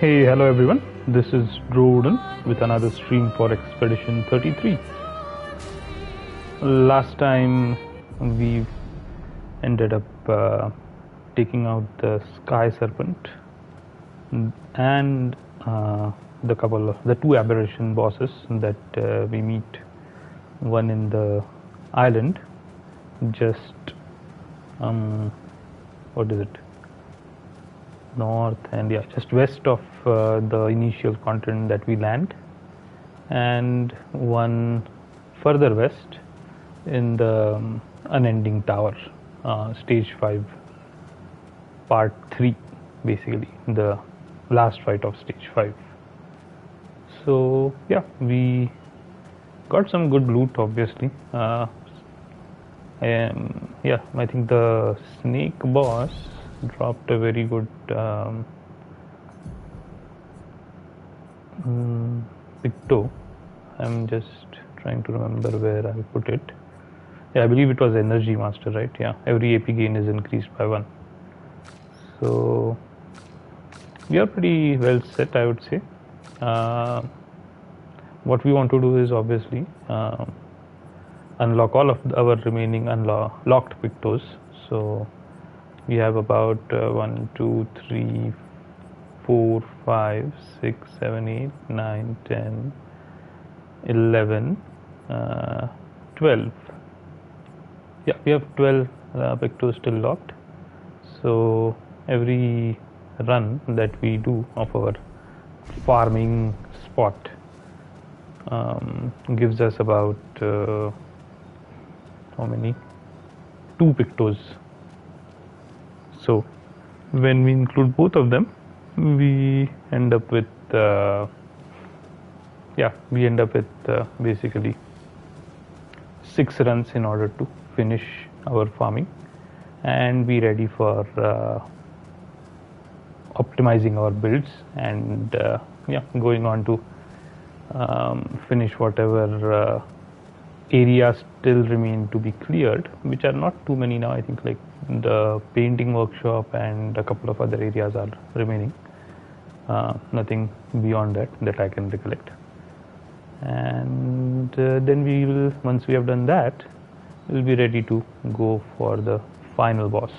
Hey, hello everyone. This is Roden with another stream for Expedition 33. Last time we ended up taking out the Sky Serpent and the two aberration bosses that we meet. One in the island, just what is it? North and just west of the initial continent that we land, and one further west in the unending tower, stage 5, part 3, basically the last fight of stage 5. So yeah, we got some good loot, obviously. I think the snake boss dropped a very good picto. I'm just trying to remember where I put it. Yeah, I believe it was Energy Master, right? Yeah, every AP gain is increased by 1. So we are pretty well set, I would say. What we want to do is obviously unlock all of our remaining locked pictos. So we have about 1, 2, 3, 4, 5, 6, 7, 8, 9, 10, 11, 12. Yeah, we have 12 pictos still locked. So every run that we do of our farming spot gives us about how many? 2 pictos. So when we include both of them, we end up with basically 6 runs in order to finish our farming and be ready for optimizing our builds and going on to finish whatever areas still remain to be cleared, which are not too many now. I think like the painting workshop and a couple of other areas are remaining. Nothing beyond that I can recollect. And then we will, once we have done that, we'll be ready to go for the final boss.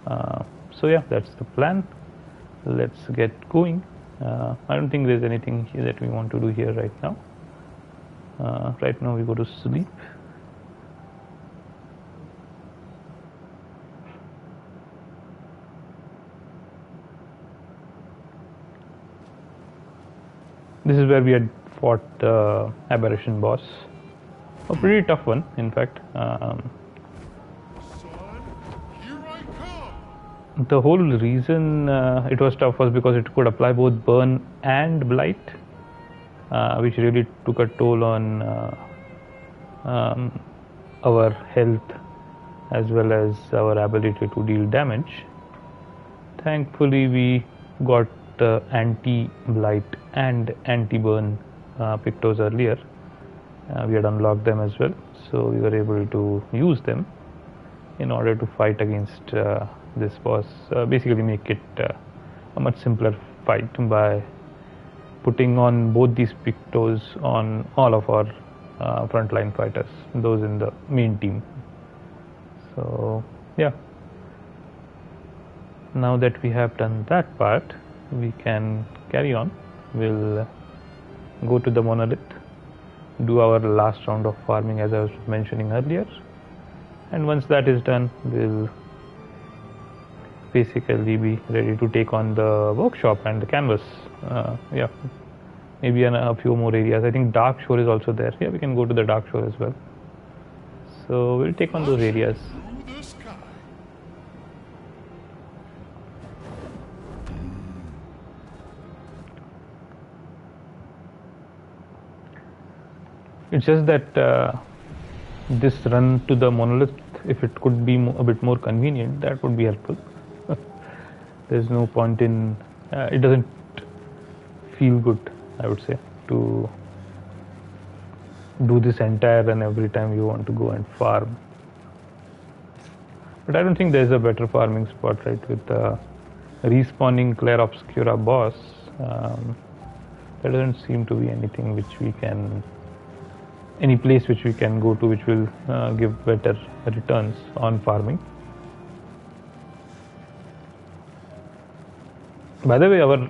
So yeah, that's the plan. Let's get going. I don't think there's anything here that we want to do here right now. Right now we go to sleep. This is where we had fought the aberration boss. A pretty tough one, in fact. The whole reason it was tough was because it could apply both burn and blight, which really took a toll on our health as well as our ability to deal damage. Thankfully, we got anti-blight and anti-burn pictos earlier. We had unlocked them as well, so we were able to use them in order to fight against this boss. Basically make it a much simpler fight by putting on both these pictos on all of our frontline fighters, those in the main team. So yeah, now that we have done that part, we can carry on. We'll go to the monolith, do our last round of farming as I was mentioning earlier, and once that is done, we'll basically be ready to take on the workshop and the canvas. Maybe a few more areas. I think Dark Shore is also there. Yeah, we can go to the Dark Shore as well. So we'll take on those areas. It's just that this run to the monolith, if it could be a bit more convenient, that would be helpful. There's no point in it doesn't feel good, I would say, to do this entire run every time you want to go and farm. But I don't think there's a better farming spot, right, with respawning Clair Obscura boss, there doesn't seem to be anything which we can, any place which we can go to which will give better returns on farming. By the way, our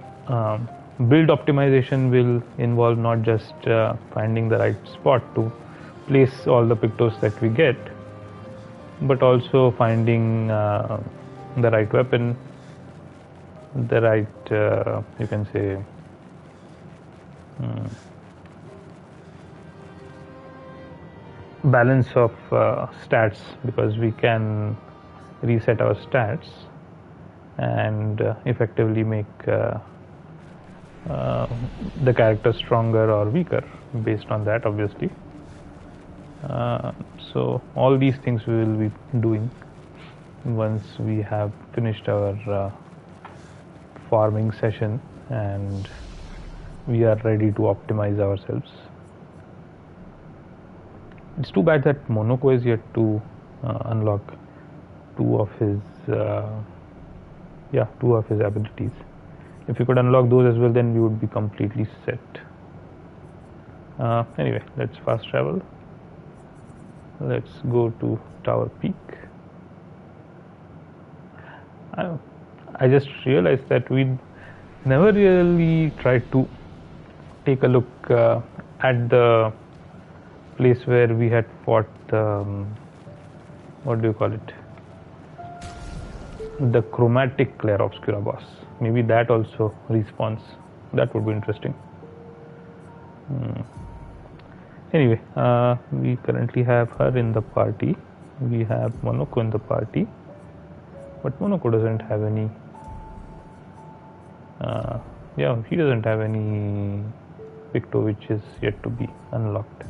build optimization will involve not just finding the right spot to place all the pictos that we get, but also finding the right weapon, the right, you can say, balance of stats, because we can reset our stats and effectively make the character stronger or weaker based on that, obviously. So all these things we will be doing once we have finished our farming session and we are ready to optimize ourselves. It's too bad that Monoko is yet to unlock two of his abilities. If you could unlock those as well, then we would be completely set. Anyway, let's fast travel. Let's go to Tower Peak. I just realized that we never really tried to take a look at the place where we had fought what do you call it? The chromatic Clair Obscura boss. Maybe that also respawns. That would be interesting. Anyway, we currently have her in the party. We have Monoko in the party, but Monoko doesn't have any. He doesn't have any picto which is yet to be unlocked.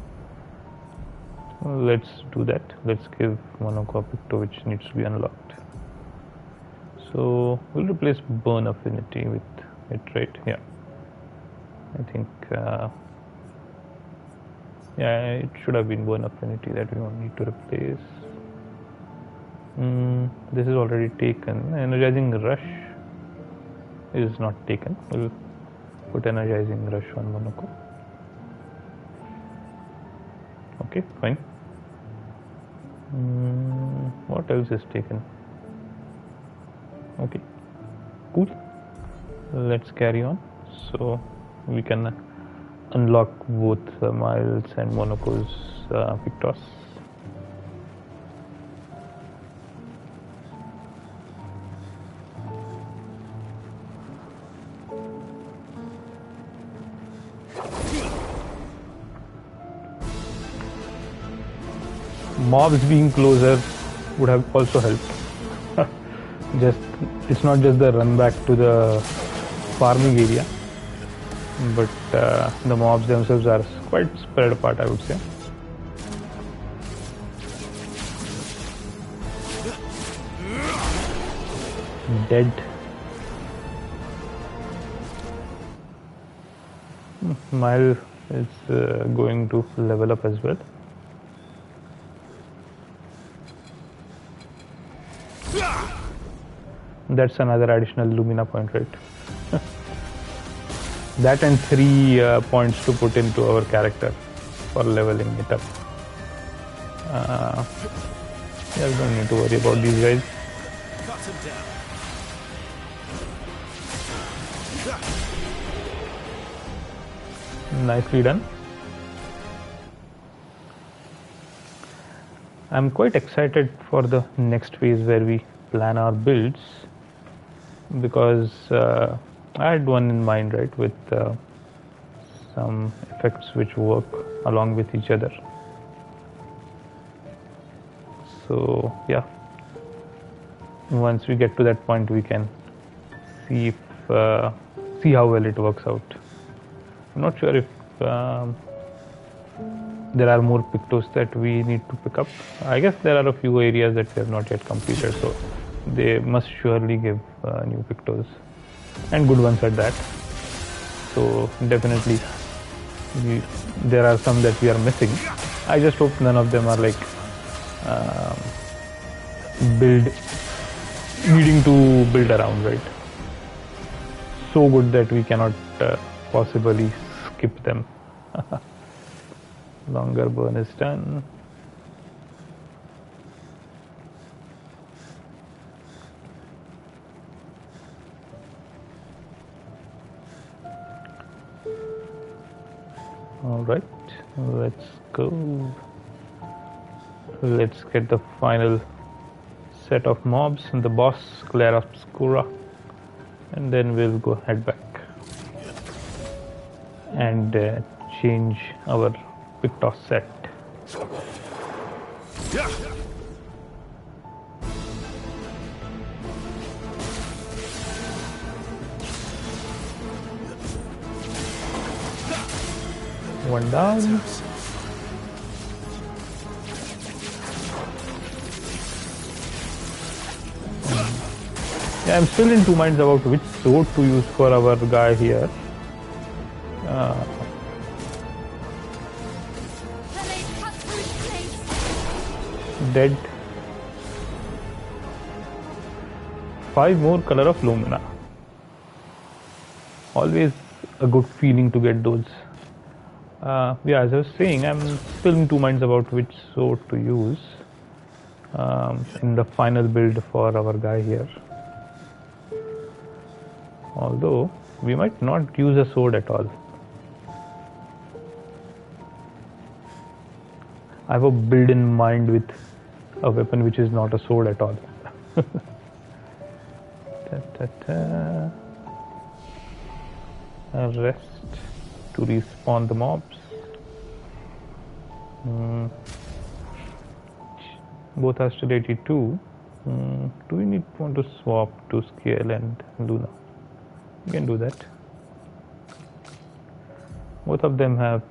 Let's do that. Let's give Monoko a picto which needs to be unlocked. So we'll replace burn affinity with it, right? Yeah. I think it should have been burn affinity that we need to replace. This is already taken. Energizing rush is not taken. We'll put energizing rush on Monoko. Okay, fine. What else is taken? Okay, cool. Let's carry on. So we can unlock both Miles and Monoko's pictos. Mobs being closer would have also helped. It's not just the run back to the farming area, but the mobs themselves are quite spread apart, I would say. Dead. Mile is going to level up as well. That's another additional Lumina point, right? That and 3 points to put into our character for leveling it up. We don't need to worry about these guys. Nicely done. I'm quite excited for the next phase where we plan our builds, because I had one in mind, right, with some effects which work along with each other. So yeah, once we get to that point, we can see how well it works out. I'm not sure if there are more pictos that we need to pick up. I guess there are a few areas that we have not yet completed, so they must surely give new pictos, and good ones at that. So definitely there are some that we are missing. I just hope none of them are like needing to build around, right? so good that we cannot possibly skip them. Longer burn is done. All right, let's go. Let's get the final set of mobs and the boss, Clair Obscura, and then we'll go head back and change our Pictos set. One down. Yeah, I'm still in two minds about which sword to use for our guy here. Dead. 5 more color of Lumina. Always a good feeling to get those. Yeah, as I was saying, I'm still in two minds about which sword to use in the final build for our guy here. Although we might not use a sword at all. I have a build in mind with a weapon which is not a sword at all. A rest to respawn the mobs. Both are still 82. Do we want to swap to Scale and Luna? We can do that. Both of them have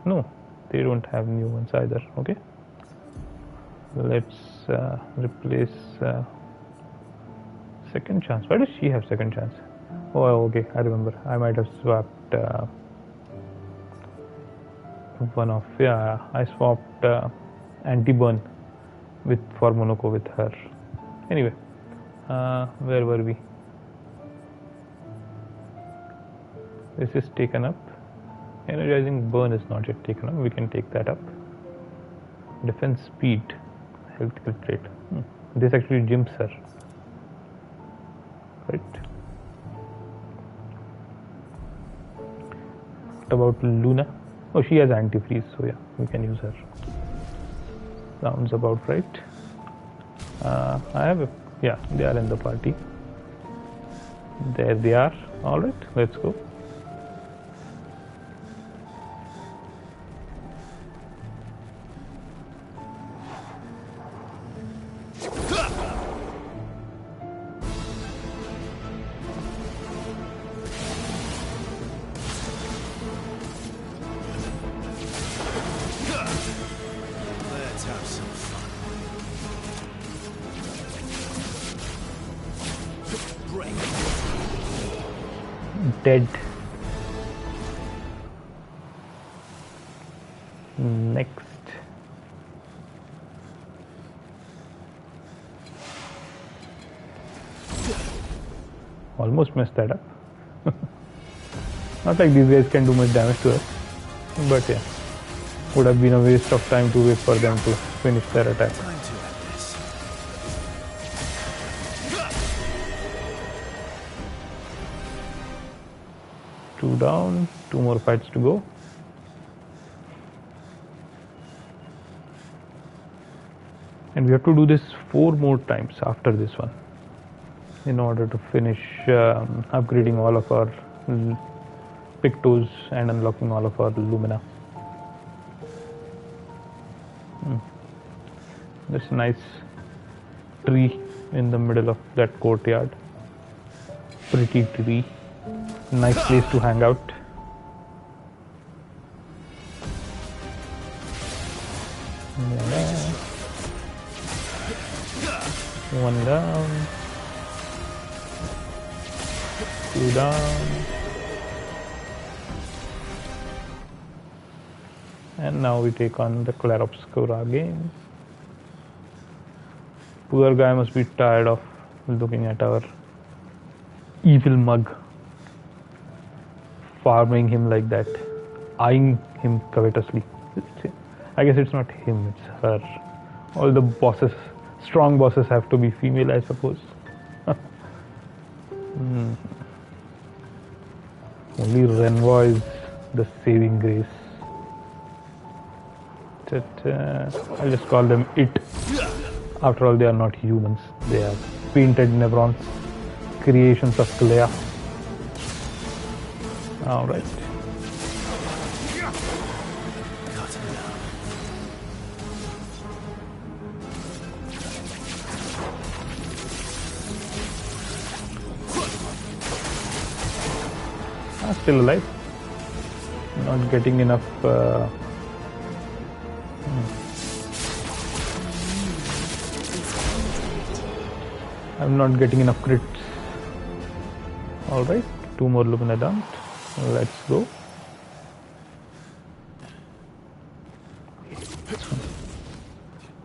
no, they don't have new ones either. Okay, let's replace second chance. Why does she have second chance? Oh, okay, I remember. I might have swapped one of, yeah, I swapped anti-burn with for Monaco with her. Anyway, where were we? This is taken up. Energizing burn is not yet taken up. We can take that up. Defense speed, health kill rate. This actually jumps her. Right. What about Luna? Oh, she has anti-freeze, so yeah, we can use her. Sounds about right. I have a, yeah, they are in the party. There they are. All right, let's go. Dead. Next. Almost messed that up. Not like these guys can do much damage to us, but yeah, would have been a waste of time to wait for them to finish their attack. Two down, 2 more fights to go. And we have to do this 4 more times after this one in order to finish upgrading all of our Pictos and unlocking all of our Lumina. There's a nice tree in the middle of that courtyard. Pretty tree. Nice place to hang out. Yeah. One down. 2 down. And now we take on the Clair Obscura again. Poor guy must be tired of looking at our evil mug. farming him like that, eyeing him covetously. I guess it's not him, it's her. All the bosses, strong bosses, have to be female, I suppose. Only Renvoy is the saving grace. I'll just call them it. After all, they are not humans. They are painted neurons, creations of Clair. Alright. Still alive. Not getting enough. I'm not getting enough crits. Alright, 2 more Lumina dumped. Let's go.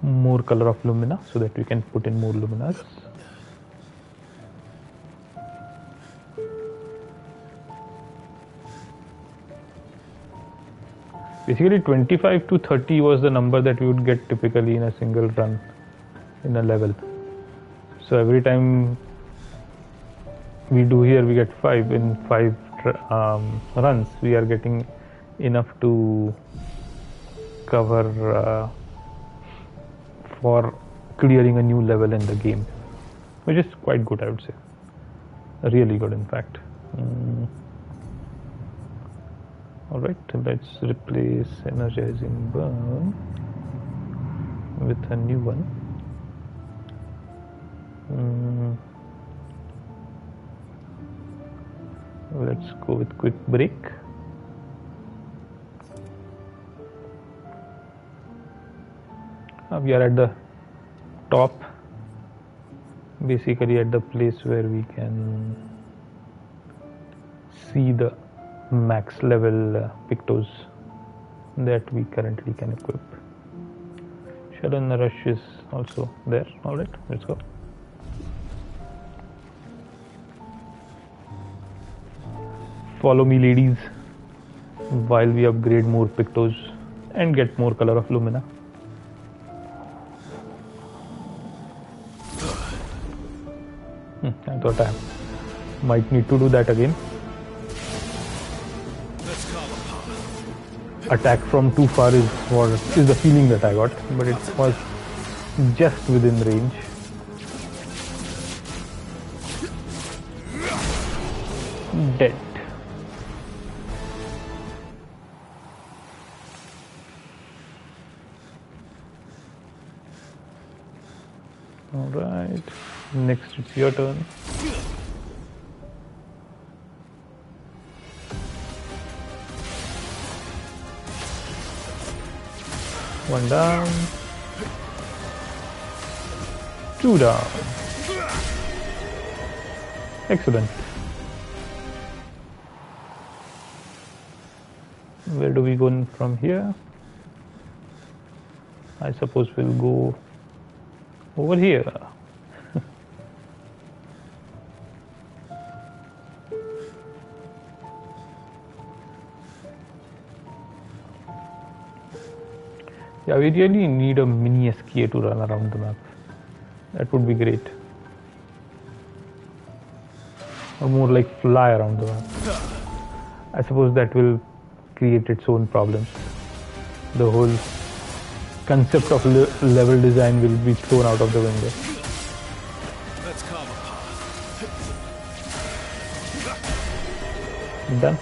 More color of Lumina so that we can put in more Luminas. Basically 25 to 30 was the number that we would get typically in a single run in a level. So every time we do here, we get 5. In 5 runs, we are getting enough to cover for clearing a new level in the game, which is quite good, I would say. Really good, in fact. Alright, let's replace Energizing Burn with a new one. Let's go with Quick Break. We are at the top, basically at the place where we can see the max level Pictos that we currently can equip. Sharon Rush is also there. Alright, let's go. Follow me, ladies, while we upgrade more Pictos and get more color of Lumina. I thought I might need to do that again. Attack from too far is the feeling that I got, but it was just within range. Dead. Alright, next it's your turn. One down, 2 down. Excellent. Where do we go from here? I suppose we'll go over here. Yeah, we really need a mini SKA to run around the map. That would be great. Or more like fly around the map. I suppose that will create its own problems. The whole concept of level design will be thrown out of the window. Done.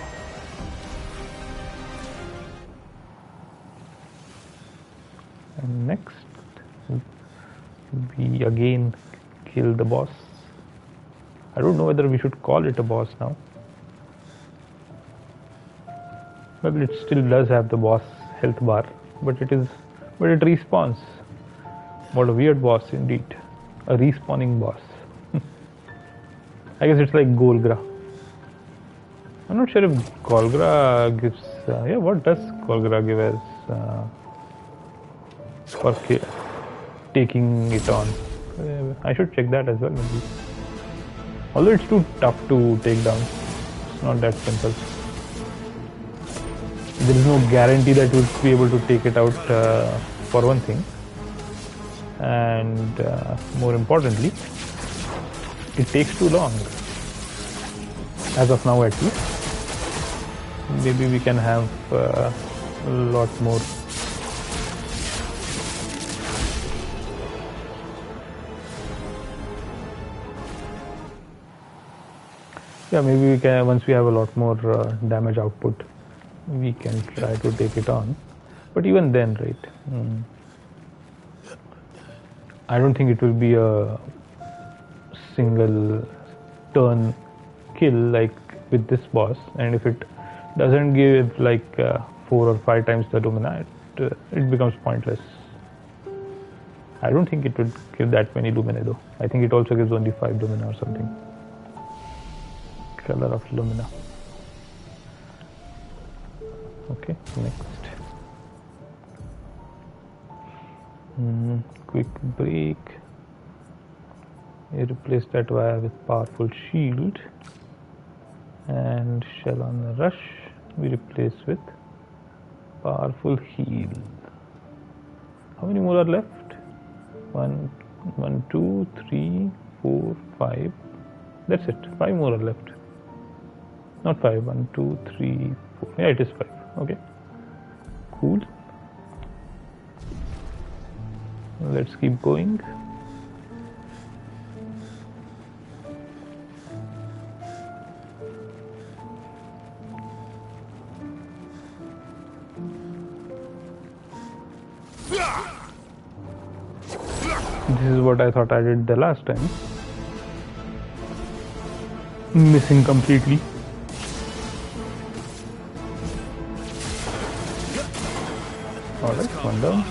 And next, we again kill the boss. I don't know whether we should call it a boss now. Well, it still does have the boss health bar, but it respawns. What a weird boss indeed. A respawning boss. I guess it's like Golgra. I'm not sure if Golgra gives... yeah, what does Golgra give as... for taking it on? I should check that as well, maybe. Although it's too tough to take down. It's not that simple. there is no guarantee that you'll be able to take it out for one thing, and more importantly, it takes too long, as of now at least. Maybe we can have a lot more. Yeah, maybe we can, once we have a lot more damage output, we can try to take it on. But even then, right, I don't think it will be a single turn kill like with this boss. And if it doesn't give like 4 or 5 times the Lumina, it becomes pointless. I don't think it would give that many Lumina though. I think it also gives only 5 Lumina or something. Color of Lumina. Okay, next. Quick break. You replace that via with powerful shield, and shell on the rush we replace with powerful heal. How many more are left? 1, 2, 3, 4, 5. That's it. 5 more are left. Not 5. 1, 2, 3, 4. Yeah, it is 5. Okay. Cool. Let's keep going. This is what I thought I did the last time. Missing completely. Alright, one down.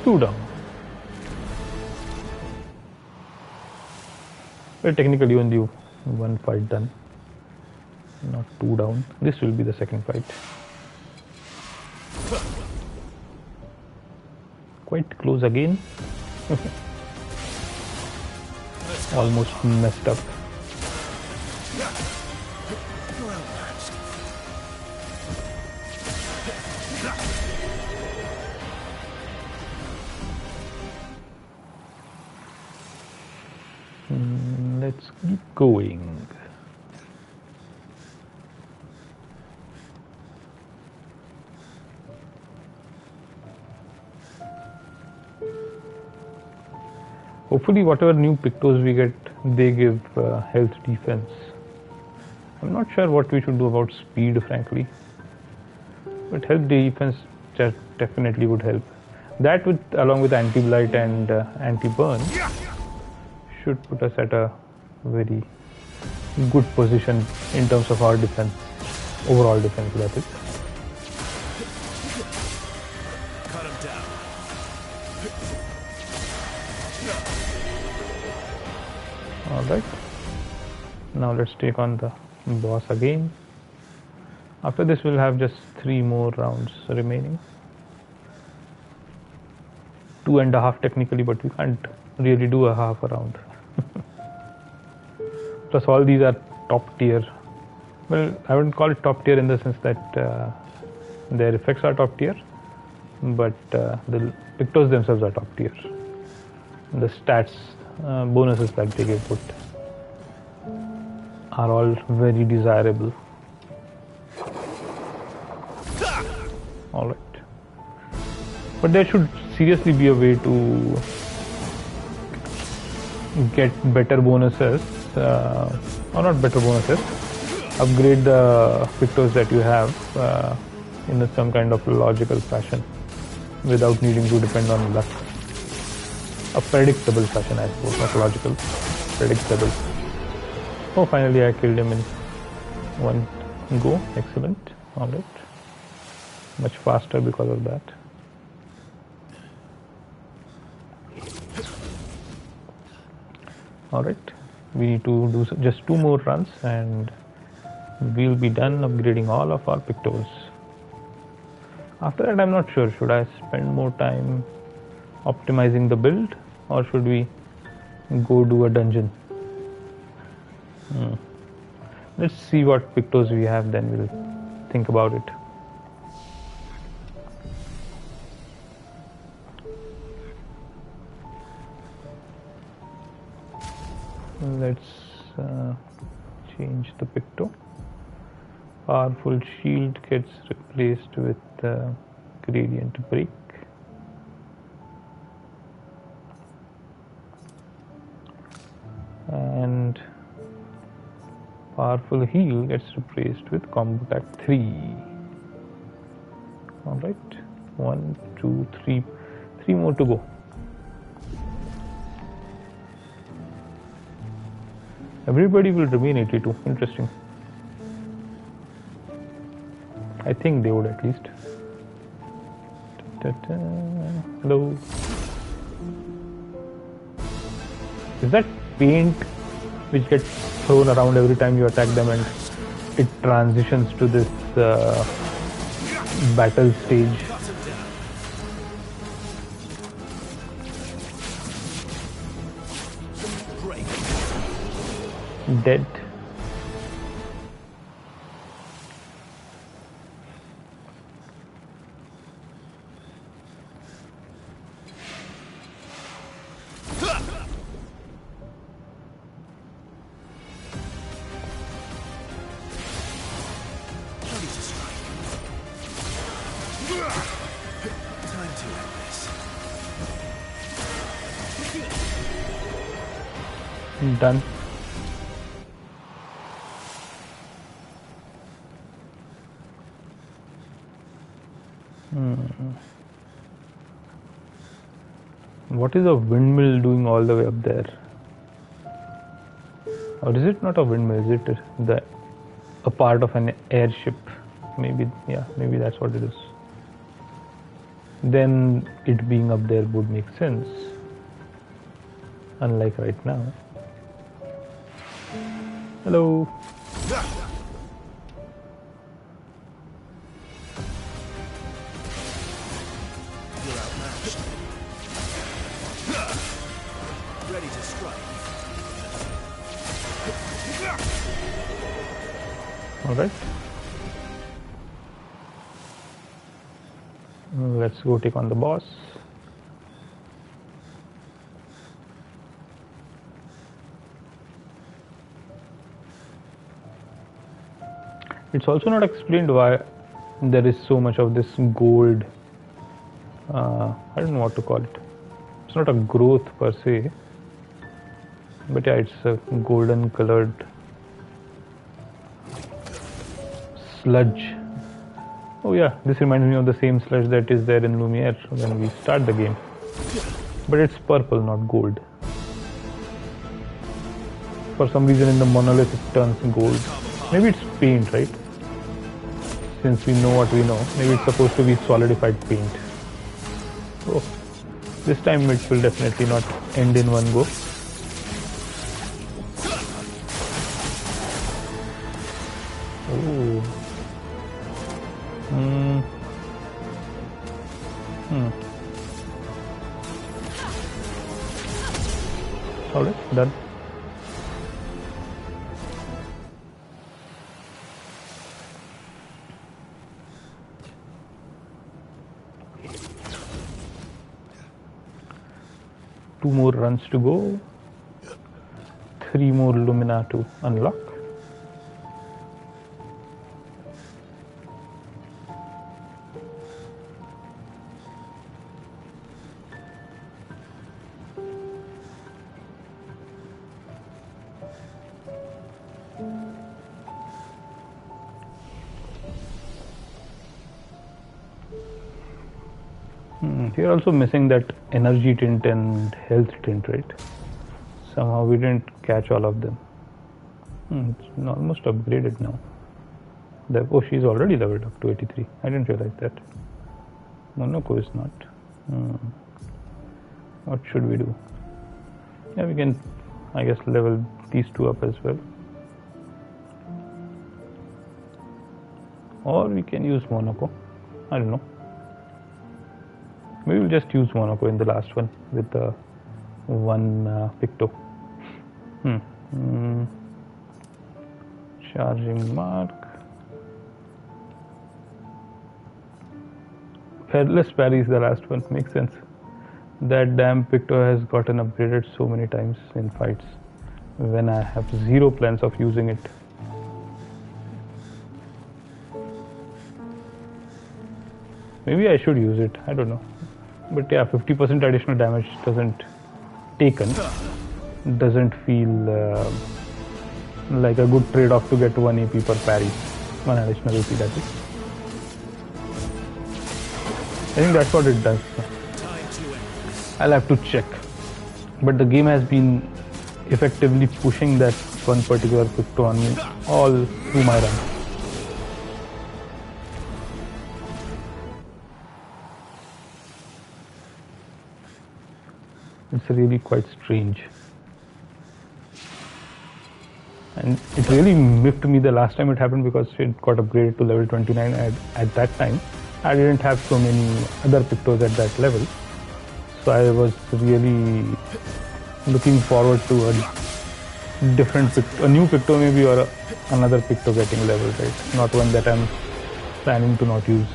Two down. Well, technically only one fight done, not 2 down. This will be the second fight. Quite close again. Almost messed up. Let's keep going. Hopefully whatever new Pictos we get, they give health defense. I'm not sure what we should do about speed, frankly, but health defense definitely would help. That with along with anti-blight and anti-burn should put us at a very good position in terms of our defense, overall defense, that is. Cut him down. Alright, now let's take on the boss again. After this we'll have just 3 more rounds remaining. 2.5 technically, but we can't really do a half a round. Plus all these are top tier. Well, I wouldn't call it top tier in the sense that their effects are top tier, but the Pictos themselves are top tier. The stats, bonuses that they get put are all very desirable. Alright. But there should seriously be a way to get better bonuses, or not better bonuses, upgrade the Pictos that you have in some kind of logical fashion without needing to depend on luck. A predictable fashion, I suppose, not logical, predictable. Oh, finally I killed him in one go. Excellent. Alright. Much faster because of that. Alright, we need to do just 2 more runs and we'll be done upgrading all of our Pictos. After that, I'm not sure, should I spend more time optimizing the build or should we go do a dungeon? Let's see what pictos we have, then we'll think about it. Let's change the picto. Powerful shield gets replaced with gradient break. And powerful heal gets replaced with combo attack 3. Alright, 1, 2, 3, 3 more to go. Everybody will remain 82. Interesting. I think they would at least. Hello. Is that paint which gets thrown around every time you attack them and it transitions to this battle stage? Dead. Done. What is a windmill doing all the way up there? Or is it not a windmill? Is it a part of an airship? Maybe, yeah, maybe that's what it is. Then it being up there would make sense. Unlike right now. Hello. Ready to strike. All right. Let's go take on the boss. It's also not explained why there is so much of this gold. I don't know what to call it. It's not a growth per se, but yeah, it's a golden colored sludge. Oh yeah, this reminds me of the same sludge that is there in Lumiere when we start the game. But it's purple, not gold. For some reason in the monolith it turns gold. Maybe it's paint, right? Since we know what we know, maybe it's supposed to be solidified paint. Oh, this time it will definitely not end in one go. Oh. Alright, done. Two more runs to go. 3 more Lumina to unlock. We're also missing that energy tint and health tint, right? Somehow we didn't catch all of them. It's almost upgraded now. Oh, she's already leveled up to 83. I didn't realize that. Monoko is not. What should we do? Yeah, we can, I guess, level these two up as well. Or we can use Monoko. I don't know. We will just use Monoko in the last one with the one Picto. Charging mark. Fearless parry is the last one. Makes sense. That damn Picto has gotten upgraded so many times in fights when I have zero plans of using it. Maybe I should use it, I don't know. But yeah, 50% additional damage doesn't feel like a good trade-off to get 1 AP per parry. 1 additional AP, that is. I think that's what it does. I'll have to check. But the game has been effectively pushing that one particular Picto on me all through my run. It's really quite strange. And it really miffed me the last time it happened because it got upgraded to level 29 at that time. I didn't have so many other Pictos at that level. So I was really looking forward to a different Picto, a new Picto maybe, or another Picto getting leveled, right? Not one that I'm planning to not use.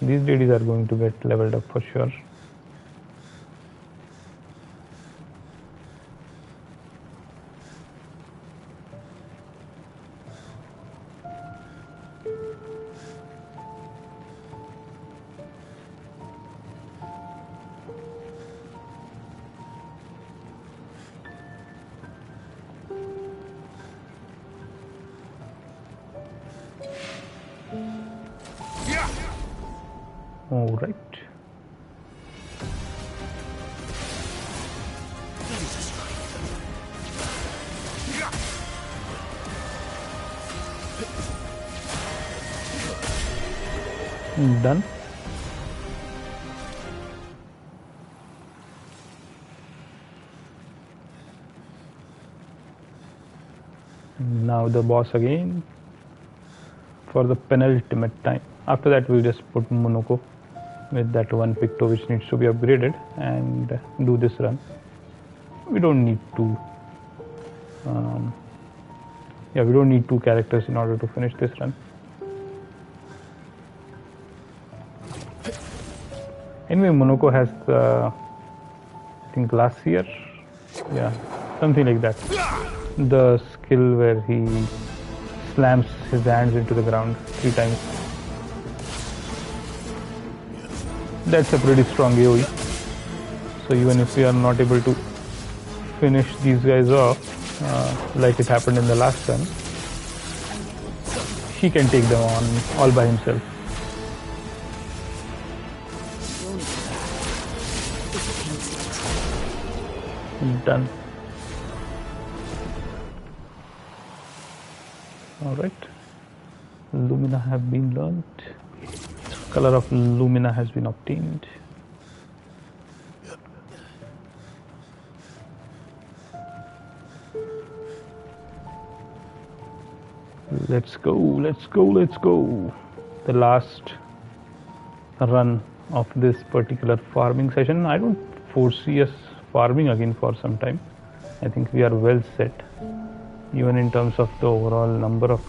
These ladies are going to get leveled up for sure. All right. Done. Now the boss again for the penultimate time. After that we'll just put Monoko with that one Picto which needs to be upgraded and do this run. We don't need to we don't need 2 characters in order to finish this run. Anyway, Monoko has the, I think, Glacier, yeah, something like that. The skill where he slams his hands into the ground 3 times. That's a pretty strong AoE. So even if we are not able to finish these guys off, like it happened in the last run, he can take them on all by himself. Done. Alright. Lumina have been learnt. Color of Lumina has been obtained. Let's go, let's go, let's go. The last run of this particular farming session. I don't foresee us farming again for some time. I think we are well set, even in terms of the overall number of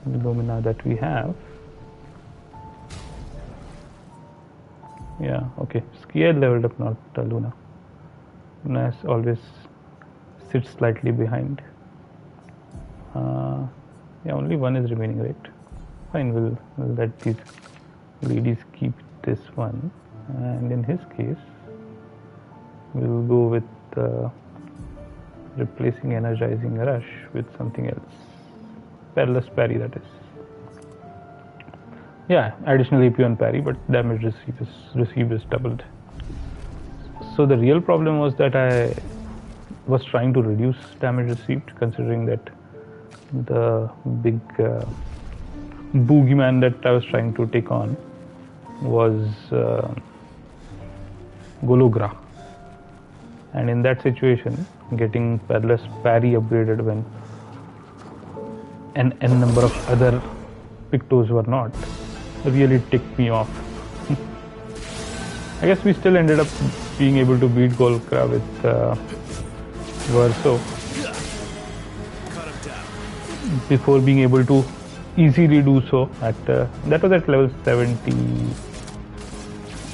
Lumina that we have. Yeah, okay. Skier leveled up, not Luna. Luna has always sits slightly behind. Yeah, only one is remaining, right? Fine, we'll let these ladies keep this one. And in his case, we'll go with replacing Energizing Rush with something else. Perilous Parry, that is. Yeah, additional AP on parry, but damage received is doubled. So the real problem was that I was trying to reduce damage received, considering that the big boogeyman that I was trying to take on was Gologra. And in that situation, getting Perilous Parry upgraded when an n number of other Pictos were not, really ticked me off. I guess we still ended up being able to beat Golkra with Verso Cut him down. before being able to easily do so at that was at level 70,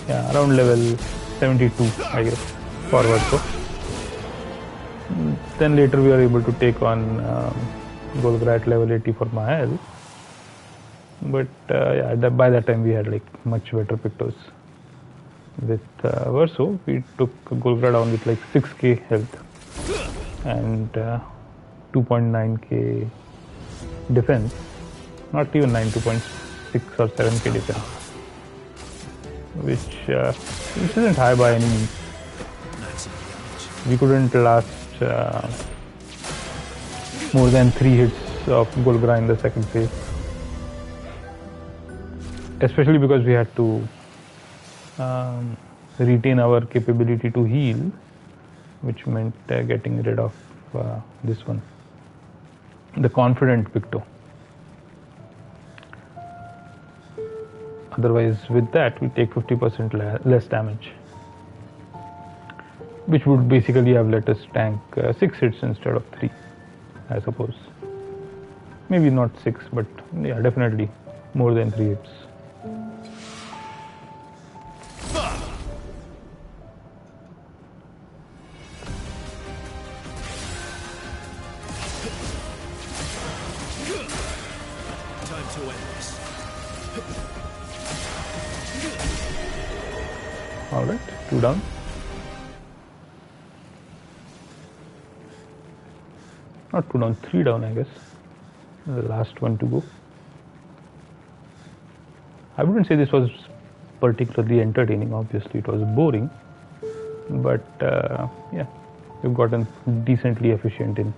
yeah, around level 72, I guess, for Verso. Then later we are able to take on Golkra at level 80 for Mahal. But yeah, by that time we had like much better Pictos. With Verso, we took Golkra down with like 6k health and 2.9k defense. Not even 9, 2.6 or 7k defense, which isn't high by any means. We couldn't last more than 3 hits of Golkra in the second phase. Especially because we had to retain our capability to heal, which meant getting rid of this one, the confident Picto. Otherwise, with that, we take 50% less damage, which would basically have let us tank 6 hits instead of 3, I suppose. Maybe not 6, but yeah, definitely more than 3 hits. Time to end this. Alright, 2 down. Not 2 down, 3 down, I guess. The last one to go. I wouldn't say this was particularly entertaining, obviously it was boring. But yeah, we've gotten decently efficient in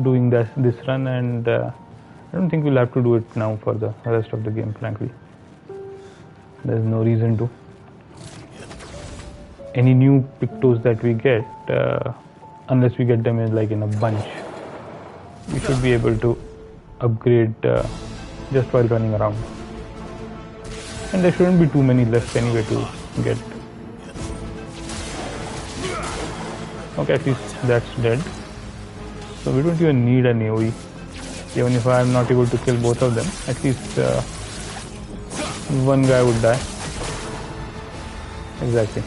doing this run, and I don't think we'll have to do it now for the rest of the game, frankly. There's no reason to. Any new Pictos that we get, unless we get them in a bunch, we should be able to upgrade just while running around. And there shouldn't be too many left anyway to get. Okay, at least that's dead. So we don't even need an AoE. Even if I'm not able to kill both of them, at least one guy would die. Exactly.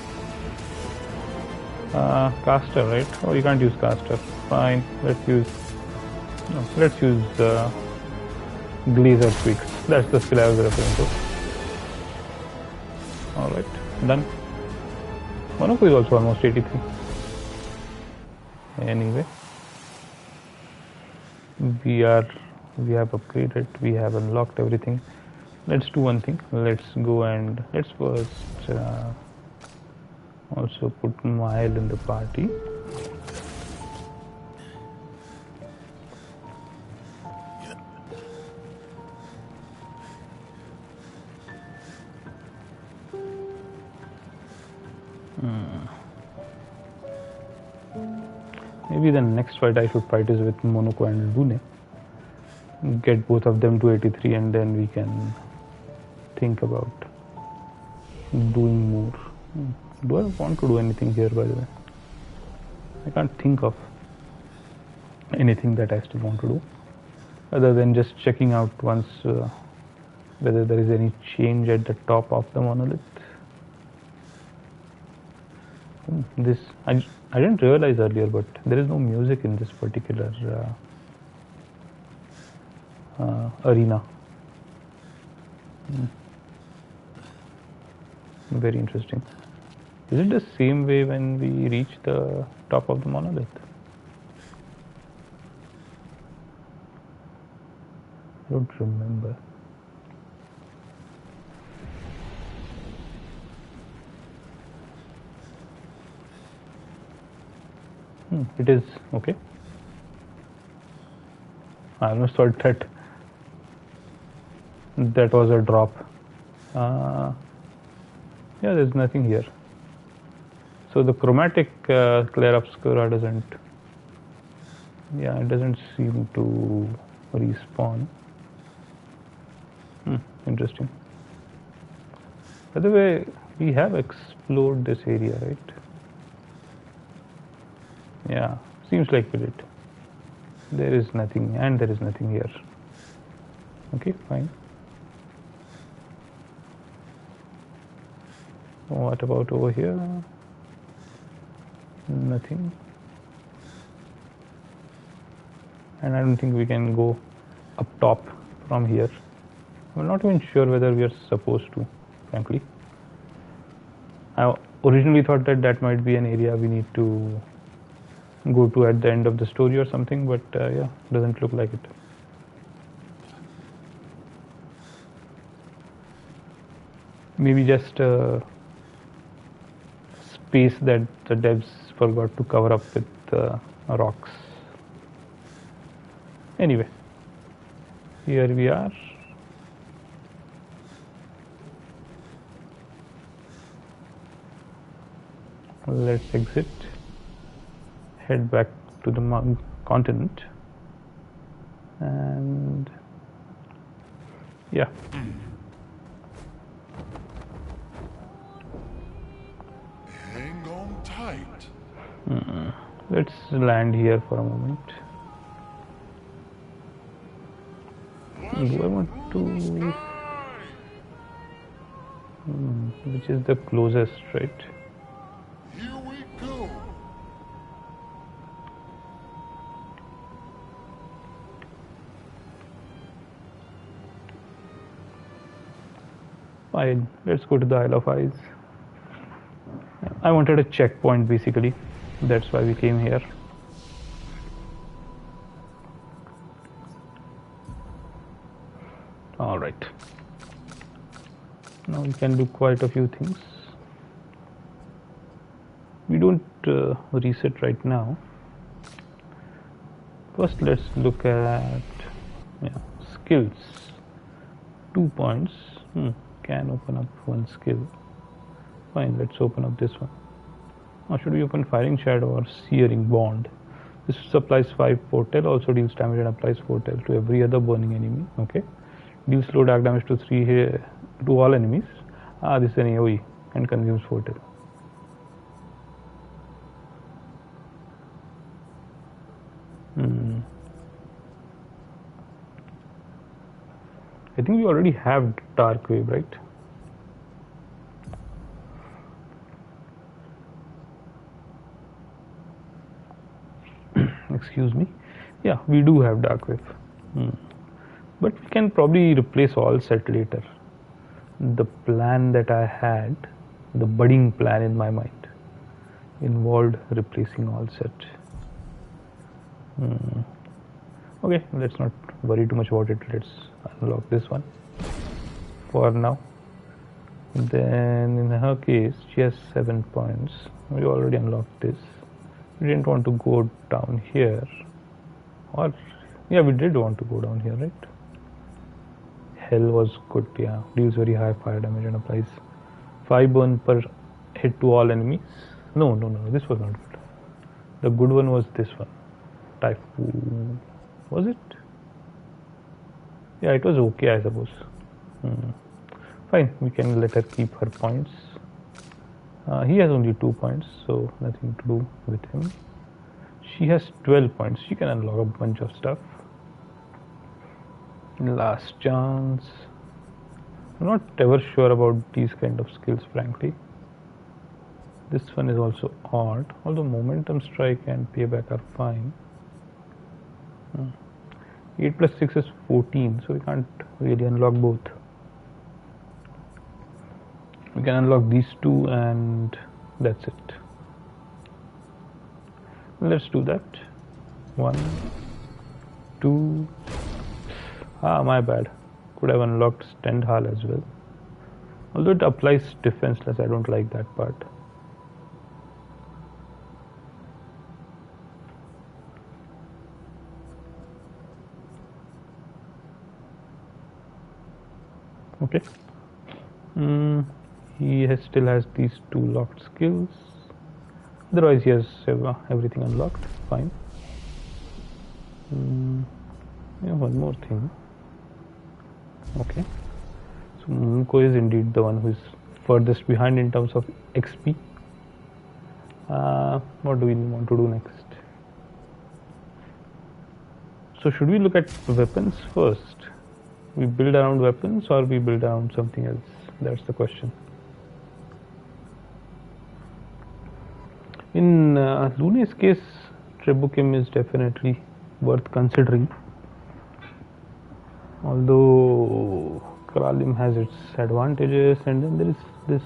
Caster, right? Oh, you can't use caster. Fine. Let's use Glazer Tweaks. That's the skill I was referring to. Alright, done. Monoko is also almost 83. Anyway, we have upgraded, we have unlocked everything. Let's do one thing. Let's go and let's first also put Mahal in the party. Maybe the next fight I should fight is with Monoko and Lune. Get both of them to 83 and then we can think about doing more. Do I want to do anything here, by the way? I can't think of anything that I still want to do other than just checking out once whether there is any change at the top of the monolith. This I didn't realize earlier, but there is no music in this particular arena. Very interesting. Is it the same way when we reach the top of the monolith? I don't remember. It is okay. I almost thought that was a drop. Yeah, there's nothing here. So the chromatic Clair Obscur doesn't. Yeah, it doesn't seem to respawn. Interesting. By the way, we have explored this area, right? Yeah, seems like we did. There is nothing, and there is nothing here. Okay, fine. What about over here? Nothing. And I don't think we can go up top from here. I'm not even sure whether we are supposed to, frankly. I originally thought that that might be an area we need to go to at the end of the story or something, but yeah, doesn't look like it. Maybe just space that the devs forgot to cover up with rocks. Anyway, here we are. Let's exit, head back to the continent, and yeah. Hang on tight. Let's land here for a moment. Do I want to? Which is the closest, right? Here we go. Fine, let's go to the Isle of Eyes. I wanted a checkpoint basically. That's why we came here. Alright. Now we can do quite a few things. We don't reset right now. First, let's look at skills. 2 points. Can open up one skill. Fine, let's open up this one. Or should we open Firing Shadow or Searing Bond? This supplies 5 Foretell, also deals damage and applies Foretell to every other burning enemy. Okay. Deals slow dark damage to 3 to all enemies. This is an AoE and consumes Foretell. I think we already have Dark Wave, right? Excuse me. Yeah, we do have Dark Wave. But we can probably replace all set later. The plan that I had, the budding plan in my mind, involved replacing all set. Okay, let's not worry too much about it. Let's unlock this one for now. Then in her case, she has 7 points. We already unlocked this. We didn't want to go down here. Or, yeah, we did want to go down here, right? Hell was good, yeah. Deals very high fire damage and applies 5 burn per hit to all enemies. No, this was not good. The good one was this one. Typhoon. Was it? Yeah, it was okay, I suppose. Fine, we can let her keep her points. He has only 2 points, so nothing to do with him. She has 12 points. She can unlock a bunch of stuff. Last chance. I'm not ever sure about these kind of skills, frankly. This one is also odd, although momentum strike and payback are fine. 8 plus 6 is 14, so we can't really unlock both. We can unlock these 2 and that's it. Let's do that. 1, 2. My bad. Could have unlocked Stendhal as well. Although it applies defenseless, I don't like that part. Okay. He still has these 2 locked skills. Otherwise, he has everything unlocked. Fine. Yeah, one more thing. Okay. So Munko is indeed the one who is furthest behind in terms of XP. What do we want to do next? So should we look at weapons first? We build around weapons or we build around something else? That's the question. In Lune's case, Trebuchem is definitely worth considering. Although Kralim has its advantages, and then there is this,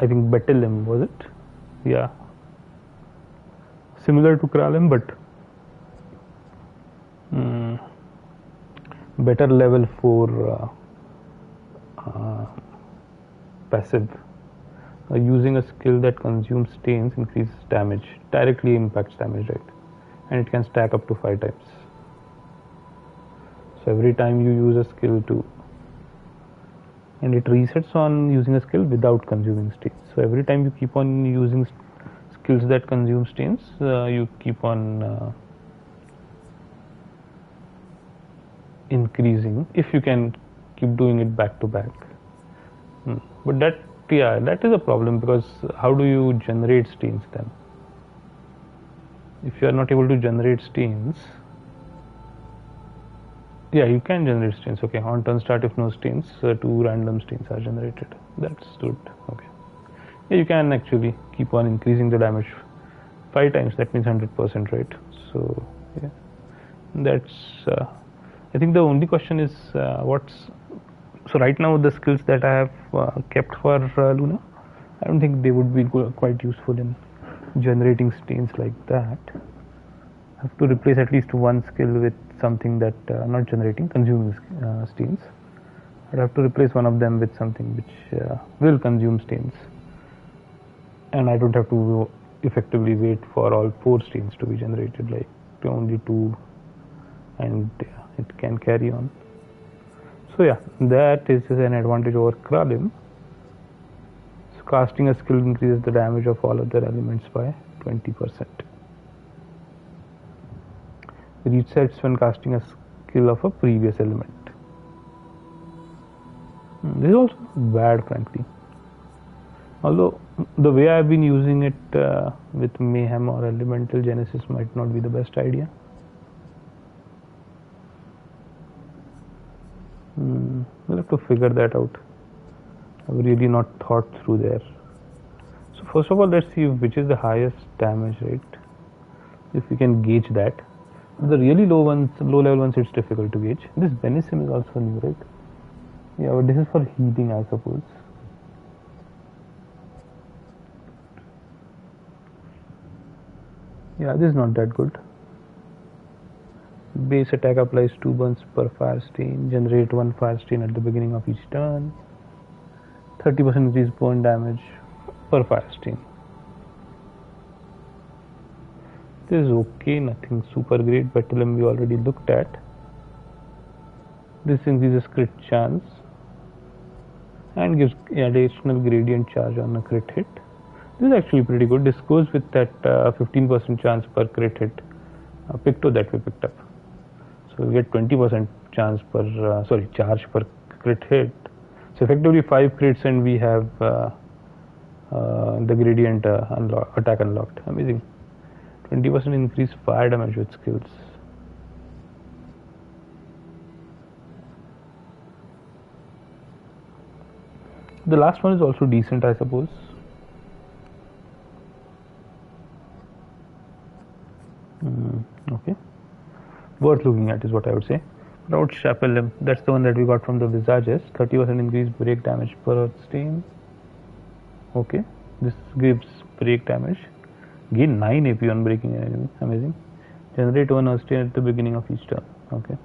I think Betelem, was it? Yeah. Similar to Kralim, but better level 4 passive. Using a skill that consumes stains increases damage, directly impacts damage, right? And it can stack up to 5 times. So every time you use a skill and it resets on using a skill without consuming stains. So every time you keep on using skills that consume stains, you keep on increasing, if you can keep doing it back to back. But that is a problem, because how do you generate stains then? If you are not able to generate stains, yeah, you can generate stains. Okay, on turn start, if no stains, 2 random stains are generated. That's good. Okay, yeah, you can actually keep on increasing the damage 5 times. That means 100%, right? So yeah, that's. I think the only question is so right now the skills that I have kept for Luna, I don't think they would be quite useful in generating stains like that. I have to replace at least one skill with something that not generating, consuming stains. I'd have to replace one of them with something which will consume stains, and I don't have to effectively wait for all 4 stains to be generated, like only 2, and it can carry on. So yeah, that is an advantage over Kralim. So casting a skill increases the damage of all other elements by 20%. Resets when casting a skill of a previous element. This is also bad, frankly. Although the way I've been using it with Mayhem or Elemental Genesis might not be the best idea. We'll have to figure that out. I've really not thought through there. So first of all, let's see which is the highest damage, right? If we can gauge that. The really low level ones, it's difficult to gauge. This Benissim is also new, right? Yeah, but this is for healing, I suppose. Yeah, this is not that good. Base attack applies 2 burns per fire stain. Generate 1 fire stain at the beginning of each turn. 30% increase burn damage per fire stain. This is okay, nothing super great. Betelem we already looked at. This increases crit chance and gives additional gradient charge on a crit hit. This is actually pretty good. This goes with that 15% chance per crit hit Picto that we picked up. So we get 20% chance per charge per crit hit. So effectively 5 crits and we have the gradient attack unlocked. Amazing. 20% increase fire damage with skills. The last one is also decent, I suppose. Okay. Worth looking at is what I would say. Proud Chapel, that's the one that we got from the Visages. 30% increase break damage per stain. Okay. This gives break damage. Gain 9 AP on breaking an enemy. Amazing. Generate 1 Earth stain at the beginning of each turn. Okay.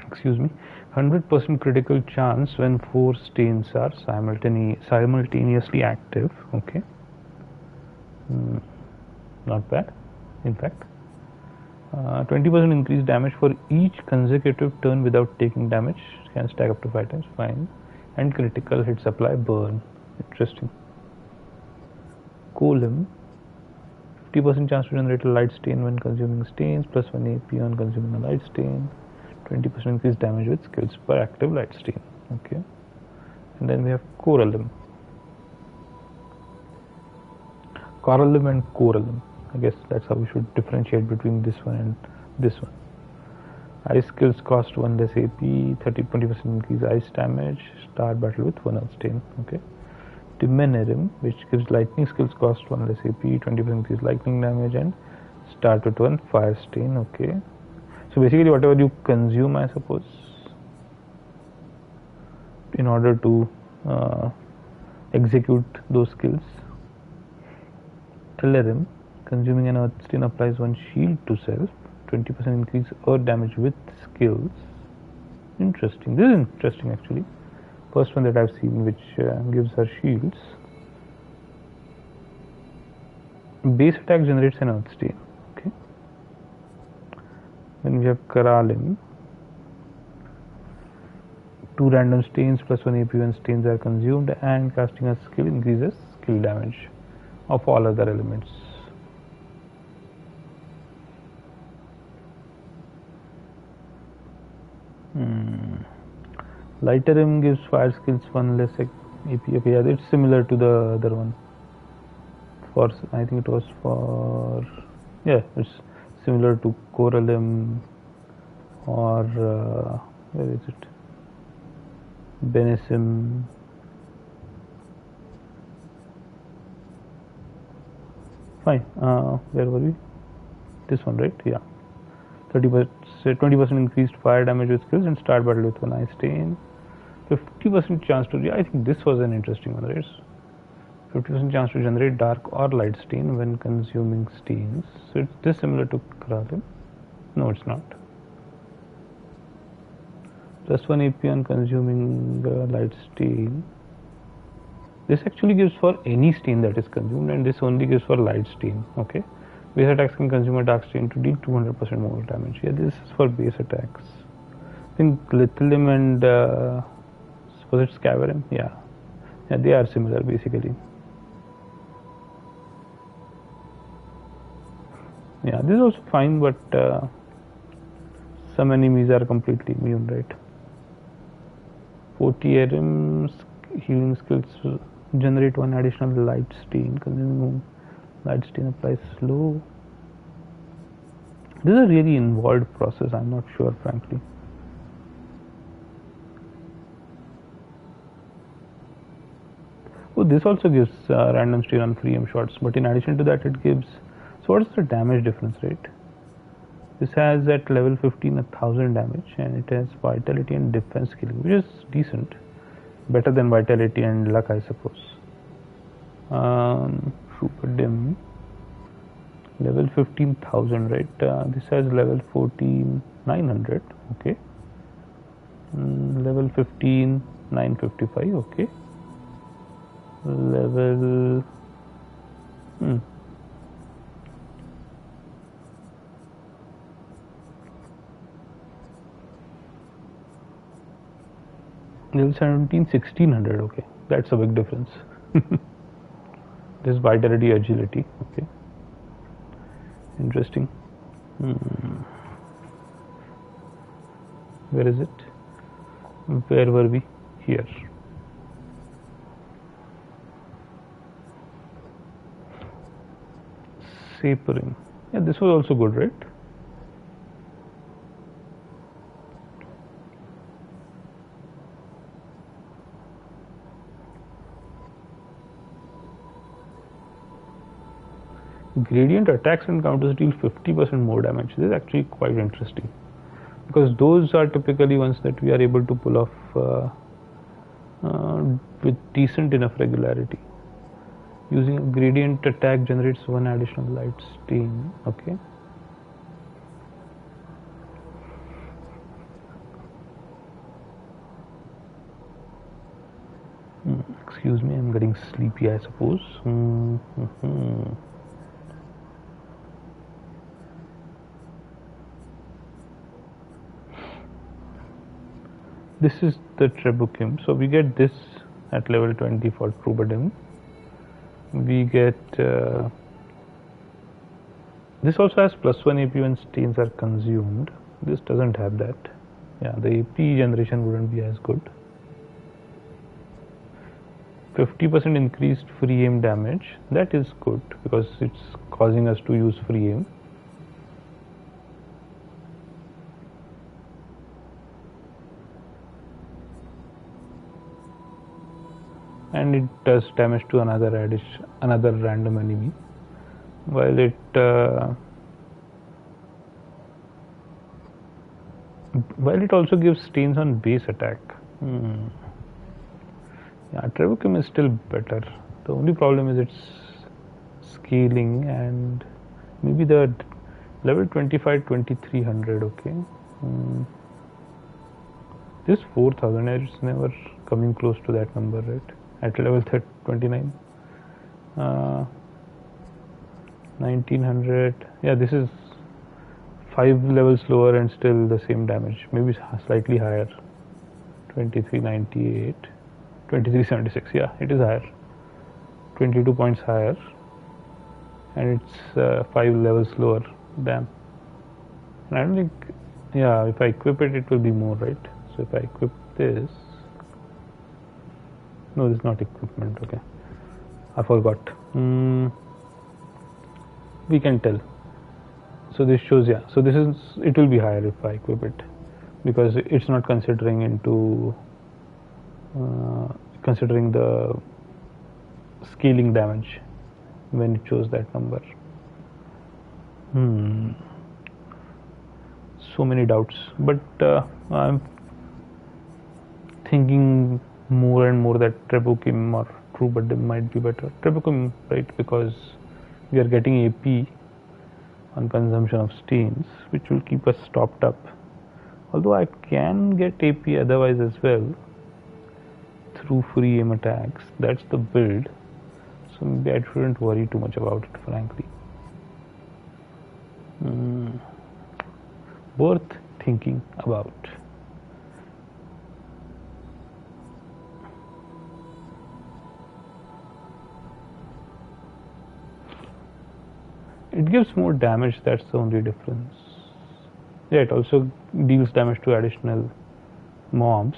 Excuse me, 100% critical chance when 4 stains are simultaneously active. Okay, not bad. In fact, 20% increased damage for each consecutive turn without taking damage. Can stack up to 5 times. Fine. And critical hit supply burn. Interesting. Golem. 50% chance to generate a light stain when consuming stains, plus 1 AP on consuming a light stain, 20% increased damage with skills per active light stain. Okay, and then we have Coralum. Coralum and Coralum. I guess that's how we should differentiate between this one and this one. Ice skills cost 1 less AP, 20% increase ice damage, start battle with 1 health stain. Okay. Dimenerim, which gives lightning skills cost 1 less AP, 20% increase lightning damage, and start with 1 fire stain. Okay. So basically, whatever you consume, I suppose, in order to execute those skills. Telerim, consuming an earth stain applies 1 shield to self, 20% increase earth damage with skills. Interesting. This is interesting actually. First one that I've seen which gives her shields. Base attack generates an earth stain. Okay. Then we have Karalim. 2 random stains plus 1 AP when stains are consumed, and casting a skill increases skill damage of all other elements. Lighterim gives fire skills 1 less AP. Okay, yeah, it's similar to the other one. For I think it was for, yeah, it's similar to Coralum or where is it? Benesim. Fine. Where were we? This one, right? Yeah. 20% increased fire damage with skills and start battle with 1 ice stain. 50% chance to, I think this was an interesting one, right? 50% chance to generate dark or light stain when consuming stains. So it's this similar to Karalim? No, it's not. Plus 1 AP on consuming light stain. This actually gives for any stain that is consumed, and this only gives for light stain. Okay. Base attacks can consume a dark stain to deal 200% more damage. Yeah, this is for base attacks. I think Lithium and was it Scaverim? Yeah, they are similar basically. Yeah, this is also fine, but some enemies are completely immune, right? 40 items, healing skills generate 1 additional light stain. Consuming light stain applies slow. This is a really involved process. I'm not sure, frankly. Oh, this also gives random stain on free aim shots, but in addition to that, it gives. So, what is the damage difference, right? This has at level 15 1000 damage, and it has vitality and defense killing, which is decent, better than vitality and luck, I suppose. Super dim. Level 15,000, right? This has level 14,900. Okay. Level 15, 955. Okay. Level. Level 17, 1600. Okay, that's a big difference. This vitality, agility. Okay. Interesting. Where is it? Where were we? Here. Sapering. Yeah, this was also good, right? Gradient attacks and counters deal 50% more damage. This is actually quite interesting, because those are typically ones that we are able to pull off with decent enough regularity. Using a gradient attack generates 1 additional light stain. Okay. Excuse me, I'm getting sleepy, I suppose. This is the Trebuchem. So we get this at level 20 for Trubadim. We get This also has +1 AP when stains are consumed. This doesn't have that. Yeah, the AP generation wouldn't be as good. 50% increased free aim damage. That is good because it's causing us to use free aim. And it does damage to another random enemy, while it also gives stains on base attack. Yeah, Trebuchem is still better. The only problem is its scaling and maybe the level 25 2300. Okay, this 4000 is never coming close to that number, right? At level 29, 1900. Yeah, this is 5 levels lower and still the same damage, maybe slightly higher. 2398, 2376. Yeah, it is higher, 22 points higher, and it's 5 levels lower. Damn. And I don't think, yeah, if I equip it, it will be more, right? So if I equip this, no, this is not equipment. Okay, I forgot. We can tell. So this shows, yeah. So this is, it will be higher if I equip it, because it's not considering into considering the scaling damage when it shows that number. So many doubts, but I'm thinking more and more that Trebuchem or True Buddim might be better. Trebuchem, right, because we are getting AP on consumption of stains, which will keep us topped up. Although I can get AP otherwise as well through free aim attacks. That's the build. So maybe I shouldn't worry too much about it, frankly. Worth thinking about. It gives more damage, that's the only difference. Yeah, it also deals damage to additional mobs,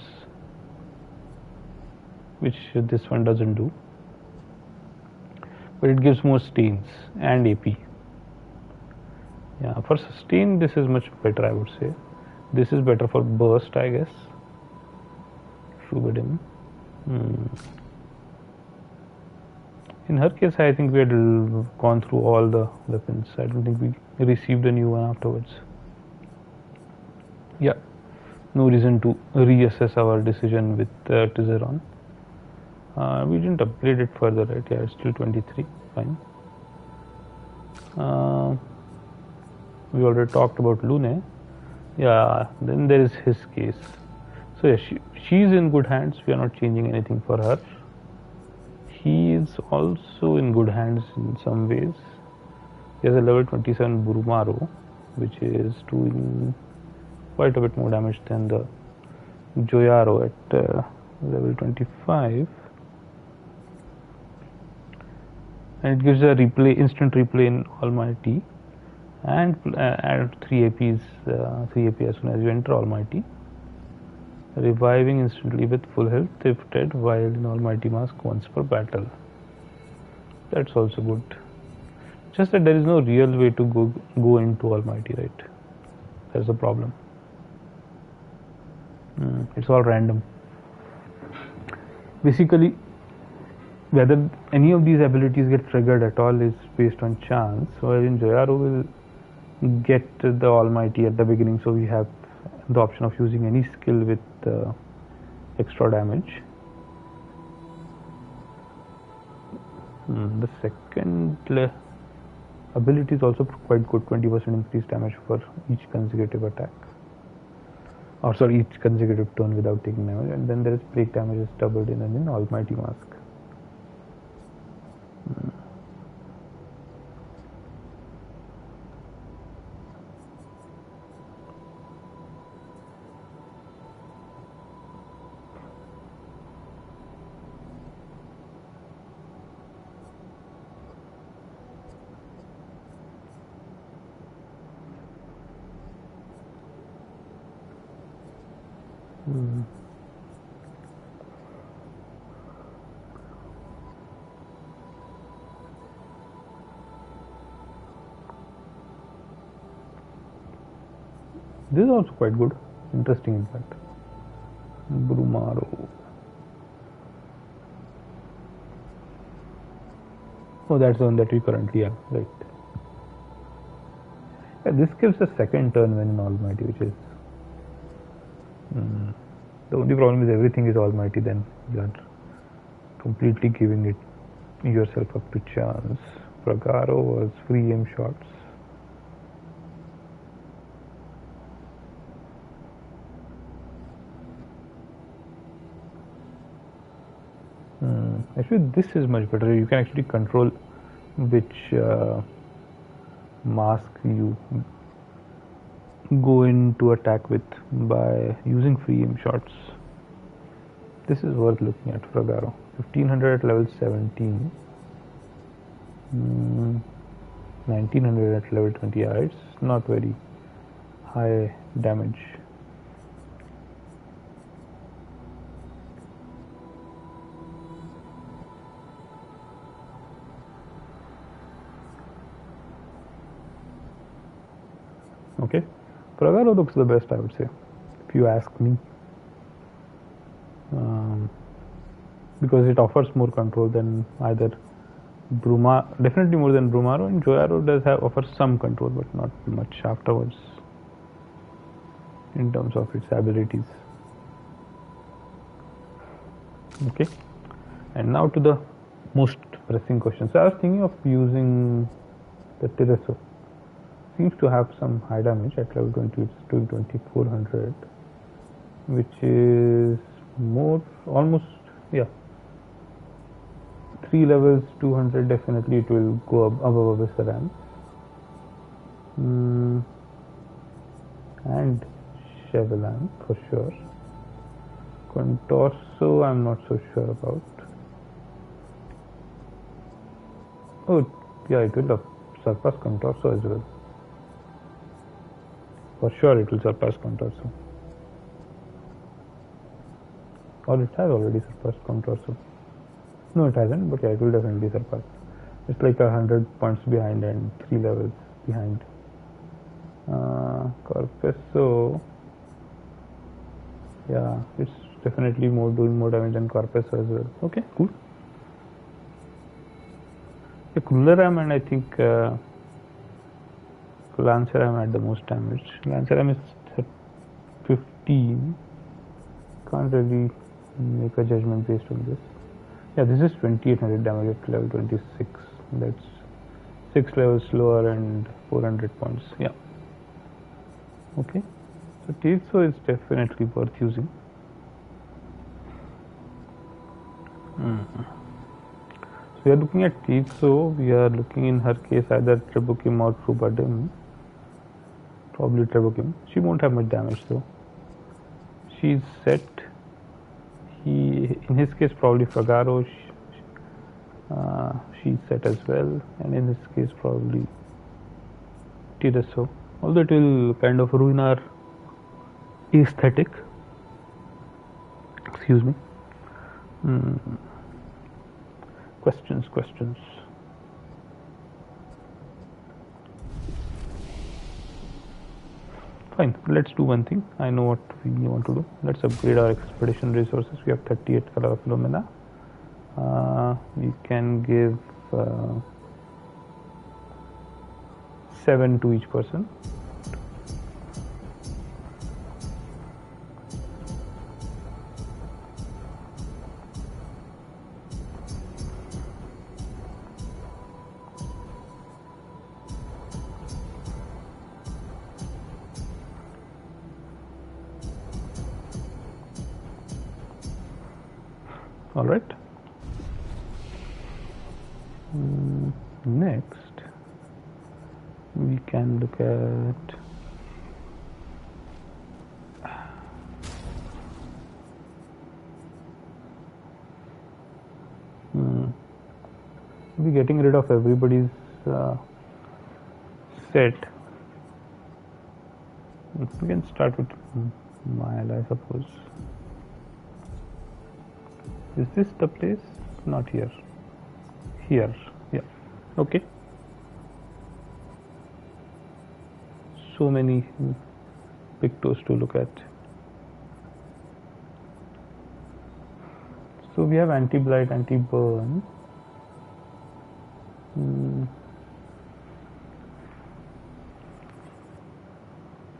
which this one doesn't do. But it gives more stains and AP. Yeah, for sustain, this is much better, I would say. This is better for burst, I guess. Shubidin. In her case, I think we had gone through all the weapons. I don't think we received a new one afterwards. Yeah, no reason to reassess our decision with Tizeron. We didn't upgrade it further, right? Yeah, it's still 23. Fine. We already talked about Lune. Yeah, then there is his case. So yeah, she's in good hands. We are not changing anything for her. He is also in good hands in some ways. He has a level 27 Burumaro, which is doing quite a bit more damage than the Joyaro at level 25. And it gives a instant replay in Almighty, and add 3 APs, 3 AP as soon as you enter Almighty. Reviving instantly with full health if dead while in Almighty Mask once per battle. That's also good. Just that there is no real way to go into Almighty, right? That's the problem. It's all random. Basically, whether any of these abilities get triggered at all is based on chance. So in Joyaro will get the Almighty at the beginning, so we have the option of using any skill with extra damage. The second ability is also quite good, 20% increased damage for each consecutive attack, or sorry, each consecutive turn without taking damage. And then there is break damage is doubled in an Almighty Mask. This is also quite good, interesting in fact. Brumaro. Oh, that's the one that we currently have, right? Yeah, this gives a second turn when in Almighty, which is the only problem is everything is Almighty. Then you are completely giving it yourself up to chance. Pragaro was free aim shots. Actually, this is much better. You can actually control which mask you go into attack with by using free aim shots. This is worth looking at. Fragaro 1500 at level 17, 1900 at level 20. Yeah, it's not very high damage. Okay, Pragaro looks the best, I would say, if you ask me, because it offers more control than either definitely more than Brumaro, and Joyaro does offer some control, but not much afterwards in terms of its abilities. Okay, and now to the most pressing question. So I was thinking of using the Tereso. Seems to have some high damage at level 20. It's doing 2400, which is more, almost, yeah, 3 levels 200. Definitely it will go above Abyssal and Chevelan for sure. Contorso I'm not so sure about. Oh yeah, it will surpass Contorso as well. For sure it will surpass Contorso. Or it has already surpassed Contorso. No, it hasn't, but yeah, it will definitely surpass. It's like 100 points behind and 3 levels behind. Corpesso, yeah, it's definitely doing more damage than Corpesso as well. Okay, cool. The Krullaram and I think Lanceram had the most damage. Lanceram is 15. Can't really make a judgment based on this. Yeah, this is 2800 damage at level 26. That's 6 levels lower and 400 points. Yeah. Okay. So Tereso is definitely worth using. So we are looking at Tereso. We are looking in her case either Trebuchem or Trubadim. Probably Trebuchem. She won't have much damage though. She's set. In his case, probably Fragaro. She's set as well, and in this case, probably Tereso. Although it will kind of ruin our aesthetic. Excuse me. Questions. Fine, let's do one thing. I know what we want to do. Let's upgrade our expedition resources. We have 38 color Philomena. We can give 7 to each person. All right. Next, we can look at we're getting rid of everybody's set. We can start with mile, I suppose. Is this the place? Not here. Here, yeah. Okay. So many pictos to look at. So we have anti-blight, anti-burn.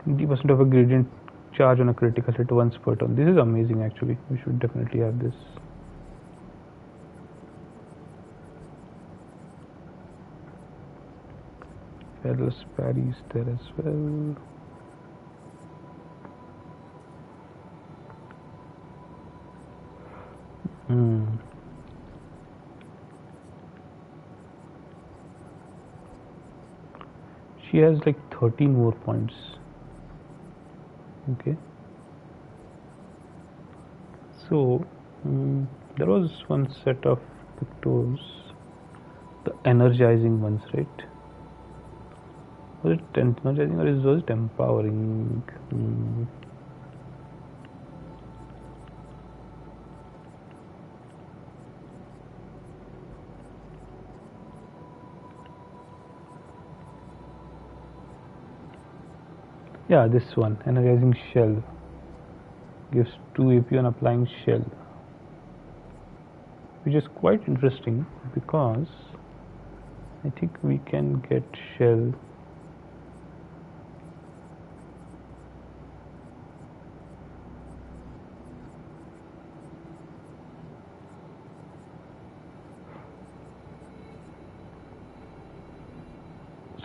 20% of a gradient charge on a critical hit once per turn. This is amazing actually. We should definitely have this. Fearless parry is there as well. She has like 13 more points. Okay. So there was one set of pictures, the energizing ones, right? Was it energizing or was it empowering? Yeah, this one, energizing shell, gives 2 AP on applying shell, which is quite interesting because I think we can get shell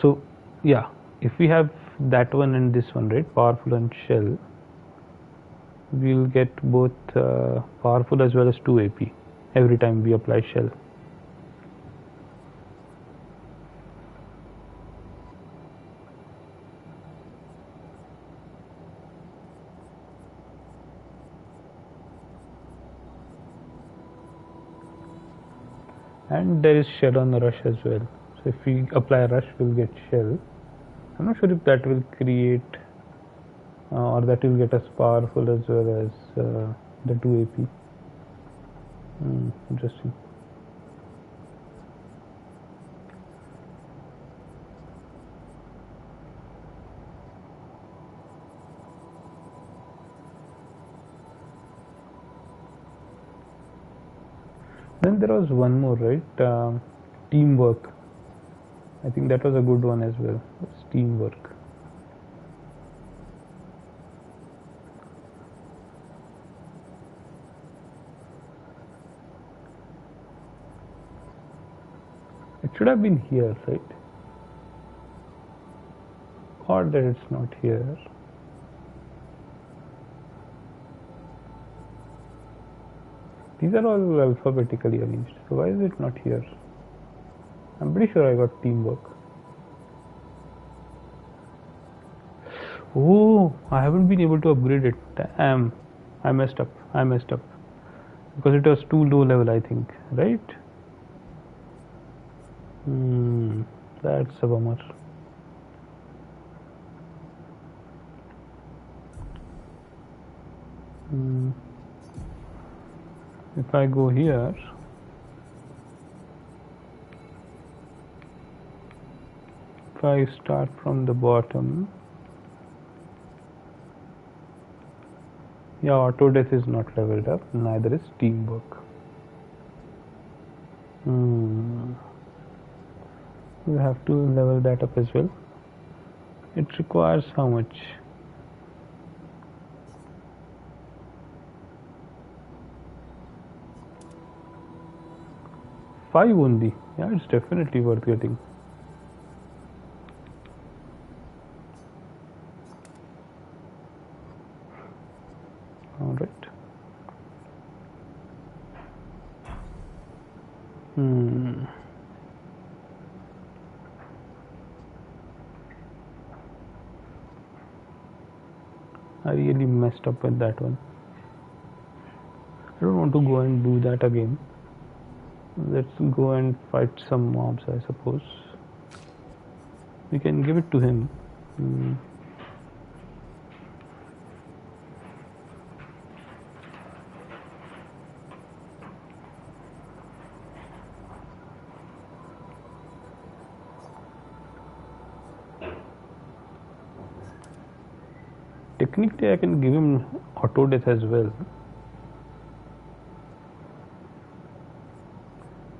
so yeah, if we have that one and this one, right, powerful and shell, we'll get both powerful as well as 2 AP every time we apply shell. And there is shell on the rush as well. So if we apply rush, we'll get shell. I'm not sure if that will create or that will get us powerful as well as the 2 AP. Interesting. Then there was one more, right? Teamwork. I think that was a good one as well. It's teamwork. It should have been here, right? Or that it's not here. These are all alphabetically arranged. So why is it not here? I'm pretty sure I got teamwork. Oh, I haven't been able to upgrade it. Damn, I messed up. Because it was too low level, I think, right? That's a bummer. If I go here, if I start from the bottom, yeah, auto death is not leveled up, neither is teamwork. We have to level that up as well. It requires how much? 5 only. Yeah, it's definitely worth getting. All right. I really messed up with that one. I don't want to go and do that again. Let's go and fight some mobs, I suppose. We can give it to him. technically I can give him auto death as well.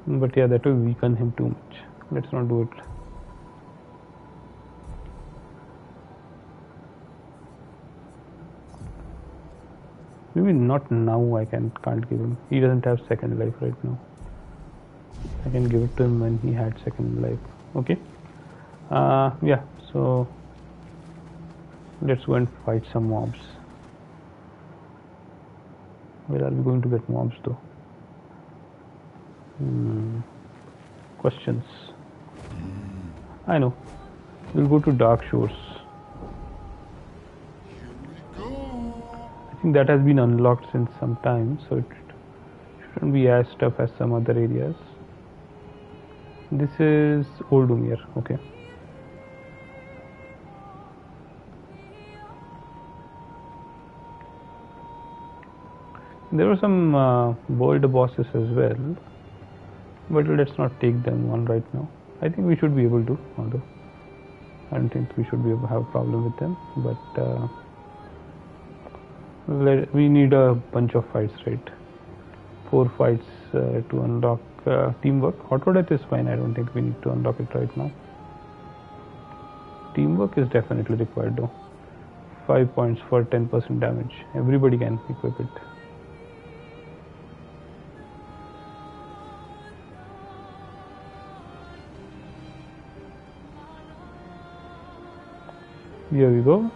But yeah, that will weaken him too much. Let's not do it. Maybe not now. I can't give him. He doesn't have second life right now. I can give it to him when he had second life. Okay. Yeah. So let's go and fight some mobs. Where are we going to get mobs though? Questions. I know. We'll go to Dark Shores. Here we go. I think that has been unlocked since some time, so it shouldn't be as tough as some other areas. This is Old Umir. Okay. There were some bold bosses as well, but let's not take them on right now. I think we should be able to, although I don't think we should be able to have a problem with them. But we need a bunch of fights, right? 4 fights to unlock teamwork. Auto death is fine. I don't think we need to unlock it right now. Teamwork is definitely required though. 5 points for 10% damage. Everybody can equip it. Here we go.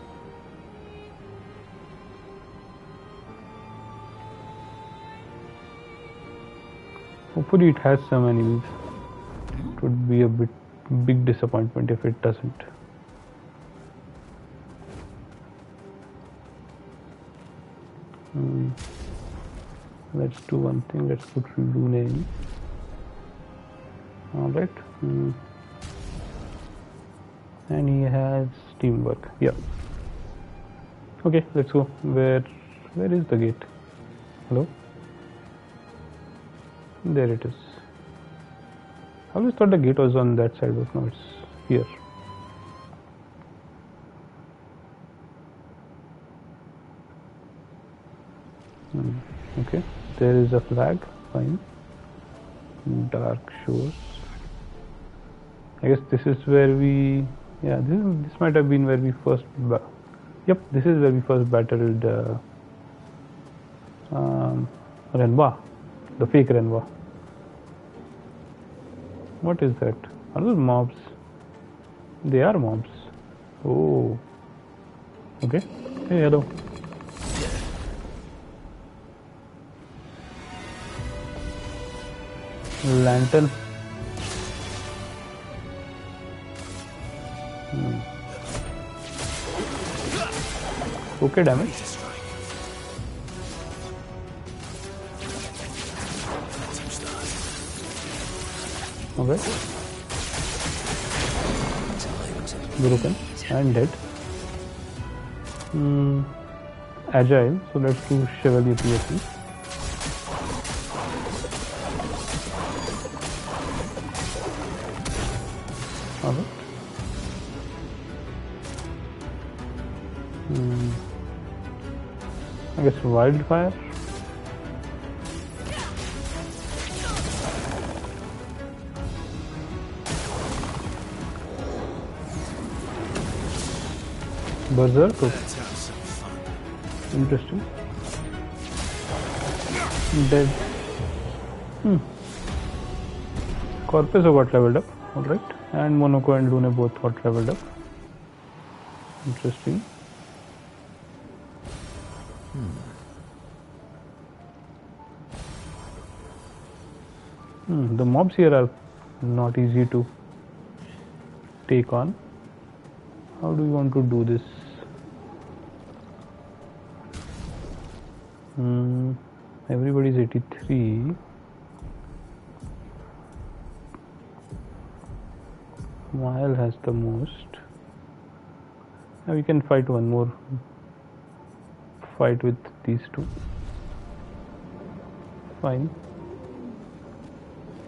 Hopefully it has some enemies. It would be a big disappointment if it doesn't. Let's do one thing. Let's put Lune in. Alright. And he has teamwork. Yeah. Okay, let's go. Where is the gate? Hello? There it is. I always thought the gate was on that side, but no, it's here. Okay, there is a flag. Fine. Dark Shores. I guess this is where we. Yeah, this might have been where we first. Yep, this is where we first battled Renwa, the fake Renwa. What is that? Are those mobs? They are mobs. Oh. Okay. Hey, hello. Lantern. Okay, damage. Okay. Broken and dead. Agile. So let's do Chevalier PSP. Okay. I guess Wildfire. Berserk. Okay. Interesting. Dead. Corpus got leveled up. Alright. And Monoko and Lune both got leveled up. Interesting. The mobs here are not easy to take on. How do you want to do this? Everybody's 83. Mile has the most. Now we can fight one more fight with these two. Fine.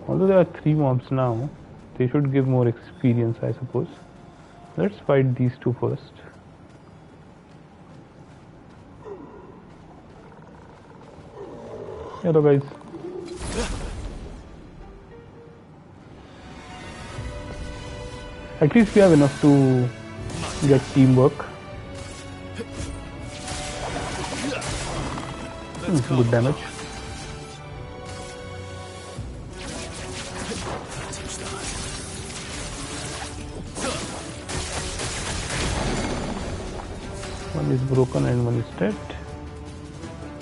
Although there are 3 mobs now, they should give more experience, I suppose. Let's fight these two first. Hello guys. At least we have enough to get teamwork. Good damage. One is broken and one is dead.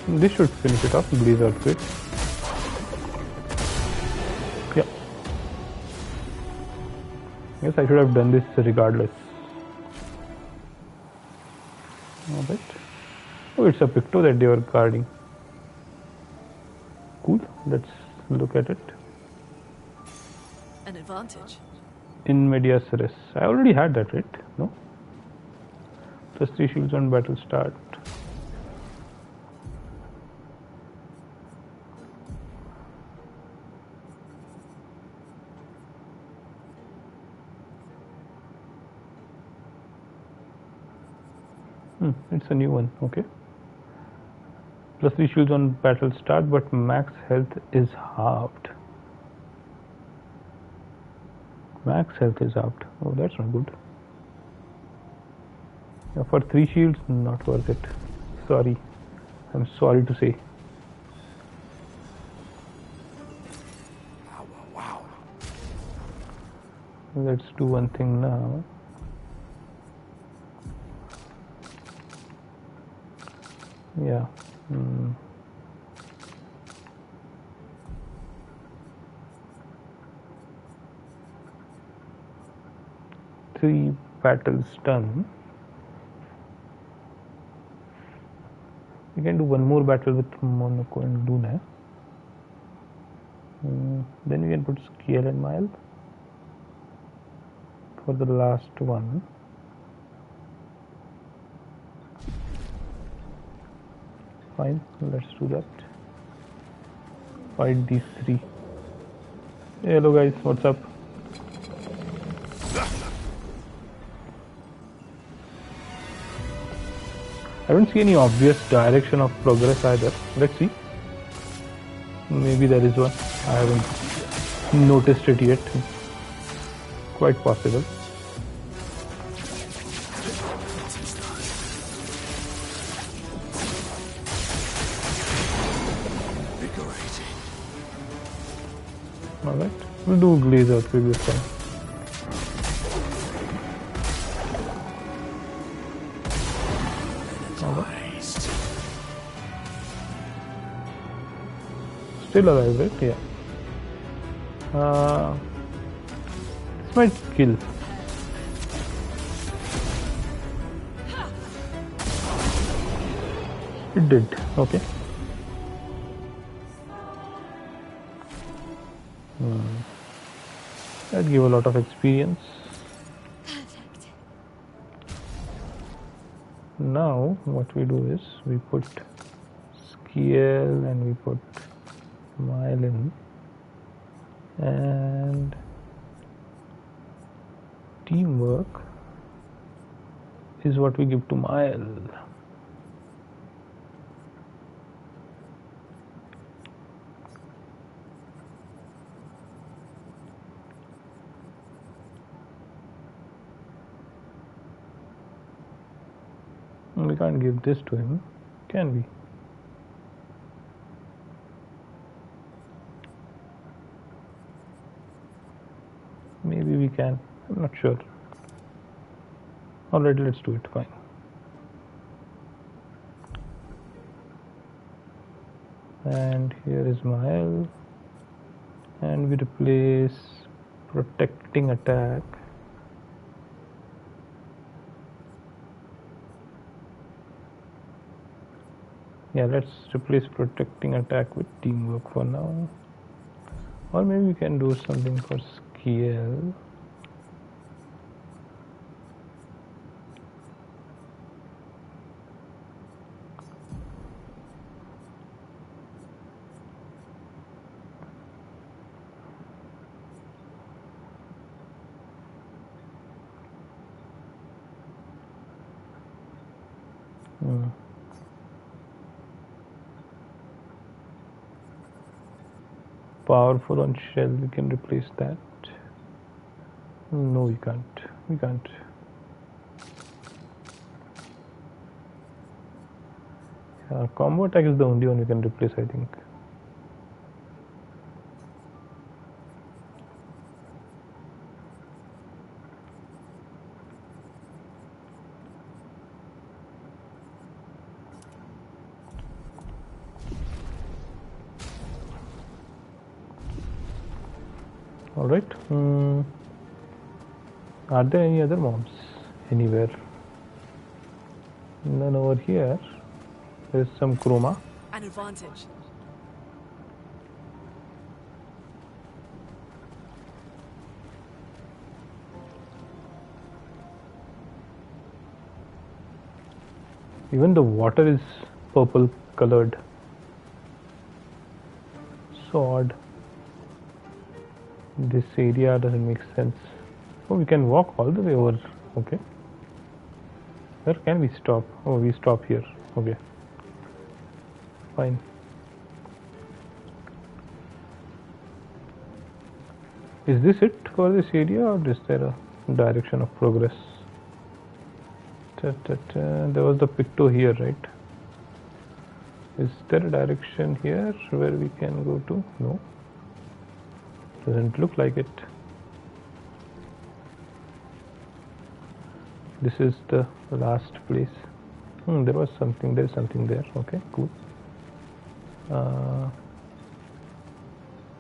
This should finish it off. Breeze out quick. Yeah. Yes, I should have done this regardless. Alright. Oh, it's a Picto that they were guarding. Cool. Let's look at it. An advantage. In medias res. I already had that, right? No? Plus 3 shields on battle start. It's a new one, okay. Plus 3 shields on battle start, but max health is halved. Max health is halved. Oh, that's not good. Yeah, for 3 shields, not worth it. Sorry. I'm sorry to say. Wow. Let's do one thing now. Yeah. 3 battles done. We can do one more battle with Monaco and Luna. Then we can put Scale and Mile for the last one. Fine, let's do that. Fight these 3. Hey, hello guys, what's up? I don't see any obvious direction of progress either. Let's see. Maybe there is one. I haven't noticed it yet. Quite possible. Alright, we'll do Glaze Earthquake this time. Still alive, right? Yeah. This might kill. It did. Okay. That give a lot of experience. Perfect. Now what we do is we put Scale and we put Mile in, and teamwork is what we give to Mile. We can't give this to him, can we? Maybe we can. I'm not sure. Alright, let's do it. Fine. And here is Mael. And we replace protecting attack. Yeah, let's replace protecting attack with teamwork for now. Or maybe we can do something for skill. powerful on shell. We can replace that. No, we can't. We can't. Combo attack is the only one we can replace, I think. All right. Are there any other mobs anywhere? None over here. There's some chroma. An advantage. Even the water is purple colored. So odd. This area doesn't make sense. Oh, we can walk all the way over. Okay. Where can we stop? Oh, we stop here. Okay. Fine. Is this it for this area, or is there a direction of progress? There was the picto here, right? Is there a direction here where we can go to? No. Doesn't look like it. This is the last place. There was something. There's something there. Okay, cool.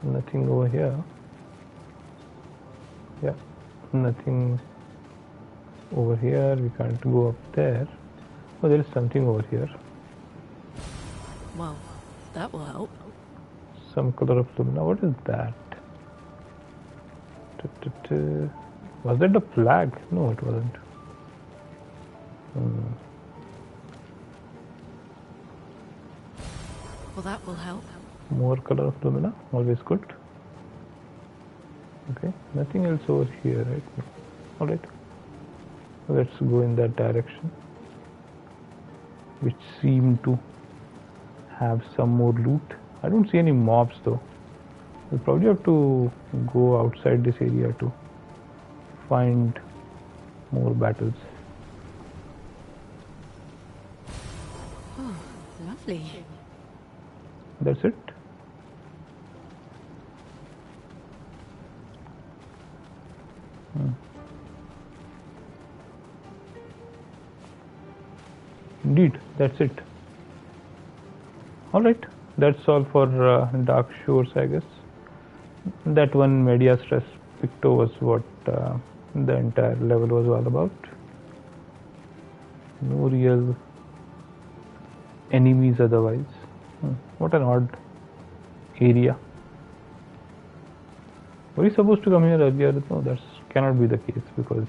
Nothing over here. Yeah, nothing over here. We can't go up there. Oh, there is something over here. Well, that will help. Some color of lumina. What is that? Was that the flag? No, it wasn't. Well, that will help. More color of lumina. Always good. Okay, nothing else over here, right? All right. Let's go in that direction, which seem to have some more loot. I don't see any mobs though. We'll probably have to go outside this area to find more battles. Oh, lovely. That's it. Indeed, that's it. All right, that's all for Dark Shores, I guess. That one media stress picto was what the entire level was all about. No real enemies otherwise. What an odd area. Were we supposed to come here earlier? No, that cannot be the case, because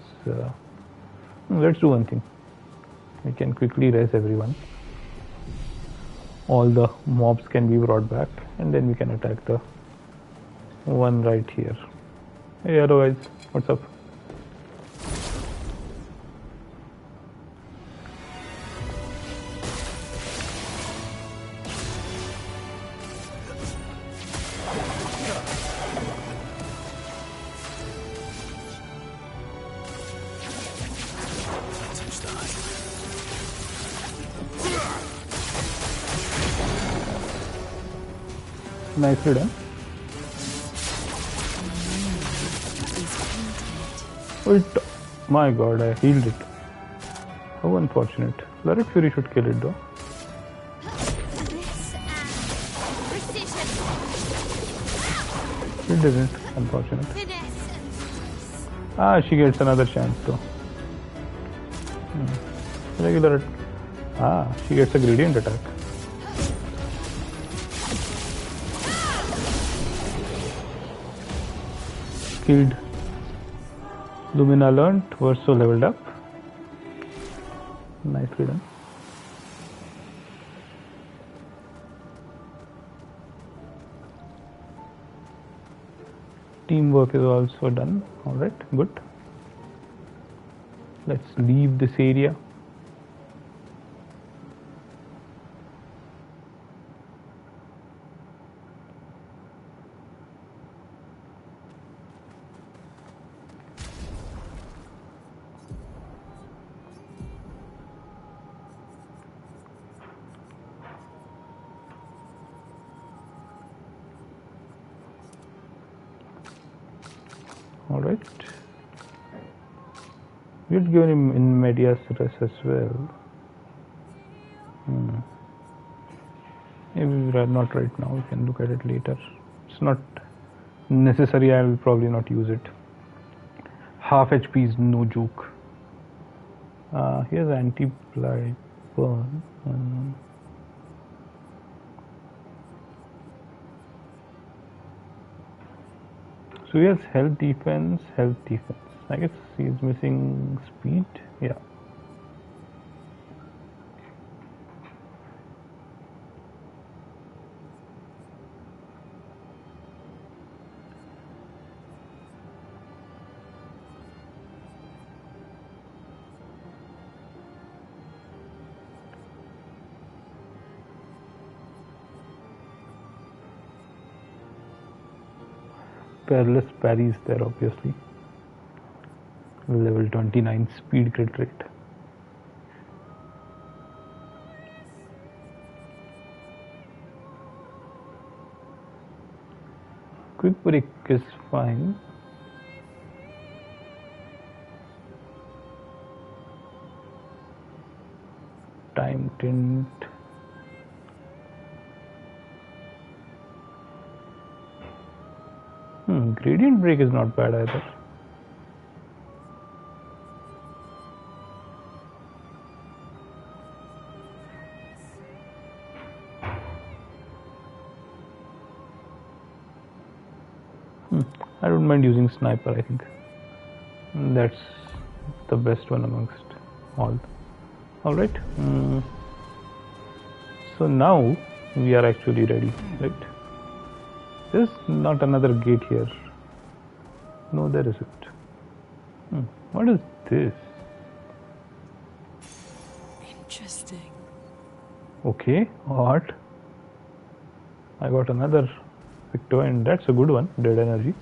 let's do one thing. We can quickly res everyone. All the mobs can be brought back, and then we can attack the one right here. Hey, hello guys, what's up? Nicely done. It, my god, I healed it. How unfortunate. Claret Fury should kill it though. It didn't, unfortunate. Ah, she gets another chance though. Regular. Ah, she gets a gradient attack. Killed. Lumina learned, Verso leveled up. Nicely done. Teamwork is also done. Alright, good. Let's leave this area. Alright. We had given him in medias res as well. Maybe not right now, we can look at it later. It's not necessary, I will probably not use it. Half HP is no joke. Here's anti-blight burn. So he has health defense. I guess he's missing speed. Yeah. Perilous parries there, obviously. Level 29 speed crit rate. Quick break is fine. Time tint. Gradient break is not bad either. I don't mind using sniper, I think. That's the best one amongst all. Alright. So now we are actually ready, right? There's not another gate here. No, there isn't. What is this? Interesting. Okay, what? I got another Victor, and that's a good one. Dead energy.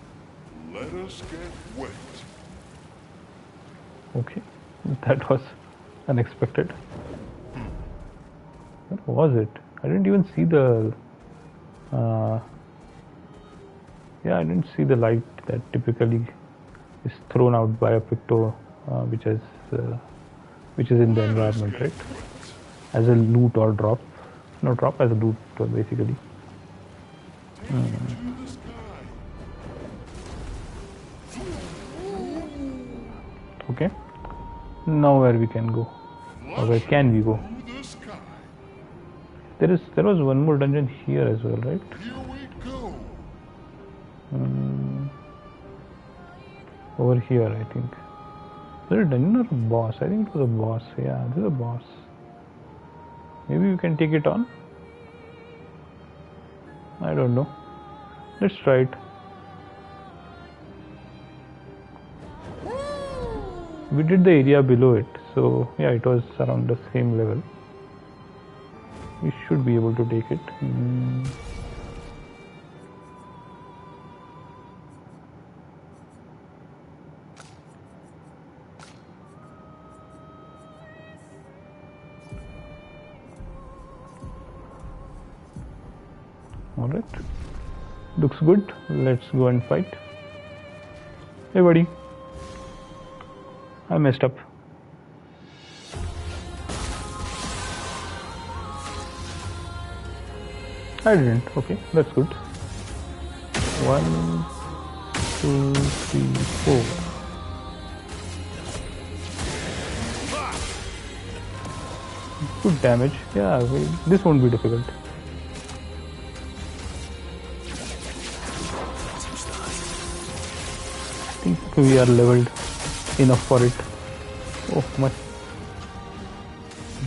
Let us get wet. Okay, that was unexpected. What was it? I didn't even see the. Yeah, I didn't see the light that typically is thrown out by a Picto, which is in the environment, right? As a loot or drop. No, drop as a loot, basically. To the sky. Okay. Now where we can go? Or where can we go? Through the sky. There was one more dungeon here as well, right? Here we go. Over here, I think. Is there a dungeon or a boss? I think it was a boss. Yeah, this is a boss. Maybe we can take it on? I don't know. Let's try it. We did the area below it, so yeah, it was around the same level. We should be able to take it. Alright. Looks good. Let's go and fight. Hey buddy. I messed up. I didn't. Okay, that's good. 1, 2, 3, 4. Good damage. Yeah, this won't be difficult. I think we are leveled enough for it. Oh, much.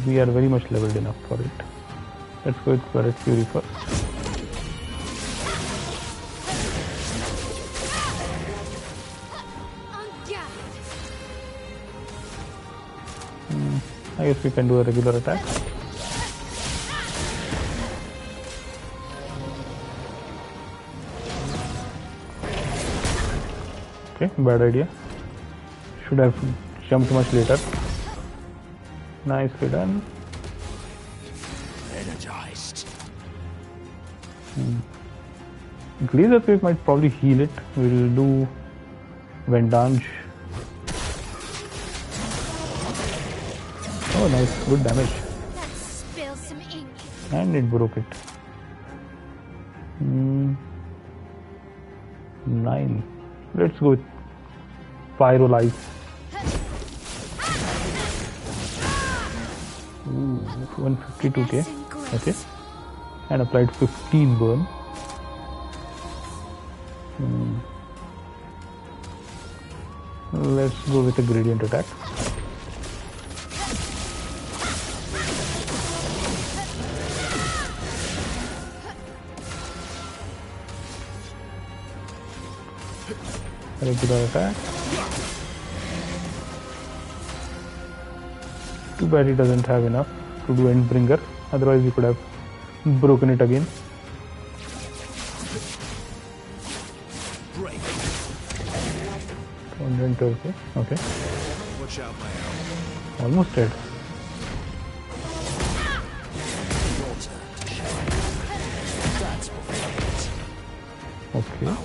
We are very much leveled enough for it. Let's go with Spirit Fury first. I guess we can do a regular attack. Okay, bad idea. Should have jumped much later. Nicely done. Energized. Glazer Wave might probably heal it. We'll do Vendange. Oh, nice, good damage. Let's spill some ink. And it broke it. 9. Let's go with Pyrolize. Ooh, 152k. Okay. And applied 15 burn. Let's go with a gradient attack. Regular attack. Too bad he doesn't have enough to do Endbringer, otherwise we could have broken it again. Break. 130. Okay. Watch out, my arrow. Almost dead. Your turn to shine. That's performance. Okay.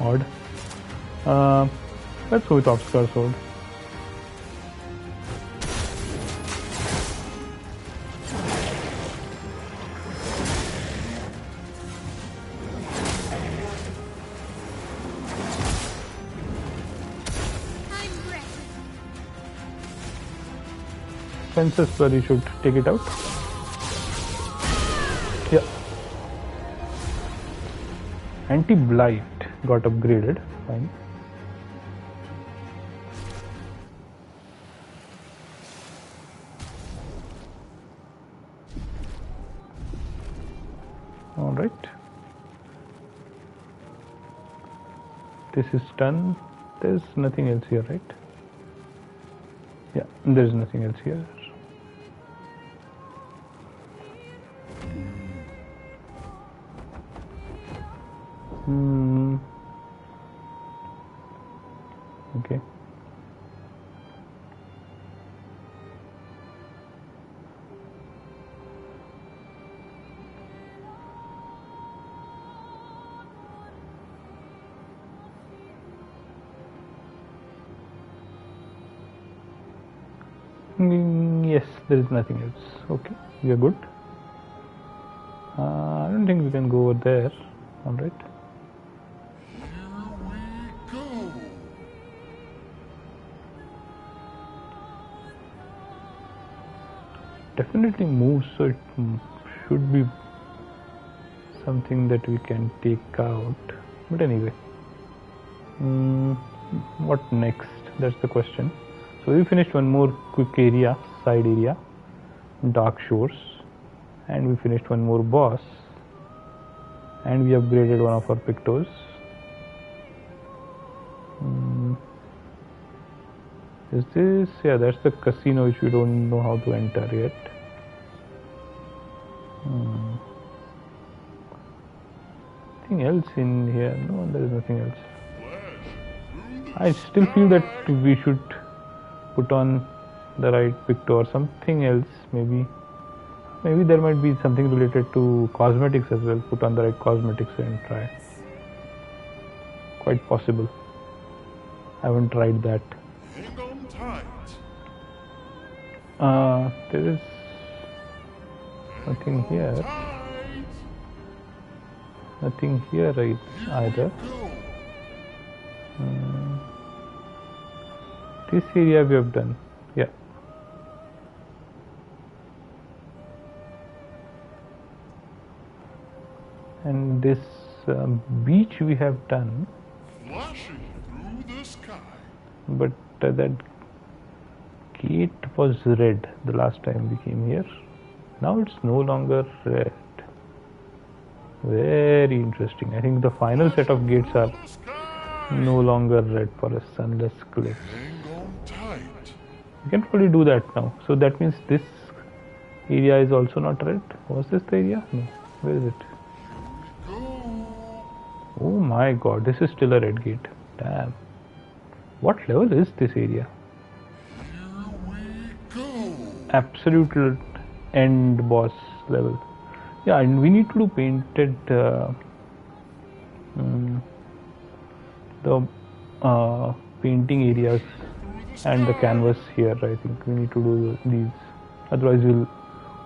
Odd. Let's go with Obscure Sword. I'm ready. Fences Flurry should take it out. Yeah. Anti-Blight got upgraded. Fine. All right. This is done. There's nothing else here, right? Yeah, there's nothing else here. Okay. Yes, there is nothing else. Okay, we are good. I don't think we can go over there. All right. Here we go. Definitely moves, so it should be something that we can take out. But anyway, what next? That's the question. So we finished one more quick area, side area, Dark Shores, and we finished one more boss, and we upgraded one of our Pictos. Is this? Yeah, that's the casino which we don't know how to enter yet. Anything else in here? No, there is nothing else. I still feel that we should put on the right picto or something else. Maybe there might be something related to cosmetics as well. Put on the right cosmetics and try. Quite possible. I haven't tried that. Hang on tight. There is nothing here. Tight. Nothing here either. Go. This area we have done. Yeah. And this beach we have done, Flashing through the sky. but that gate was red the last time we came here. Now it's no longer red. Very interesting. I think the final set of gates are The sky. no longer red for a sunless cliff. Hang on tight. You can probably do that now. So that means this area is also not red. Was this the area? No. Where is it? Go. Oh my god, this is still a red gate. Damn. What level is this area? Here we go. Absolute end boss level. Yeah, and we need to do painted the painting areas and the canvas here. I think we need to do these, otherwise we'll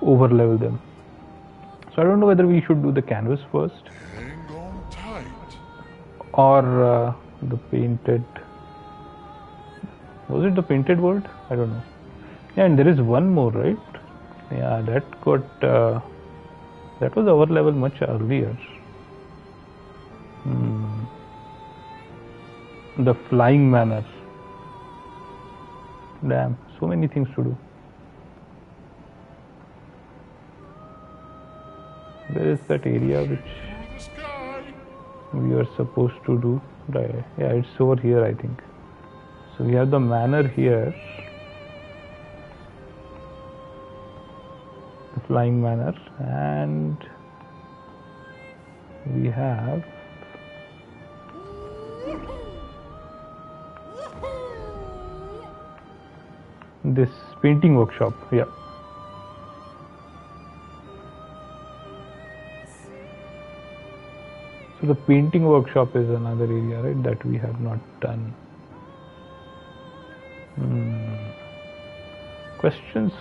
over level them. So I don't know whether we should do the canvas first Hang on tight. or the painted. Was it the painted world? I don't know. Yeah, and there is one more, right? Yeah, that got that was our level much earlier. The flying manor. Damn, so many things to do. Where is that area which Through the sky. we are supposed to do? Right. Yeah, it's over here, I think. So we have the manor here, the flying manor, and we have this painting workshop. Yeah. So the painting workshop is another area, right, that we have not done. Questions.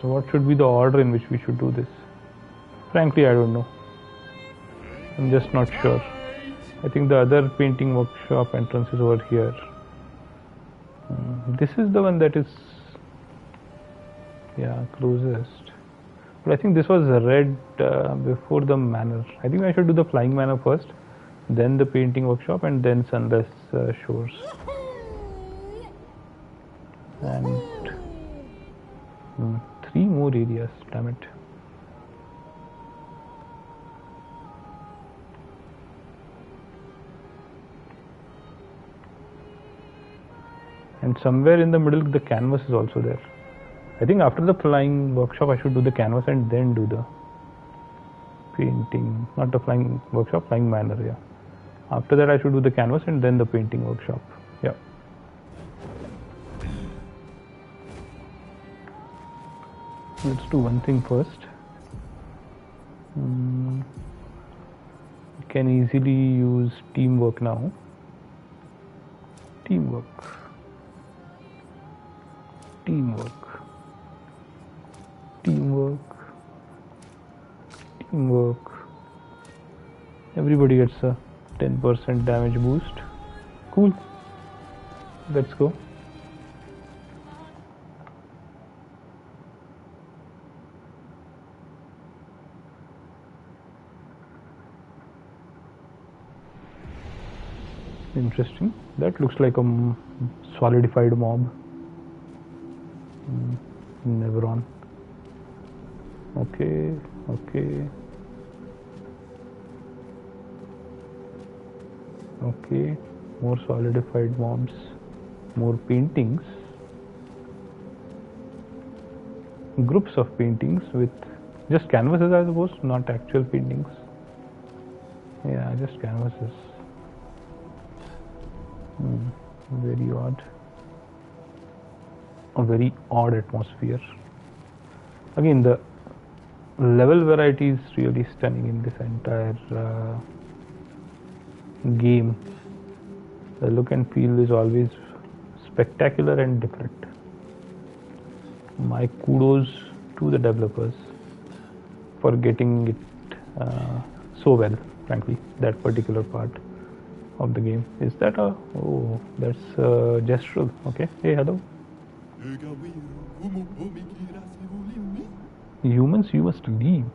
What should be the order in which we should do this? Frankly, I don't know. I'm just not sure. I think the other painting workshop entrance is over here. This is the one that is, yeah, closest. But I think this was red before the manor. I think I should do the flying manor first, then the painting workshop, and then Sunless Shores. And 3 more areas, damn it. And somewhere in the middle the canvas is also there. I think after the flying workshop I should do the canvas and then do the painting. Not the flying workshop, flying manor, yeah. After that I should do the canvas and then the painting workshop. Yeah. Let's do one thing first. We can easily use teamwork now. Teamwork. Everybody gets a 10% damage boost. Cool. Let's go. Interesting. That looks like a solidified mob. Never on. Okay. More solidified mobs. More paintings. Groups of paintings with just canvases, I suppose, not actual paintings. Yeah, just canvases. Very odd. A very odd atmosphere. Again, the level variety is really stunning in this entire game. The look and feel is always spectacular and different. My kudos to the developers for getting it so well, frankly, that particular part of the game. Is that a, oh, that's gestural. Okay, hey, hello. Humans, you must leave.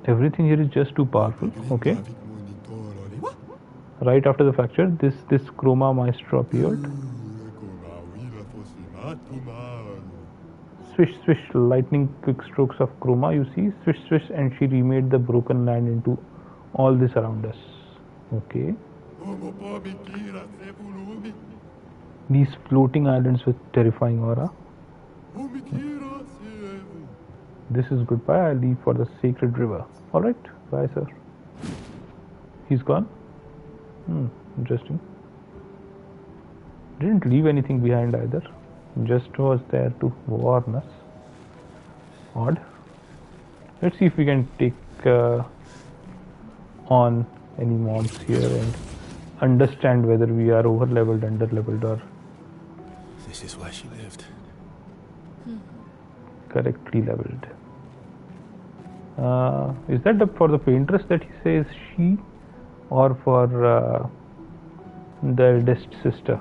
Everything here is just too powerful. Okay. Right after the fracture, this chroma maestro appeared. Swish, swish, lightning quick strokes of chroma, you see. Swish, swish, and she remade the broken land into all this around us. Okay. These floating islands with terrifying aura. This is goodbye. I leave for the sacred river. Alright, bye, sir. He's gone? Interesting. Didn't leave anything behind either. Just was there to warn us. Odd. Let's see if we can take on any mobs here and understand whether we are over leveled, under leveled, or This is where she lived. correctly leveled. Is that for the paintress that he says she, or for the eldest sister?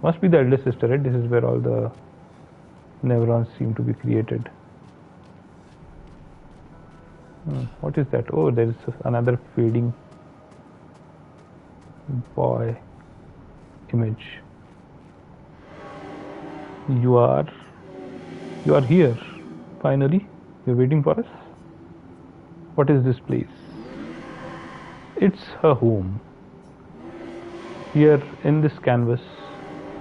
Must be the eldest sister, right? This is where all the neurons seem to be created. What is that? Oh, there is another fading boy image. You are here. Finally, you're waiting for us. What is this place? It's her home. Here in this canvas,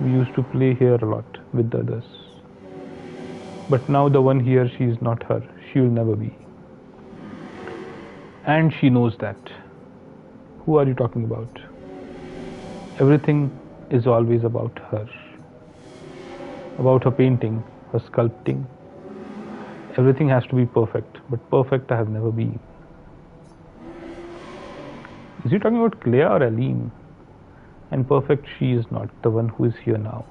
we used to play here a lot with the others. But now the one here, she is not her. She will never be. And she knows that. Who are you talking about? Everything is always about her. About her painting, her sculpting. Everything has to be perfect, but perfect I have never been. Is he talking about Claire or Aline? And perfect she is not, the one who is here now.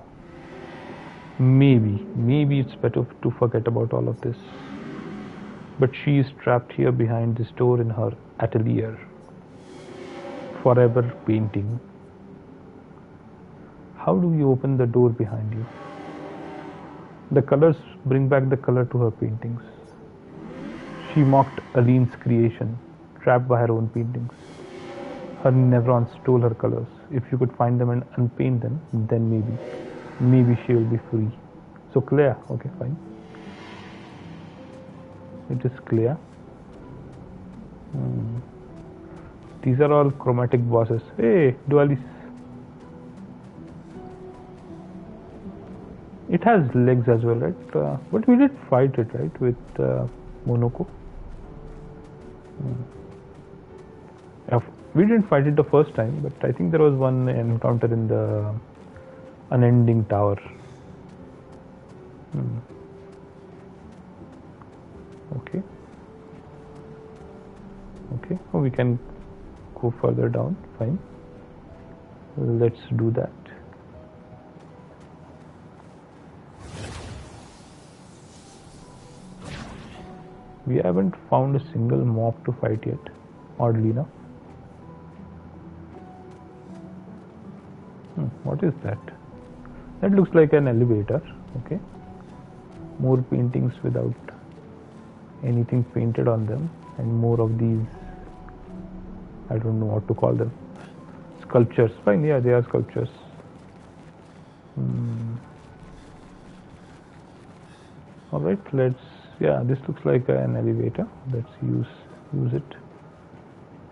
Maybe it's better to forget about all of this. But she is trapped here behind this door in her atelier. Forever painting. How do you open the door behind you? The colors bring back the color to her paintings. She mocked Aline's creation, trapped by her own paintings. Her neurons stole her colors. If you could find them and unpaint them, then maybe she will be free. So Claire, okay, fine. It is Claire. These are all chromatic bosses. Hey, Dualis. It has legs as well, right? But we did fight it, right, with Monoko. We didn't fight it the first time, but I think there was one encounter in the unending tower. Okay. Oh, we can go further down. Fine. Let's do that. We haven't found a single mob to fight yet, oddly enough. What is that? That looks like an elevator. Okay. More paintings without anything painted on them, and more of these, I don't know what to call them, sculptures. Fine, yeah, they are sculptures. Alright, yeah, this looks like an elevator. Let's use it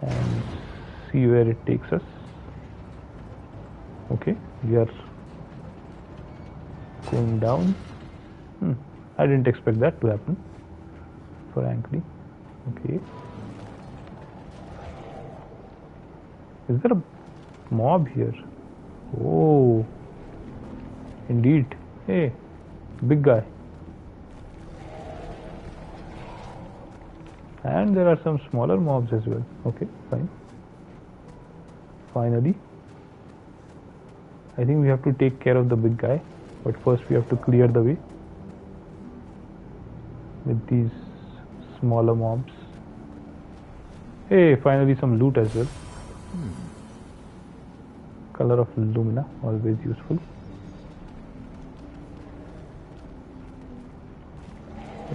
and see where it takes us. Okay, we are going down. I didn't expect that to happen, frankly. Okay. Is there a mob here? Oh, indeed. Hey, big guy. And there are some smaller mobs as well. Okay, fine. Finally. I think we have to take care of the big guy, but first we have to clear the way with these smaller mobs. Hey, finally some loot as well. Color of Lumina, always useful.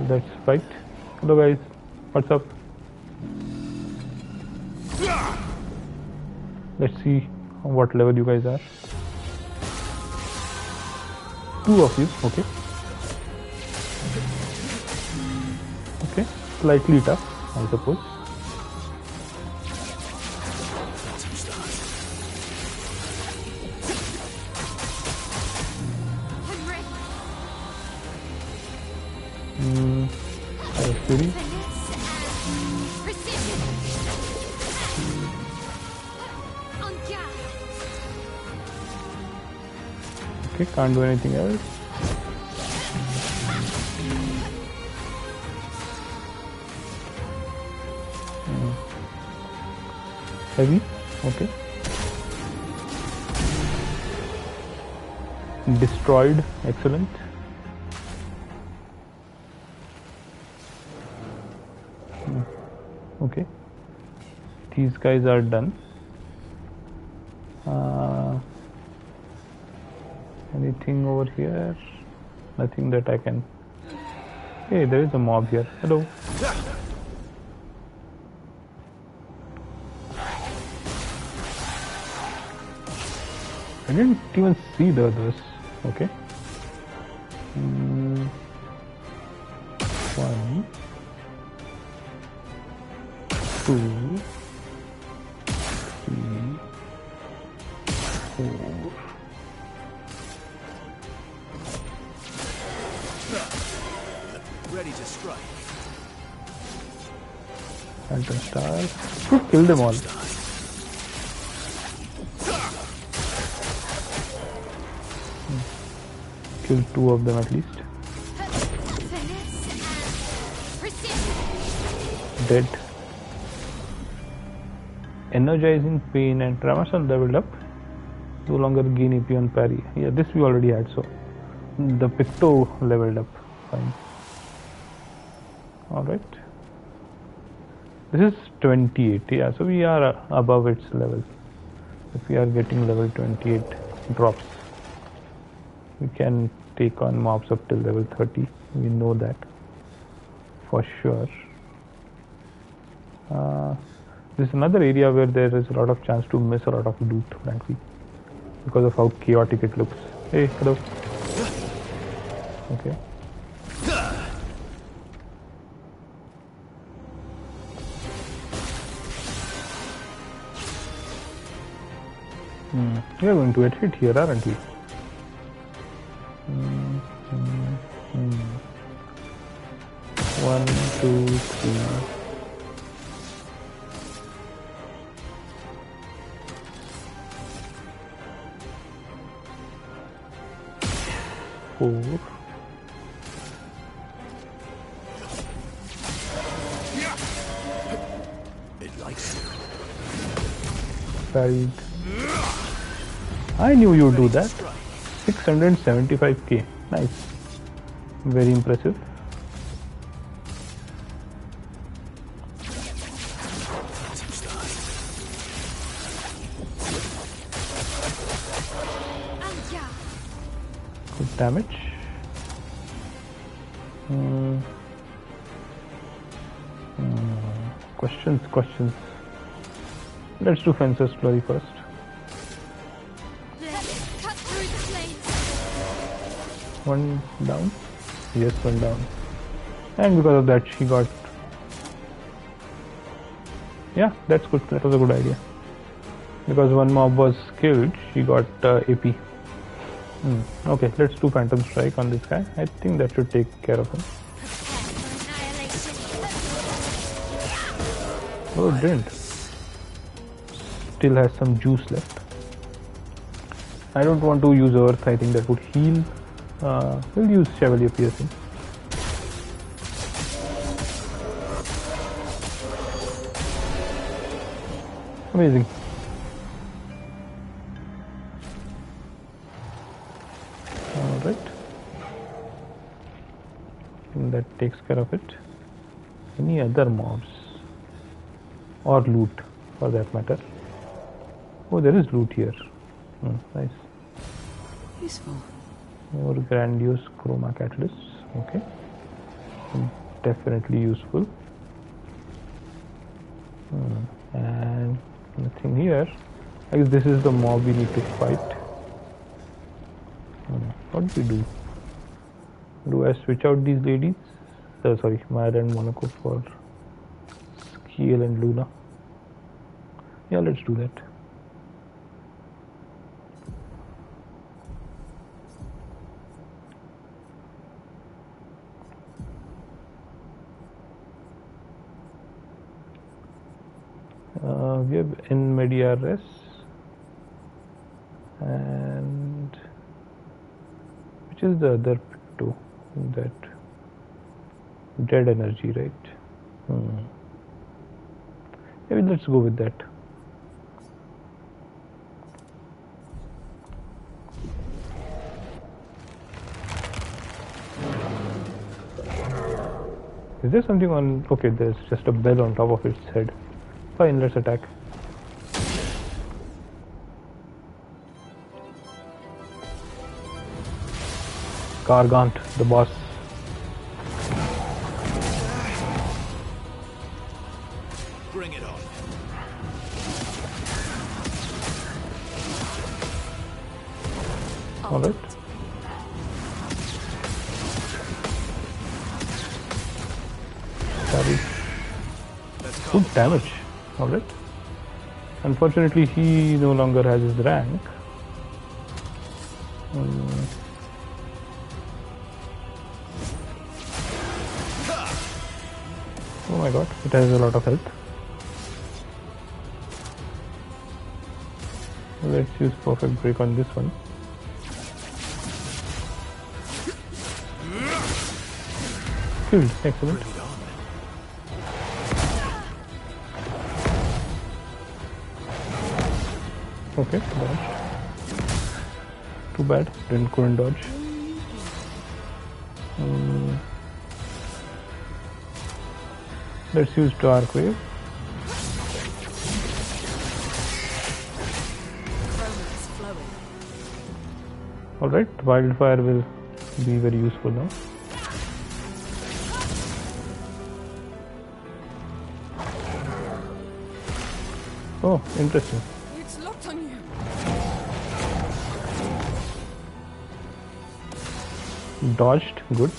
Let's fight. Hello guys, what's up? Let's see what level you guys are. 2 of you, okay. Okay, slightly tough, I suppose. Ready? Okay, can't do anything else. Heavy. Okay. Destroyed. Excellent. Okay. These guys are done. Anything over here? Nothing that I can. Hey, there is a mob here. Hello. I didn't even see the others. Okay. 1, 2, 3, 4. Ready to strike. Phantom Star. Should kill them all. Kill 2 of them at least. Finesse and precision. Dead. Energizing Pain and Tramasol leveled up. No longer gain AP on parry. Yeah, this we already had, so the Picto leveled up. Fine. Alright. This is 28. Yeah, so we are above its level. If we are getting level 28 drops, we can take on mobs up till level 30. We know that for sure. This is another area where there is a lot of chance to miss a lot of loot, frankly, because of how chaotic it looks. Hey, hello. Okay. We are going to get hit here, aren't we? 1, 2, 3. Four. It likes you. Parried. I knew you'd do that. 675k. Nice. Very impressive. Good damage. Questions. Let's do Fencer's Flurry first. Cut through the blades. One down. Yes, one down. And because of that, she got. Yeah, that's good. That was a good idea. Because one mob was killed, she got AP. Okay, let's do Phantom Strike on this guy. I think that should take care of him. Oh, it didn't. Still has some juice left. I don't want to use Earth. I think that would heal. We'll use Chevalier Piercing. Amazing. Alright. And that takes care of it. Any other mobs? Or loot, for that matter. Oh, there is loot here. Nice. Useful. More grandiose chroma catalysts. Okay. Definitely useful. And nothing here. I guess this is the mob we need to fight. What do we do? Do I switch out these ladies? Sorry, Maya and Monaco for Kiel and Luna. Yeah, let's do that. We have in media res and which is the other picto? That dead energy, right? Maybe let's go with that. Is there something on? Okay, there's just a bell on top of its head. Fine, let's attack. Gargant, the boss. Bring it on. Alright. Sorry. Good damage. Alright. Unfortunately, he no longer has his rank. Oh my god, it has a lot of health. Let's use perfect break on this one. Killed, excellent. Okay, dodge. Too bad, couldn't dodge. Let's use Dark Wave. Alright, Wildfire will be very useful now. Oh, interesting. It's locked on you. Dodged, good.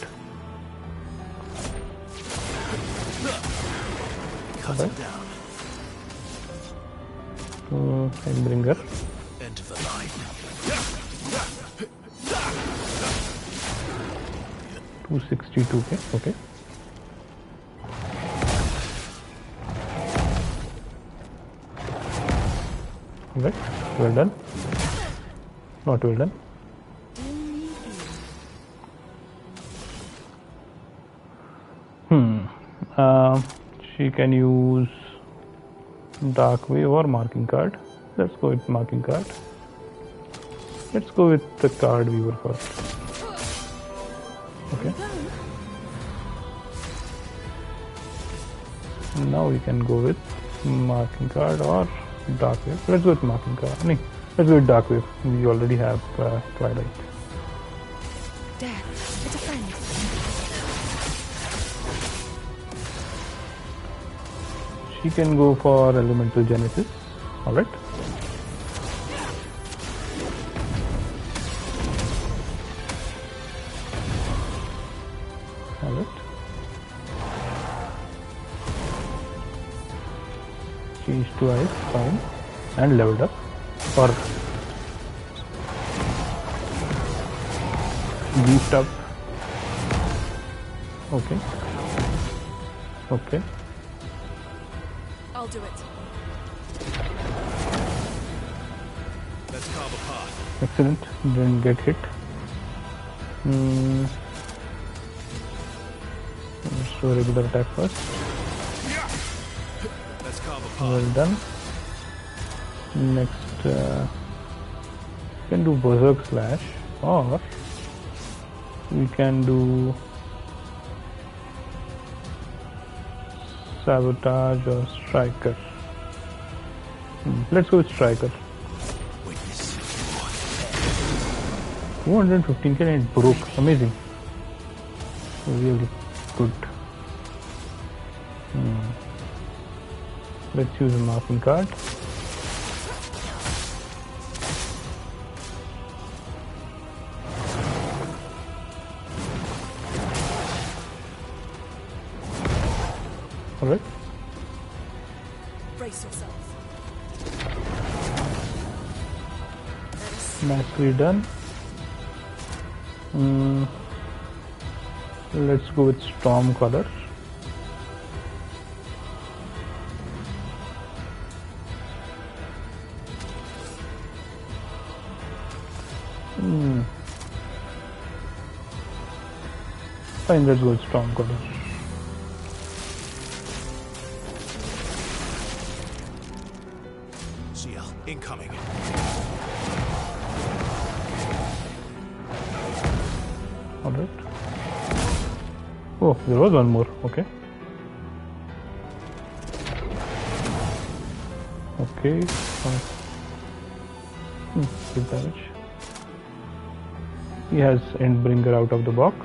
Cut him down. Endbringer. End of the line. 262k, okay. Alright, well done. Not well done. She can use Dark Wave or Marking Card. Let's go with Marking Card. Let's go with the Card Weaver first. Okay. Now we can go with Marking Card or Dark Wave. Let's go with Marking Card. No, let's go with Dark Wave. We already have Twilight. Death, it's a friend. She can go for Elemental Genesis. Alright. Alright. Change to ice, fine. And leveled up. Or beefed up. Okay. Okay. I'll do it. Let's carve a path. Excellent. Didn't get hit. Let's do regular attack first. Let's carve a Well path. done. Next, we can do Berserk Slash, or we can do Sabotage or Striker. Let's go with Striker. Witness. 215k and it broke. Amazing. Really good. Let's use a Marking Card. Alright. Brace yourself. Nicely done. Let's go with Storm Color. Fine, let's go with Storm Color. CL incoming. Alright. Oh, there was one more. Okay. Okay. Good damage. He has Endbringer out of the box.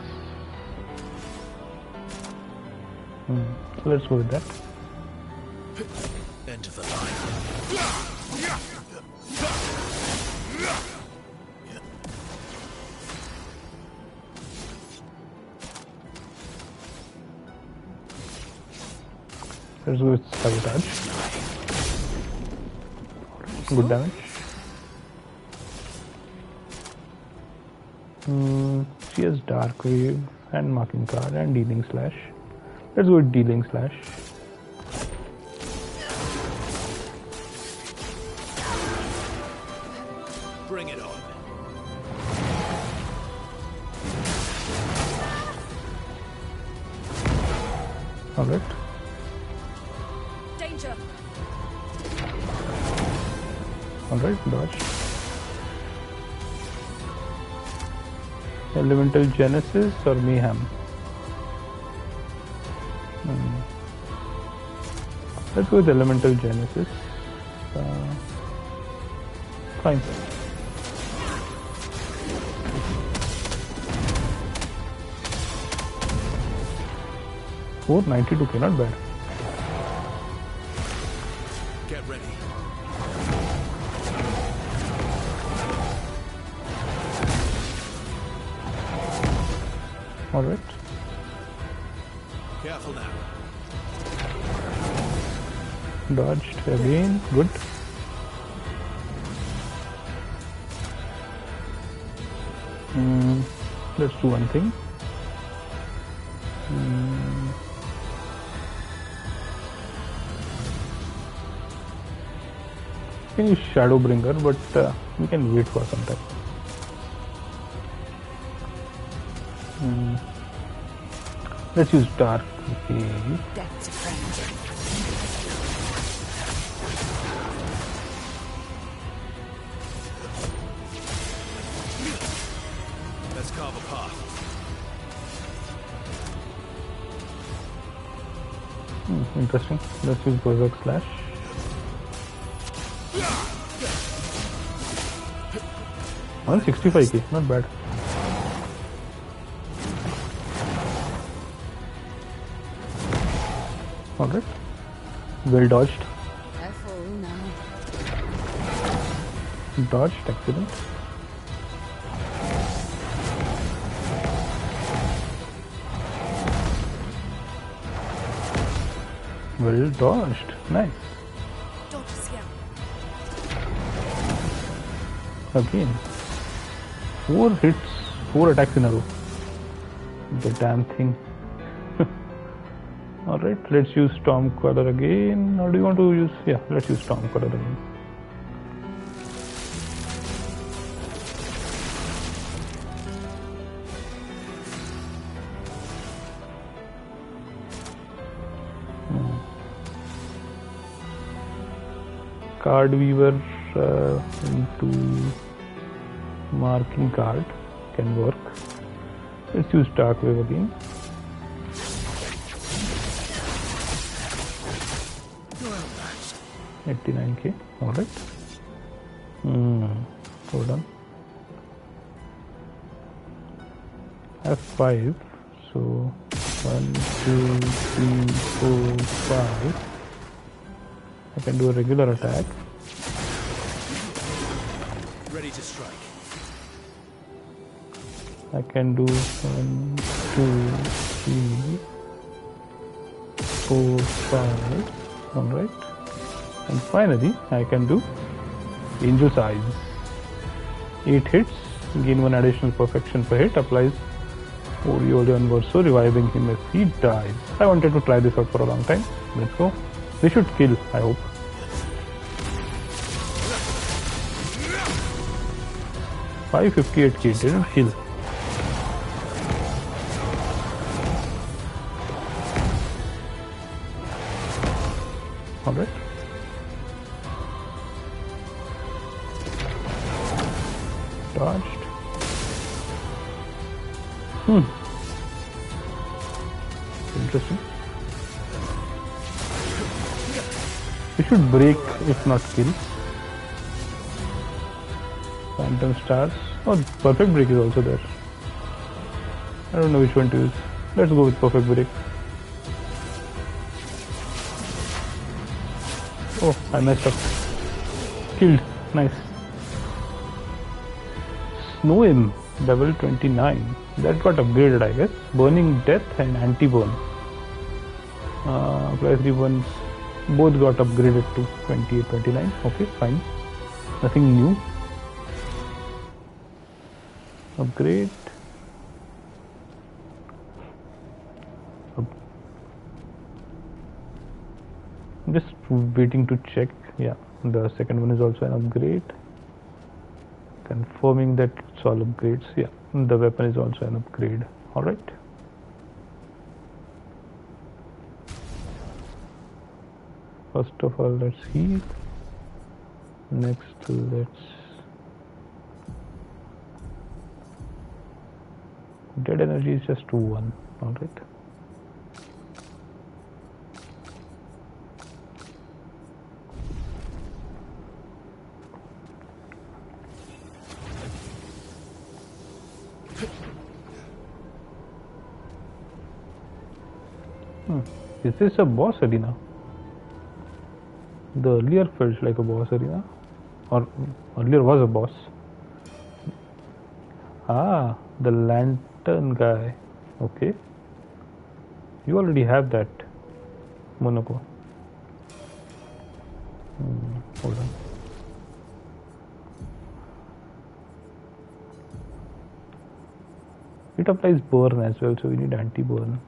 So let's go with that. End of the line. Let's go with Sabotage. Good damage. She has Dark Wave and Marking Card and Dealing Slash. Let's go with Dealing Slash. Bring it on. Alright. Danger. Alright, dodge. Elemental Genesis or Mayhem? Let's go with Elemental Genesis. Fine. $492K, not bad. Get ready. Alright. Careful now. Dodged again. Good. Let's do one thing. We can use Shadowbringer, but we can wait for some time. Let's use Dark. Okay. Death's a friend. Let's carve a path. Interesting. Let's use Berserk Slash. $165K, not bad. Alright. Well dodged. Careful now. Dodged, excellent. Well dodged. Nice. Dodge scale. Again. 4 hits, 4 attacks in a row. The damn thing. Alright, let's use Stormcaller again. Or do you want to use... Yeah, let's use Stormcaller again. Card Weaver into Marking Card can work. Let's use Dark Wave again. Well matched. 89K, alright. Hold on. I have 5, so 1, 2, 3, 4, 5. I can do a regular attack. Ready to strike. I can do 1, 2, 3, 4, 5. Alright. And finally, I can do Angel's Eyes. 8 hits, gain 1 additional perfection per hit, applies Oriolian Verso, reviving him if he dies. I wanted to try this out for a long time. Let's go. This should kill, I hope. $558K, didn't kill. Alright. Dodged. interesting. We should break, if not kill. Phantom stars. Oh, perfect break is also there. I don't know which one to use. Let's go with perfect break. Oh, I messed up. Killed. Nice. Snow him. Level 29. That got upgraded, I guess. Burning Death and Anti-Burn. Plus 3 burns. Both got upgraded to 28, 29. Okay, fine. Nothing new. Upgrade. I'm just waiting to check. Yeah, the second one is also an upgrade. Confirming that it's all upgrades. Yeah, the weapon is also an upgrade. Alright. First of all, let's heal. Next, let's... Dead energy is just 1. Alright. Is this a boss arena? The earlier felt like a boss arena, or earlier was a boss. Ah, the lantern guy. Okay. You already have that, Monaco. Hold on. It applies burn as well, so we need anti-burn.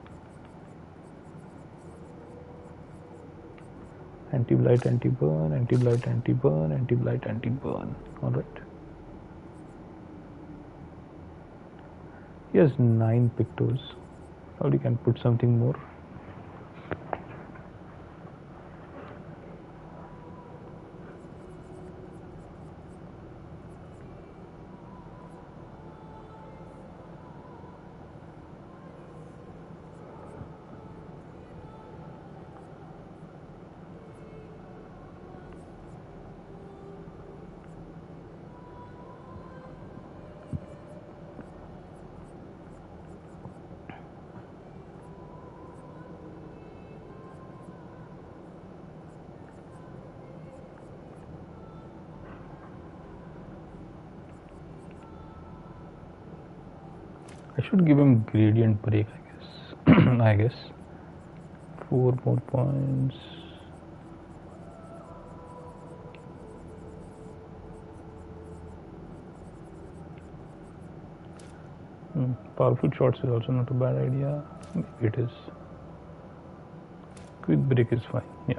Anti-blight, anti-burn, anti-blight, anti-burn, anti-blight, anti-burn. Alright. He has 9 pictos. Probably can put something more. I should give him gradient break, I guess. I guess 4 more points. Powerful shots is also not a bad idea. Maybe it is. Quick break is fine. Yeah.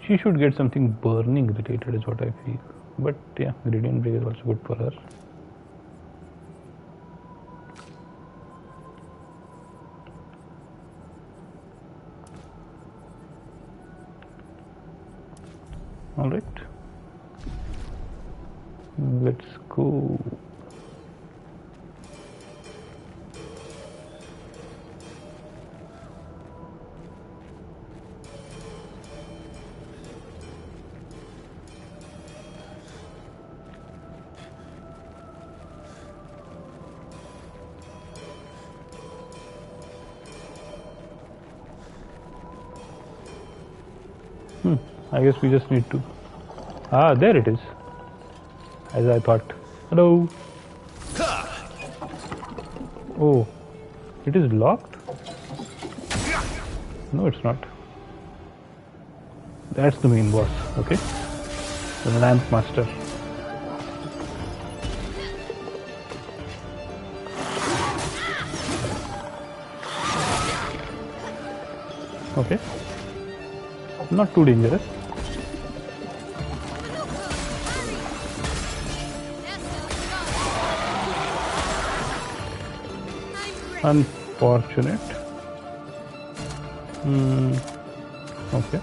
She should get something burning related is what I feel. But yeah, gradient break is also good for her. Alright. Let's go. I guess we just need to... Ah, there it is. As I thought. Hello. Oh, it is locked? No, it's not. That's the main boss, okay? The lamp master. Okay. Not too dangerous. Unfortunate. Okay.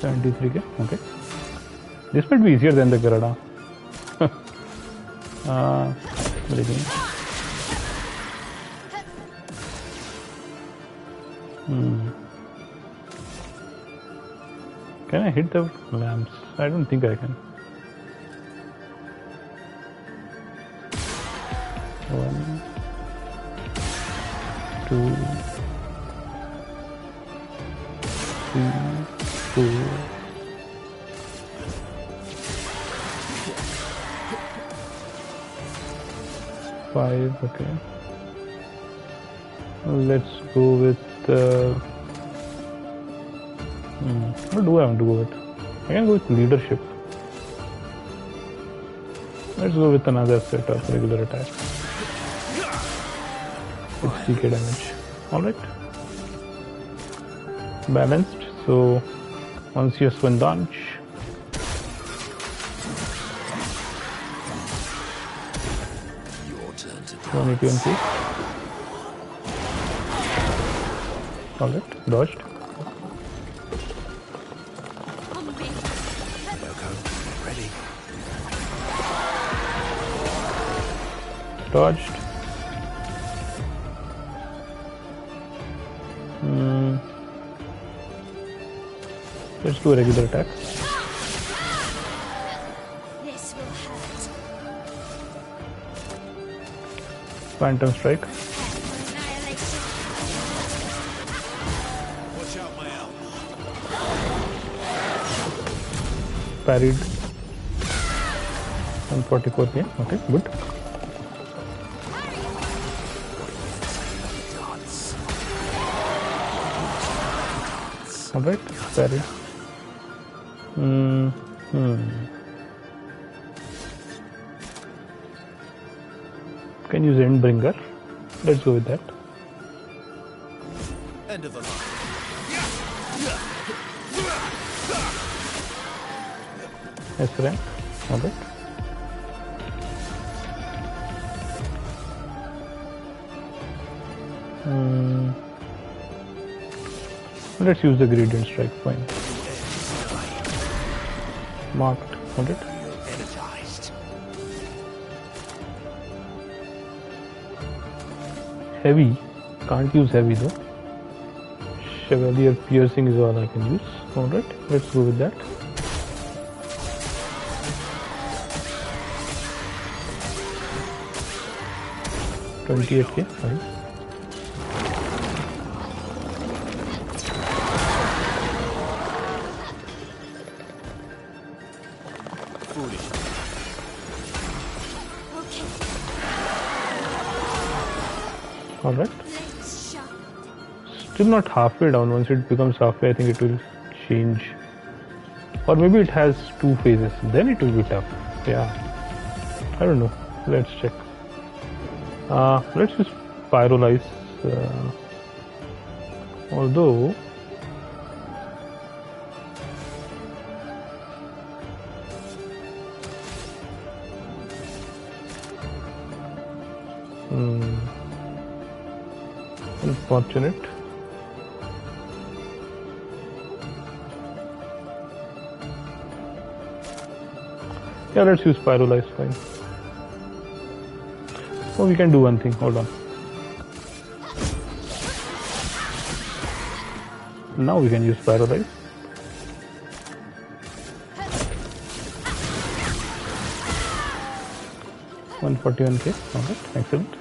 73k. Okay. This might be easier than the Garada. Breaking. Can I hit the lamps? I don't think I can. 1, 2, 3, 4. 5. Okay. Let's go with. What do I want to go with? I can go with leadership. Let's go with another set of regular attacks. It's CK damage. Alright. Balanced. So once you swing launch. Your turn to 180 Alright, dodged. ready. Dodged. Let's do a regular attack. This will hurt. Phantom strike. Annihilation. Watch out, my elf. Parried. 144k. Okay, good. Alright, parried. Can use Endbringer. Let's go with that. End of the line. S rank. Alright. Let's use the gradient strike. Fine. Marked. Alright. Energized. Heavy. Can't use heavy though. Chevalier piercing is all I can use. Alright. Let's go with that. $28k. Fine. Foolish. Okay. Alright. Let's shut. Still not halfway down. Once it becomes halfway, I think it will change. Or maybe it has 2 phases. Then it will be tough. Yeah. I don't know. Let's check. Let's just pyrolyze. Although. Unfortunate. Yeah, let's use pyrolyze. Fine. Oh, we can do one thing. Hold on. Now we can use pyrolyze. $141k. Alright, excellent.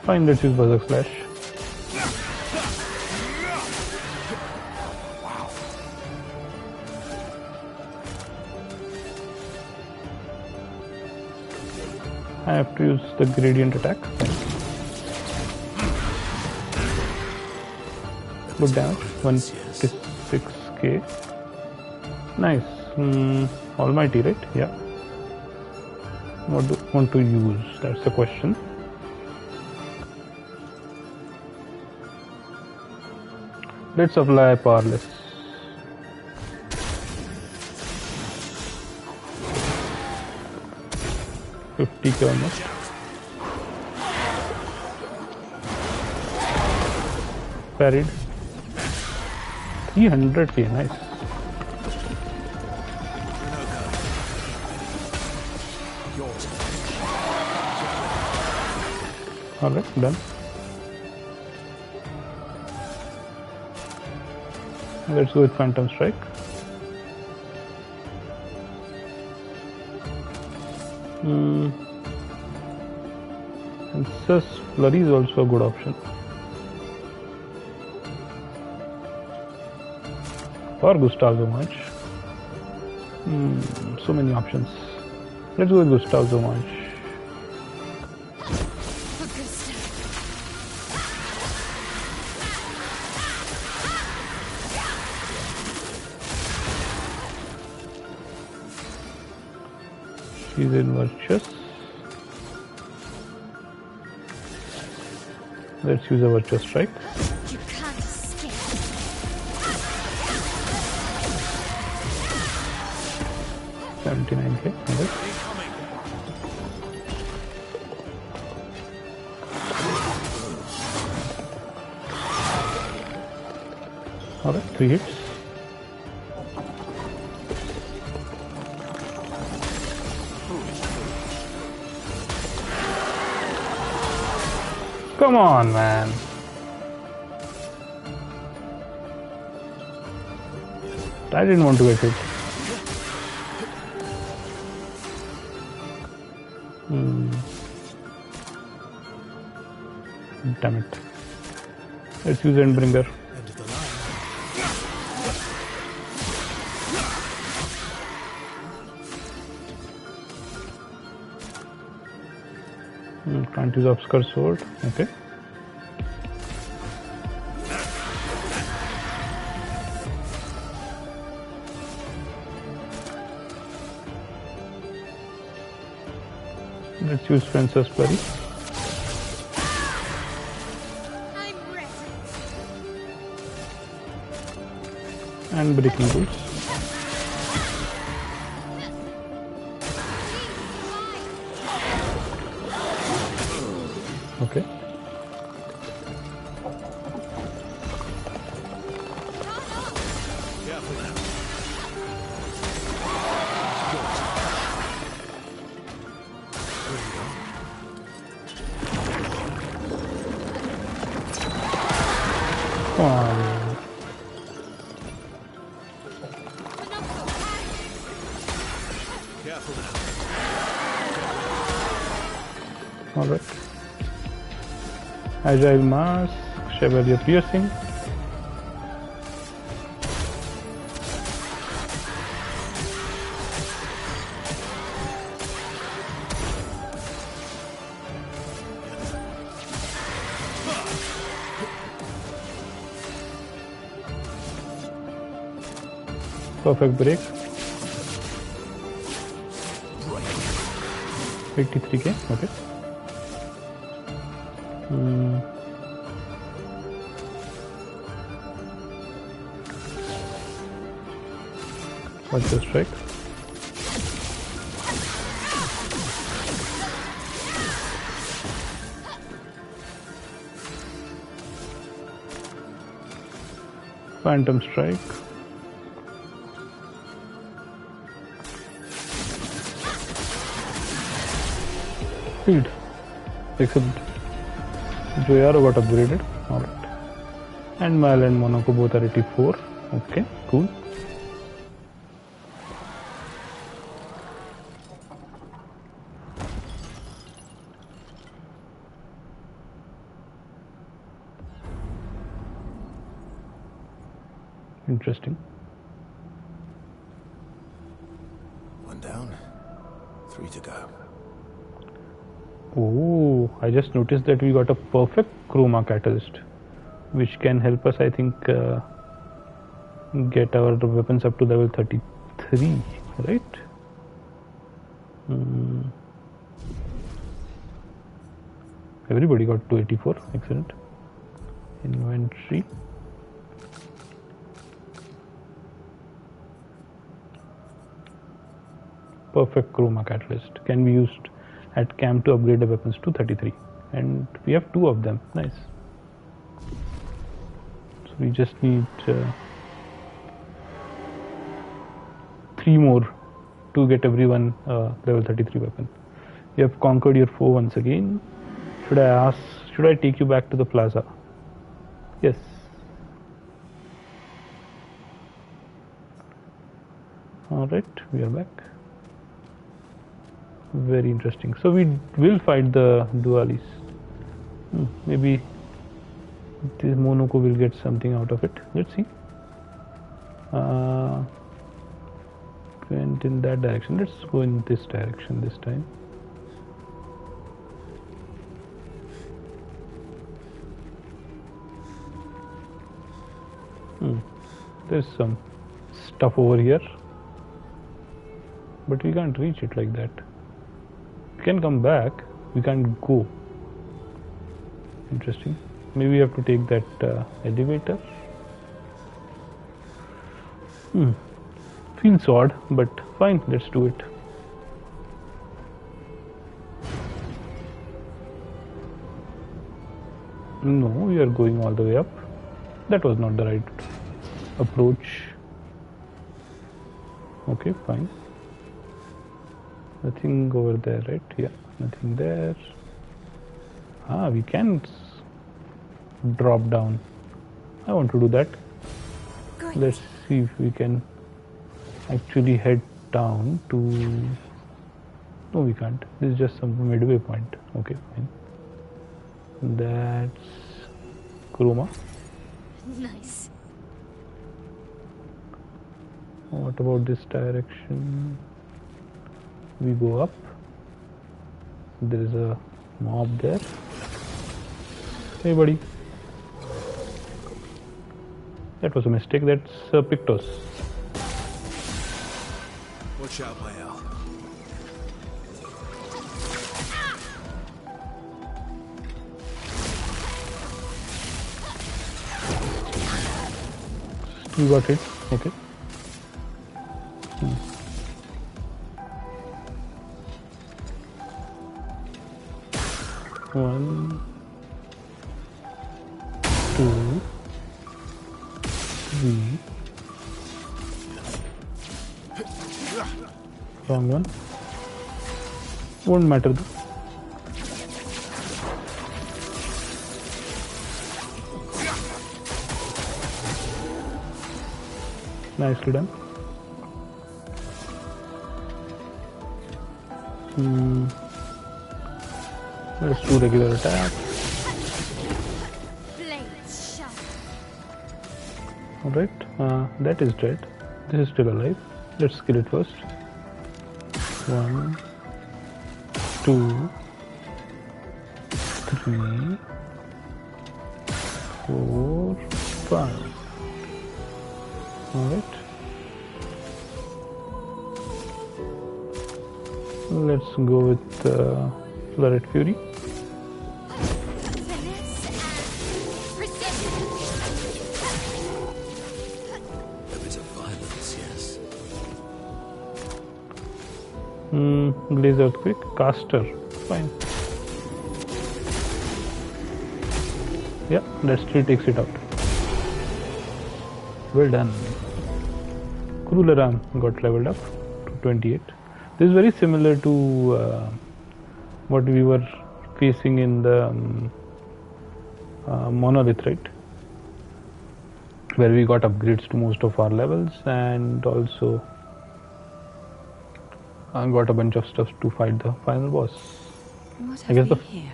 Fine, let's use Berserk Slash. I have to use the gradient attack. Good damage. 156k. Nice. Almighty, right? Yeah. What do you want to use? That's the question. Let's apply powerless. $50K almost. Parried. 300K, nice. Alright, done. Let's go with Phantom Strike. And Sus Flurry is also a good option. Or Gustav's Homage. So many options. Let's go with Gustav's Homage. She's in Virtuous. Let's use a Virtuous Strike. You can't escape. 79K. Okay. Alright, 3 hits. Come on, man. I didn't want to get hit. Damn it. Let's use Endbringer. End of the line. Can't use Obscure Sword. Okay. Let's use Fencer's Flurry. I'm ready. And Breaking Rules. Okay. Careful now. Come on. Careful now. Alright. Agile Mask, Chevalier Piercing. Perfect break. 83K, okay. What's the strike? Phantom Strike. Speed. Excellent. Joyaro got upgraded. Alright. And Mal and Monaco both are 84. Okay, cool. Interesting. One down, 3 to go. Oh, I just noticed that we got a perfect chroma catalyst, which can help us, I think, get our weapons up to level 33, right? Everybody got 284, excellent. Inventory. perfect chroma catalyst. Can be used at camp to upgrade the weapons to 33. And we have 2 of them. Nice. So we just need 3 more to get everyone level 33 weapon. You have conquered your foe once again. Should I take you back to the plaza? Yes. Alright, we are back. Very interesting. So we will fight the dualis. Maybe this Monoko will get something out of it. Let's see. Went in that direction. Let's go in this direction this time. There's some stuff over here, but we can't reach it like that. We can come back, we can't go. Interesting. Maybe we have to take that elevator. Feels odd, but fine, let's do it. No, we are going all the way up. That was not the right approach. Okay, fine. Nothing over there, right? Yeah, nothing there. We can drop down. I want to do that. Great. Let's see if we can actually head down to... No, we can't. This is just some midway point. Okay, fine. That's chroma. Nice. What about this direction? We go up. There is a mob there. Hey buddy. That was a mistake. That's Pictos. Watch out, my Al. You got it. Okay. One, 2, 3. Wrong one. Won't matter though. Nicely done. Let's do regular attack. Blades sharp. Alright, that is dead. This is still alive. Let's kill it first. 1, 2, 3, 4, 5. Alright. Let's go with Flooded Fury. Finesse and precision. A bit of violence, yes. Blaze Earthquake. Caster. Fine. Yeah, that still takes it out. Well done. Crueler Arm got leveled up to 28. This is very similar to what we were facing in the Monolith, right? Where we got upgrades to most of our levels and also got a bunch of stuff to fight the final boss. What I guess have the we here?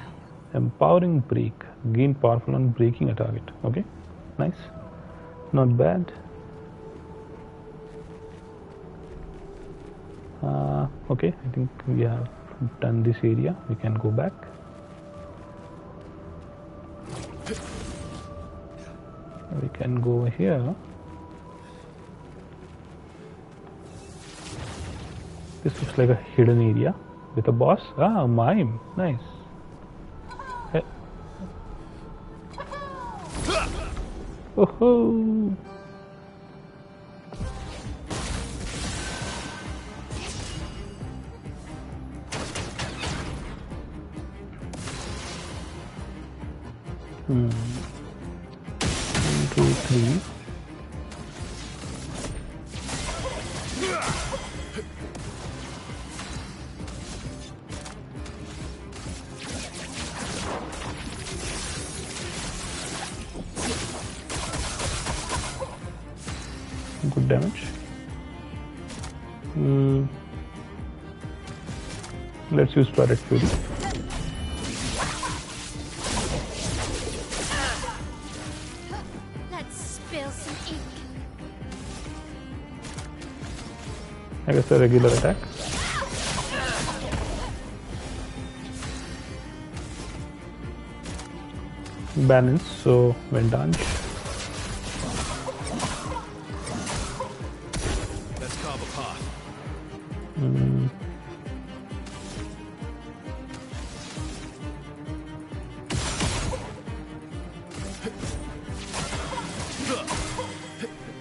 Empowering Break. Gain powerful on breaking a target. Okay, nice. Not bad. Okay, I think we have done this area. We can go back. We can go here. This looks like a hidden area with a boss. Mime. Nice. Hey. Oh-ho. 1, 2, 3. Good damage. Let's use Turret Fury. Let's spill some ink. I guess a regular attack. Balance, so Vendange. Let's carve a path.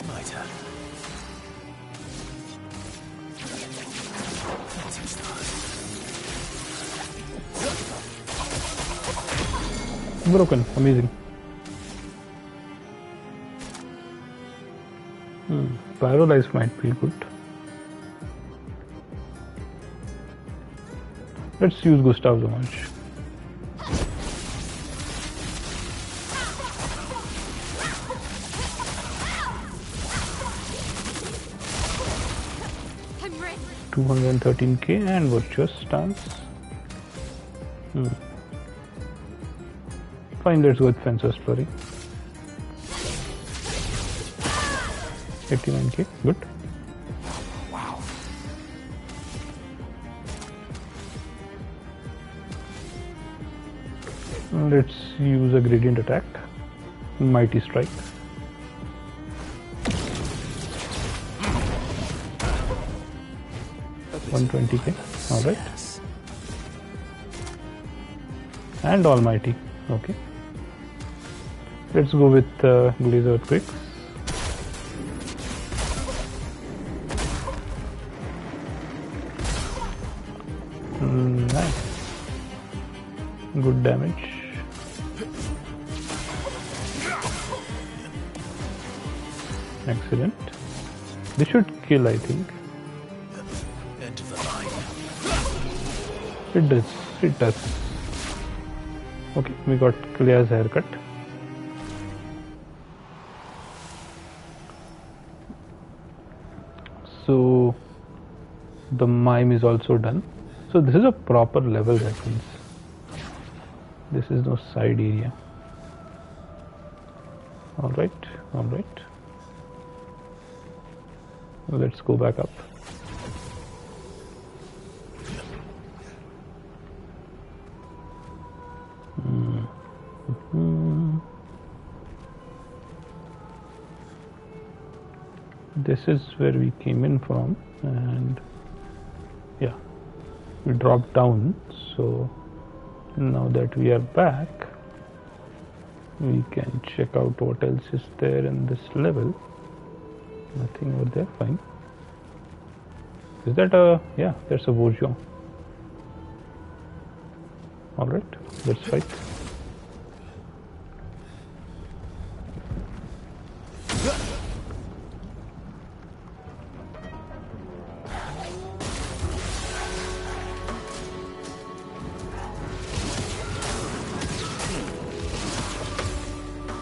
My turn. Fancy stars. Broken, amazing. Paralyzed might feel good. Let's use Gustav's Homage. I'm ready. 213k and Virtuous Stance. Fine, let's go with Fencer's Flurry. 89k, good. Wow. Let's use a gradient attack. Mighty Strike. A bit 120k. Alright. yes. And Almighty. Okay. Let's go with Glaze Earthquakes. Nice. Good damage. Excellent. This should kill, I think. End of the line. It does. It does. Okay, we got Claire's haircut. So the mime is also done. So this is a proper level, that means. This is no side area. Alright, alright. Let's go back up. This is where we came in from, and yeah, we dropped down. So now that we are back, we can check out what else is there in this level. Nothing over there. Fine. Is that a, yeah, that's a Bourgeon. Alright, let's fight.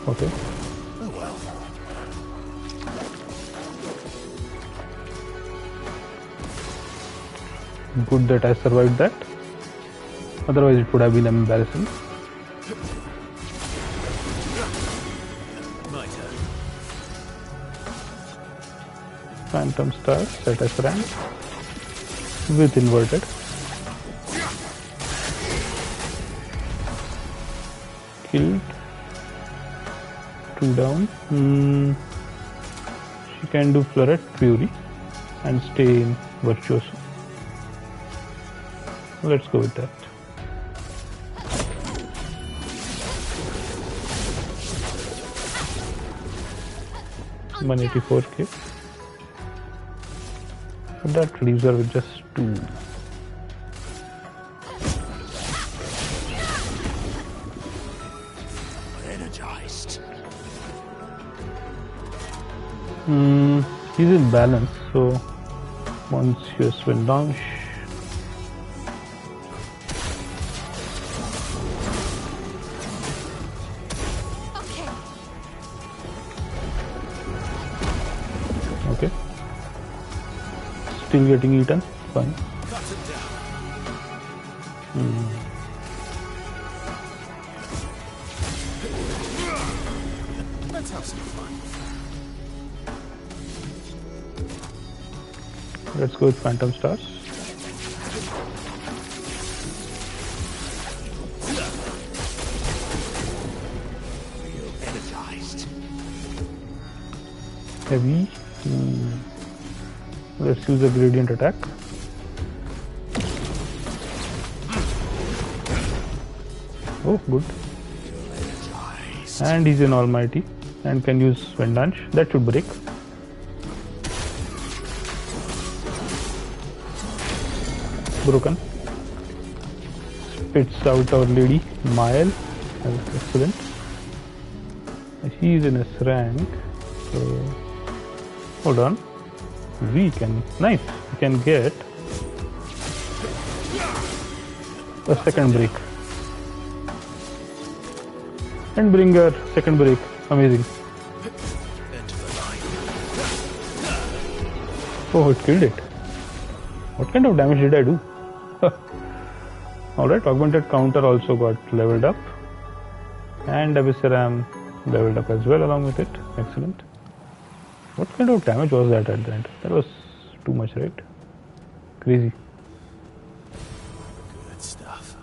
Okay. Oh well. Good that I survived that. Otherwise it would have been embarrassing. My turn. Phantom Star, set as rank with inverted. Killed. 2 down. She can do Floret Fury and stay in Virtuoso. Let's go with that. On 184k. That leaves her with just 2. My He's in balance, so once you swing down, Okay. okay. Still getting eaten, fine. Cut it down. Let's have some fun. Let's go with Phantom Stars. Feel energized. Heavy. Let's use a gradient attack. Oh, good. Energized. And he's an almighty and can use Wind Dance. That should break. Broken. Spits out our lady, Mael. Excellent. He is in S rank. So hold on. We can get a second break. And bring her second break. Amazing. Enter the line. Oh, it killed it. What kind of damage did I do? Alright, augmented counter also got leveled up. And Abyssaram leveled up as well along with it. Excellent. What kind of damage was that at the end? That was too much, right? Crazy. Good stuff.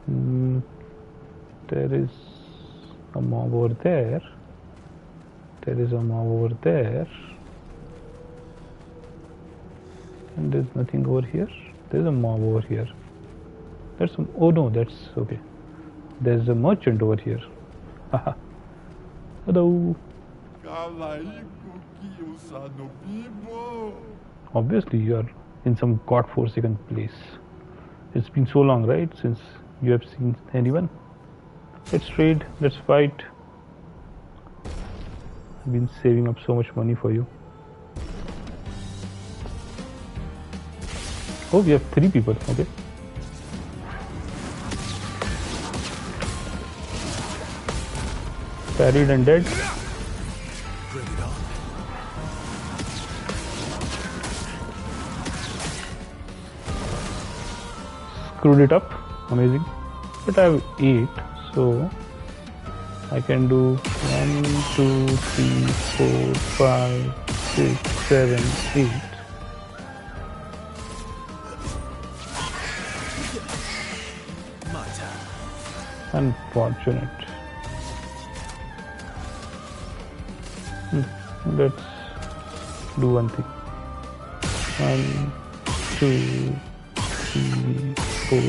There is a mob over there. There is a mob over there. And there's nothing over here. There's a mob over here. There's some. Oh no, that's okay. There's a merchant over here. Haha. Hello. Obviously, you are in some godforsaken place. It's been so long, right, since you have seen anyone. Let's trade. Let's fight. I've been saving up so much money for you. Oh, we have 3 people. Okay. Parried and dead. Bring it on. Screwed it up. Amazing. But I have 8, so I can do 1, 2, 3, 4, 5, 6, 7, 8. My turn. Unfortunate. Let's do one thing. 1, 2, 3, 4,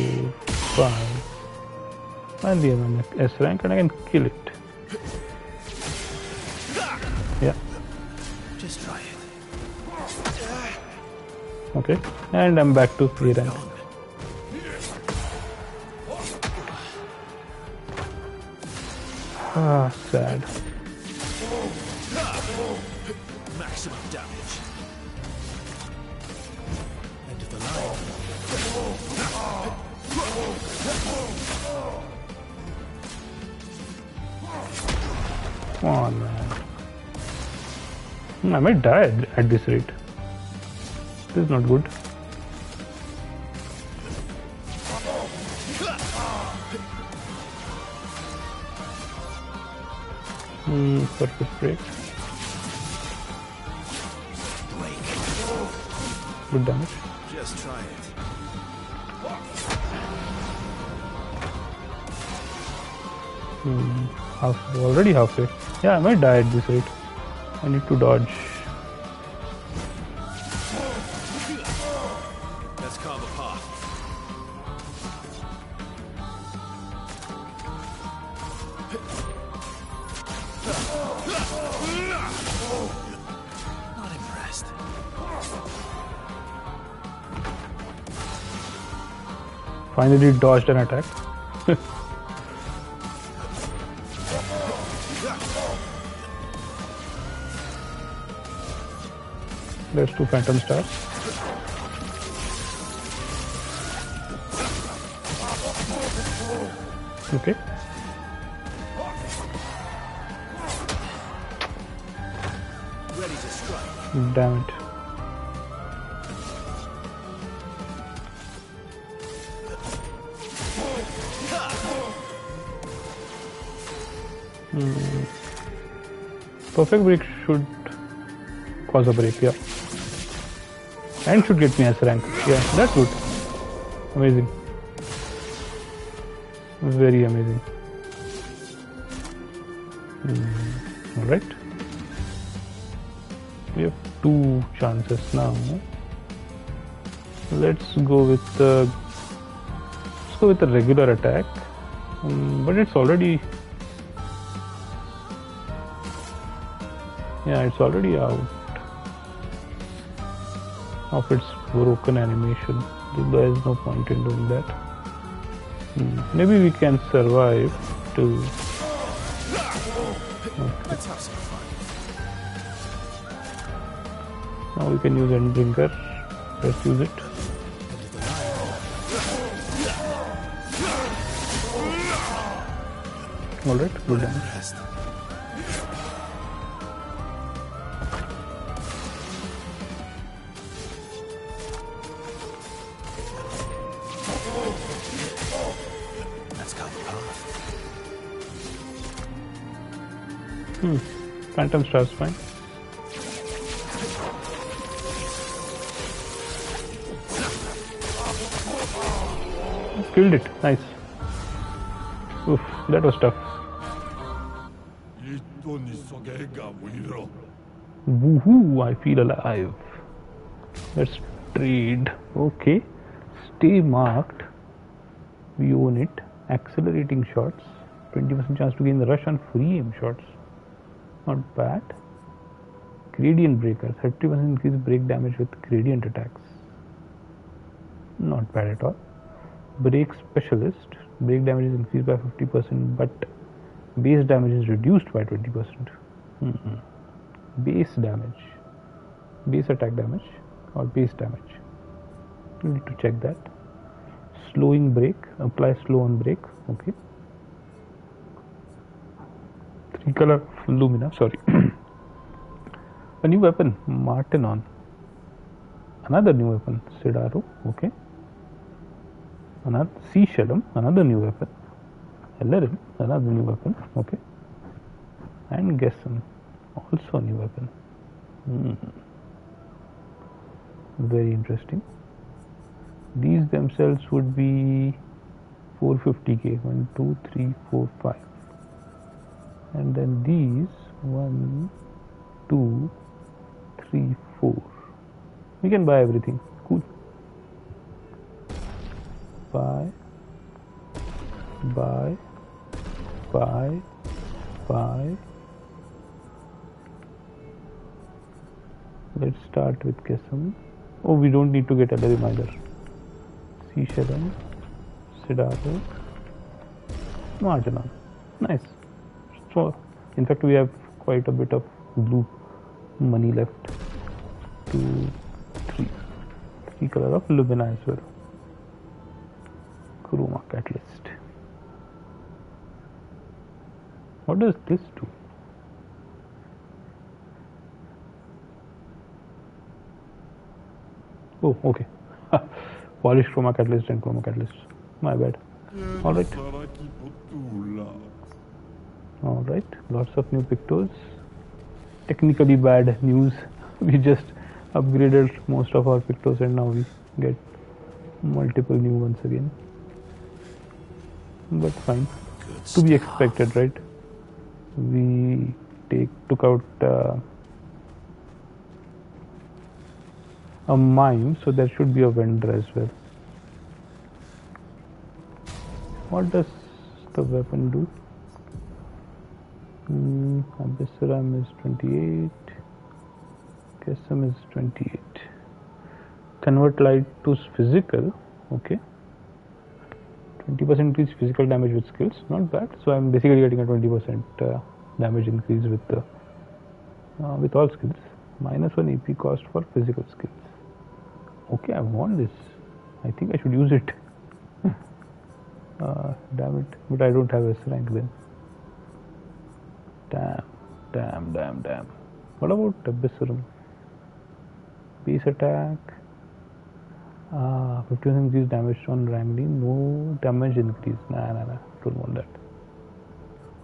5. And the other S rank, and I can kill it. Yeah. Just try it. Okay. And I'm back to A rank. Ah, sad. Maximum damage. End of the line. Come on, man. I might die at this rate. This is not good. Perfect break. Break. Good damage. Just try it. Already halfway. Yeah, I might die at this rate. I need to dodge. Let's carve a path. Not impressed. Finally dodged an attack. Let's do Phantom Stars. Okay. Ready to strike. Damn it. Perfect break should cause a break, yeah. And should get me as rank. Yeah, that's good. Amazing. Very amazing. Alright. We have 2 chances now. Let's go with the regular attack. But it's already out of its broken animation. There is no point in doing that. Maybe we can survive to. Let's have some fun. Now we can use Endbringer. Let's use it. Alright, good damage. Rest. Let's carve a path. Phantom Star's fine. Killed it. Nice. Oof, that was tough. Woohoo, I feel alive. Let's trade. Okay. Stay marked. We own it. Accelerating shots. 20% chance to gain the rush on free aim shots. Not bad. Gradient breaker. 30% increase break damage with gradient attacks. Not bad at all. Break specialist. Break damage is increased by 50%, but base damage is reduced by 20%. Base damage. Base attack damage or base damage. You need to check that. Slowing break. Apply slow on break. Okay. 3 color Lumina. Sorry. A new weapon. Martinon. Another new weapon. Sidaro. Okay. Another Sea Shalom. Another new weapon. Ellerin. Another new weapon. Okay. And Gesson. Also a new weapon. Very interesting. These themselves would be 450k. 1, 2, 3, 4, 5. And then these 1, 2, 3, 4. We can buy everything. Cool. Buy. Let's start with Kesam. Oh, we don't need to get Ellerin either. Sea Shalom, Sidaro, Martinon. Nice. So, in fact, we have quite a bit of blue money left. 2, 3. 3 color of Lumina as well. Chroma Catalyst. What does this do? Oh, okay. Polish Chroma Catalyst and Chroma Catalyst. My bad. Alright. Alright. Lots of new pictos. Technically bad news. We just upgraded most of our pictos and now we get multiple new ones again. But fine. To be expected, right? We took out a mime, so there should be a vendor as well. What does the weapon do? Abyssaram is 28. Kesam is 28. Convert light to physical. Okay. 20% increase physical damage with skills. Not bad. So I'm basically getting a 20% damage increase with all skills. -1 EP cost for physical skills. Okay, I want this. I think I should use it. Damn it. But I don't have S rank then. Damn. What about Abysserum? Base attack. 50% increase damage on Rangling. No damage increase. Nah. Don't want that.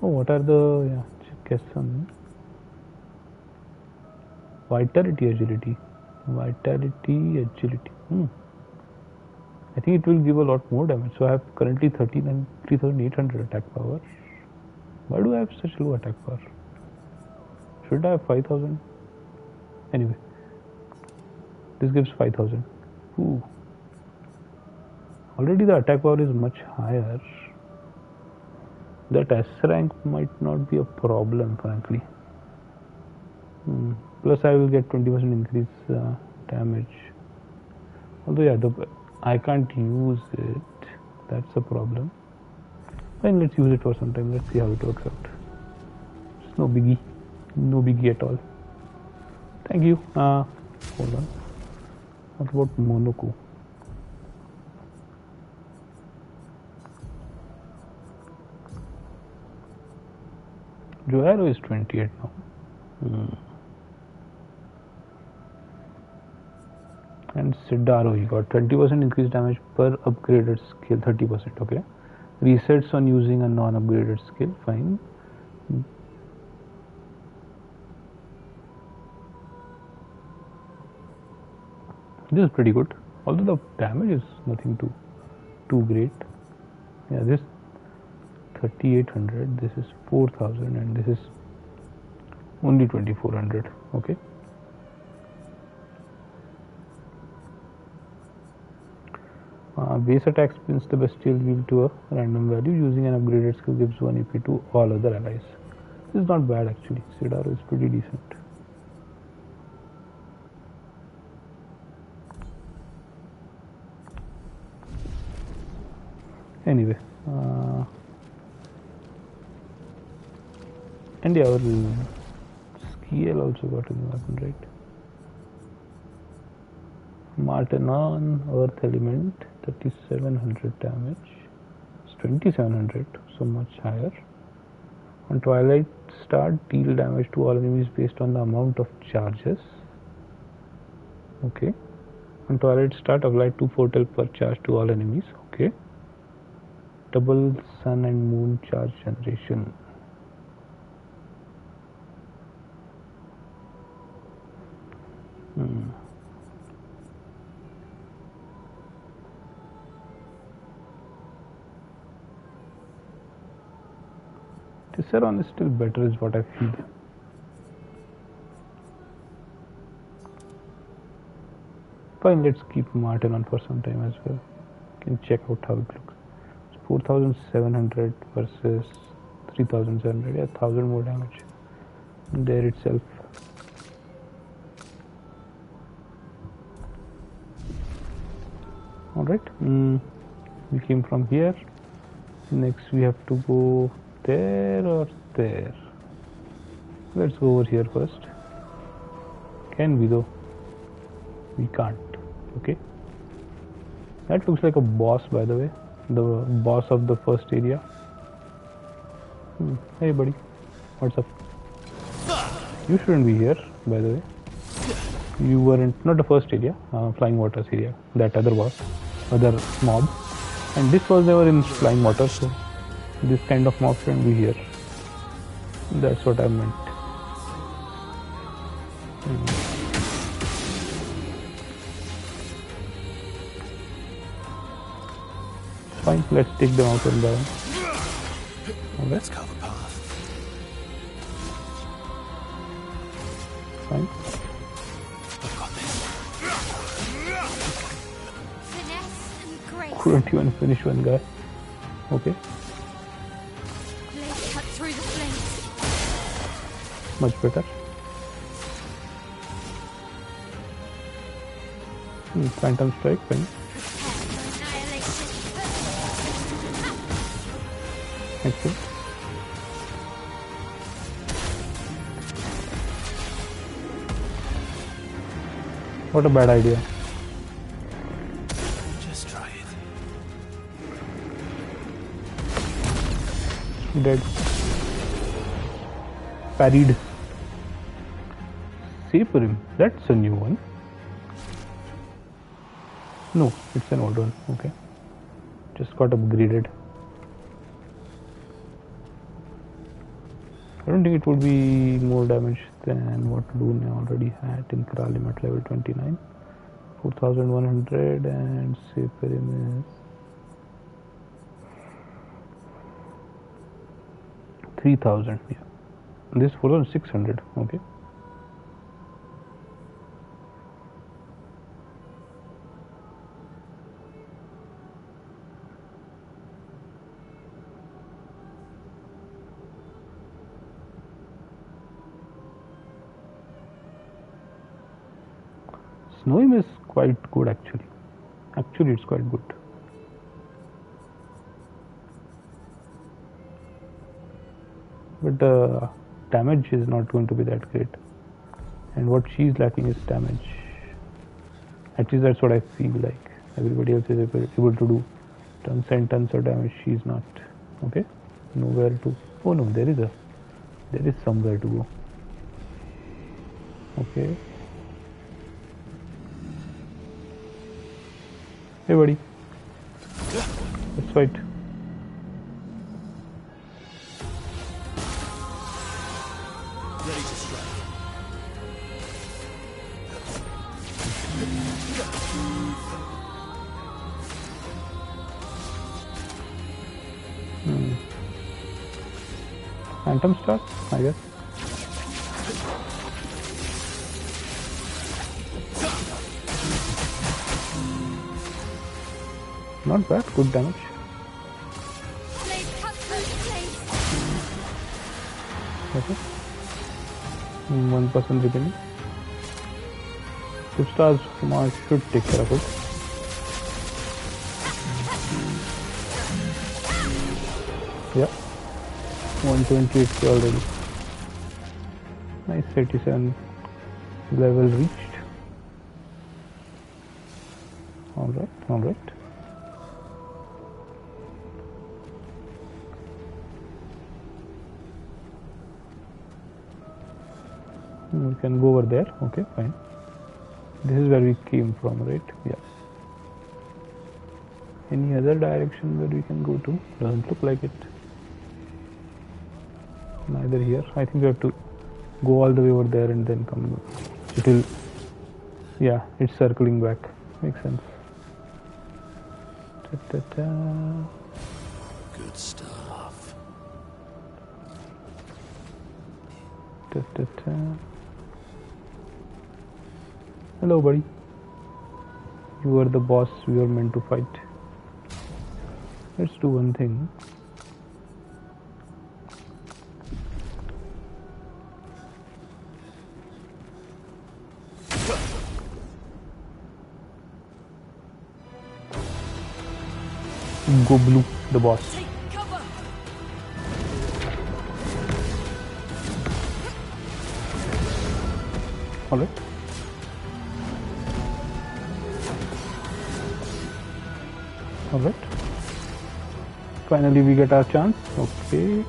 Oh, what are the Kesson? Vitality, agility. I think it will give a lot more damage. So I have currently 3,800 attack power. Why do I have such low attack power? Should I have 5,000? Anyway, this gives 5,000. Ooh. Already the attack power is much higher. That S rank might not be a problem, frankly. Plus I will get 20% increase damage. Although yeah, I can't use it. That's a problem. Fine, let's use it for some time. Let's see how it works out. It's no biggie at all. Thank you. Hold on. What about Monoko? Joaro is 28 now. And Sidaro, he got 20% increased damage per upgraded skill, 30%. Okay. Resets on using a non-upgraded skill. Fine. This is pretty good. Although the damage is nothing too great. Yeah, this 3,800. This is 4,000, and this is only 2,400. Okay. Base attack spins the bestial wheel to a random value. Using an upgraded skill gives 1 EP to all other allies. This is not bad actually. Sidaro is pretty decent. Anyway, and yeah, our Skiel also got a new weapon, right? Martinon, Earth Element, 3,700 damage. It's 2,700, so much higher. On Twilight Start, deal damage to all enemies based on the amount of charges. Okay. On Twilight Start, apply 2 Fortel per charge to all enemies. Okay. Double Sun and Moon charge generation. Tisseron is still better, is what I feel. Fine, let's keep Martin on for some time as well. Can check out how it looks. It's 4,700 versus 3,700. Yeah, 1,000 more damage there itself. Alright, we came from here. Next we have to go there or there. Let's go over here first. Can we though? We can't. Okay. That looks like a boss, by the way. The boss of the first area. Hey buddy, what's up? You shouldn't be here, by the way. You weren't, not the first area, Flying Waters area. That other boss, other mob. And this was never in Flying Waters, so this kind of mob shouldn't be here. That's what I meant. Fine, let's take them out one by one. Let's carve a path. Fine. I've got this. Finesse and grace. Couldn't even finish one guy. Okay, Blade cut through the flames. much better. Phantom Strike, fine. Prepare for annihilation. Excellent. What a bad idea. Just try it. Dead. Parried. Saperim. That's a new one. No, it's an old one. Okay. Just got upgraded. I don't think it would be more damage than what Luna already had in Kralim at level 29. 4100 and Saperim is 3000. Yeah. This 4600. Okay. Snowim is quite good actually. Actually, it's quite good. But the damage is not going to be that great. And what she's lacking is damage. At least that's what I feel like. Everybody else is able to do tons and tons of damage. She's not. Okay. Nowhere to. Oh no, there is somewhere to go. Okay. Hey buddy, let's fight. Ready to strike. Phantom Star, I guess. Not bad, good damage. Blade cut through the blade. Okay. 1% remaining. 2 stars should take care of it. Yeah. 128 already. Nice 87 level reached. Alright, alright. We can go over there. Okay, fine. This is where we came from, right? Yeah. Any other direction where we can go to? Doesn't look like it. Neither here. I think we have to go all the way over there and then come. It will. Yeah, it's circling back. Makes sense. Good stuff. Hello, buddy. You are the boss we were meant to fight. Let's do one thing. Go blue, the boss. Take cover. Alright. Alright. Finally we get our chance. Okay.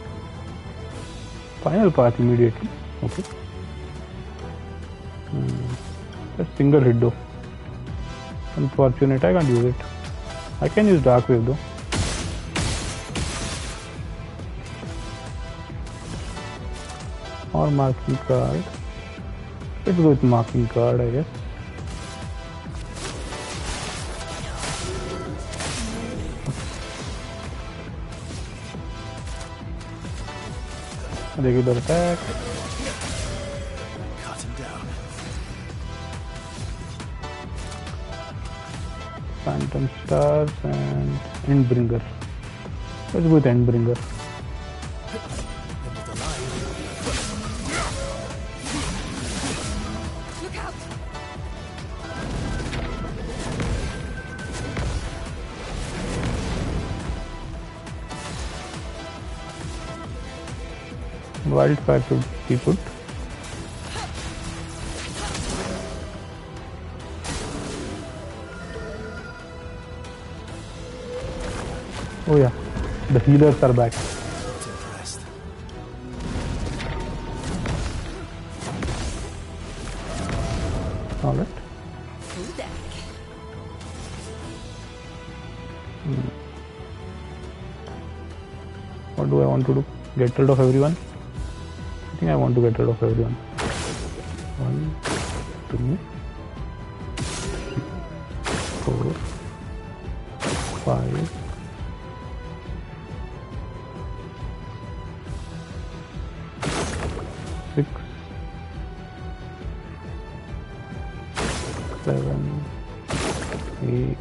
Final path immediately. Okay. That's single hit though. Unfortunate, I can't use it. I can use Dark Wave though. Or marking card. Let's go with marking card, I guess. Regular attack. Cut him down. Phantom Stars and Endbringer. Let's go with Endbringer. End of the line. Look out. Wildfire should be good. Oh yeah, the healers are back. Not impressed. Alright. Full deck. What do I want to do? Get rid of everyone? I think I want to get rid of everyone. 1, 2, 4, 5. 6, 7, 8,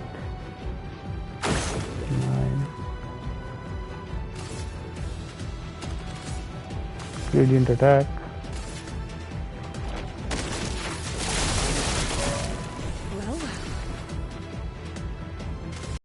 9. Gradient attack.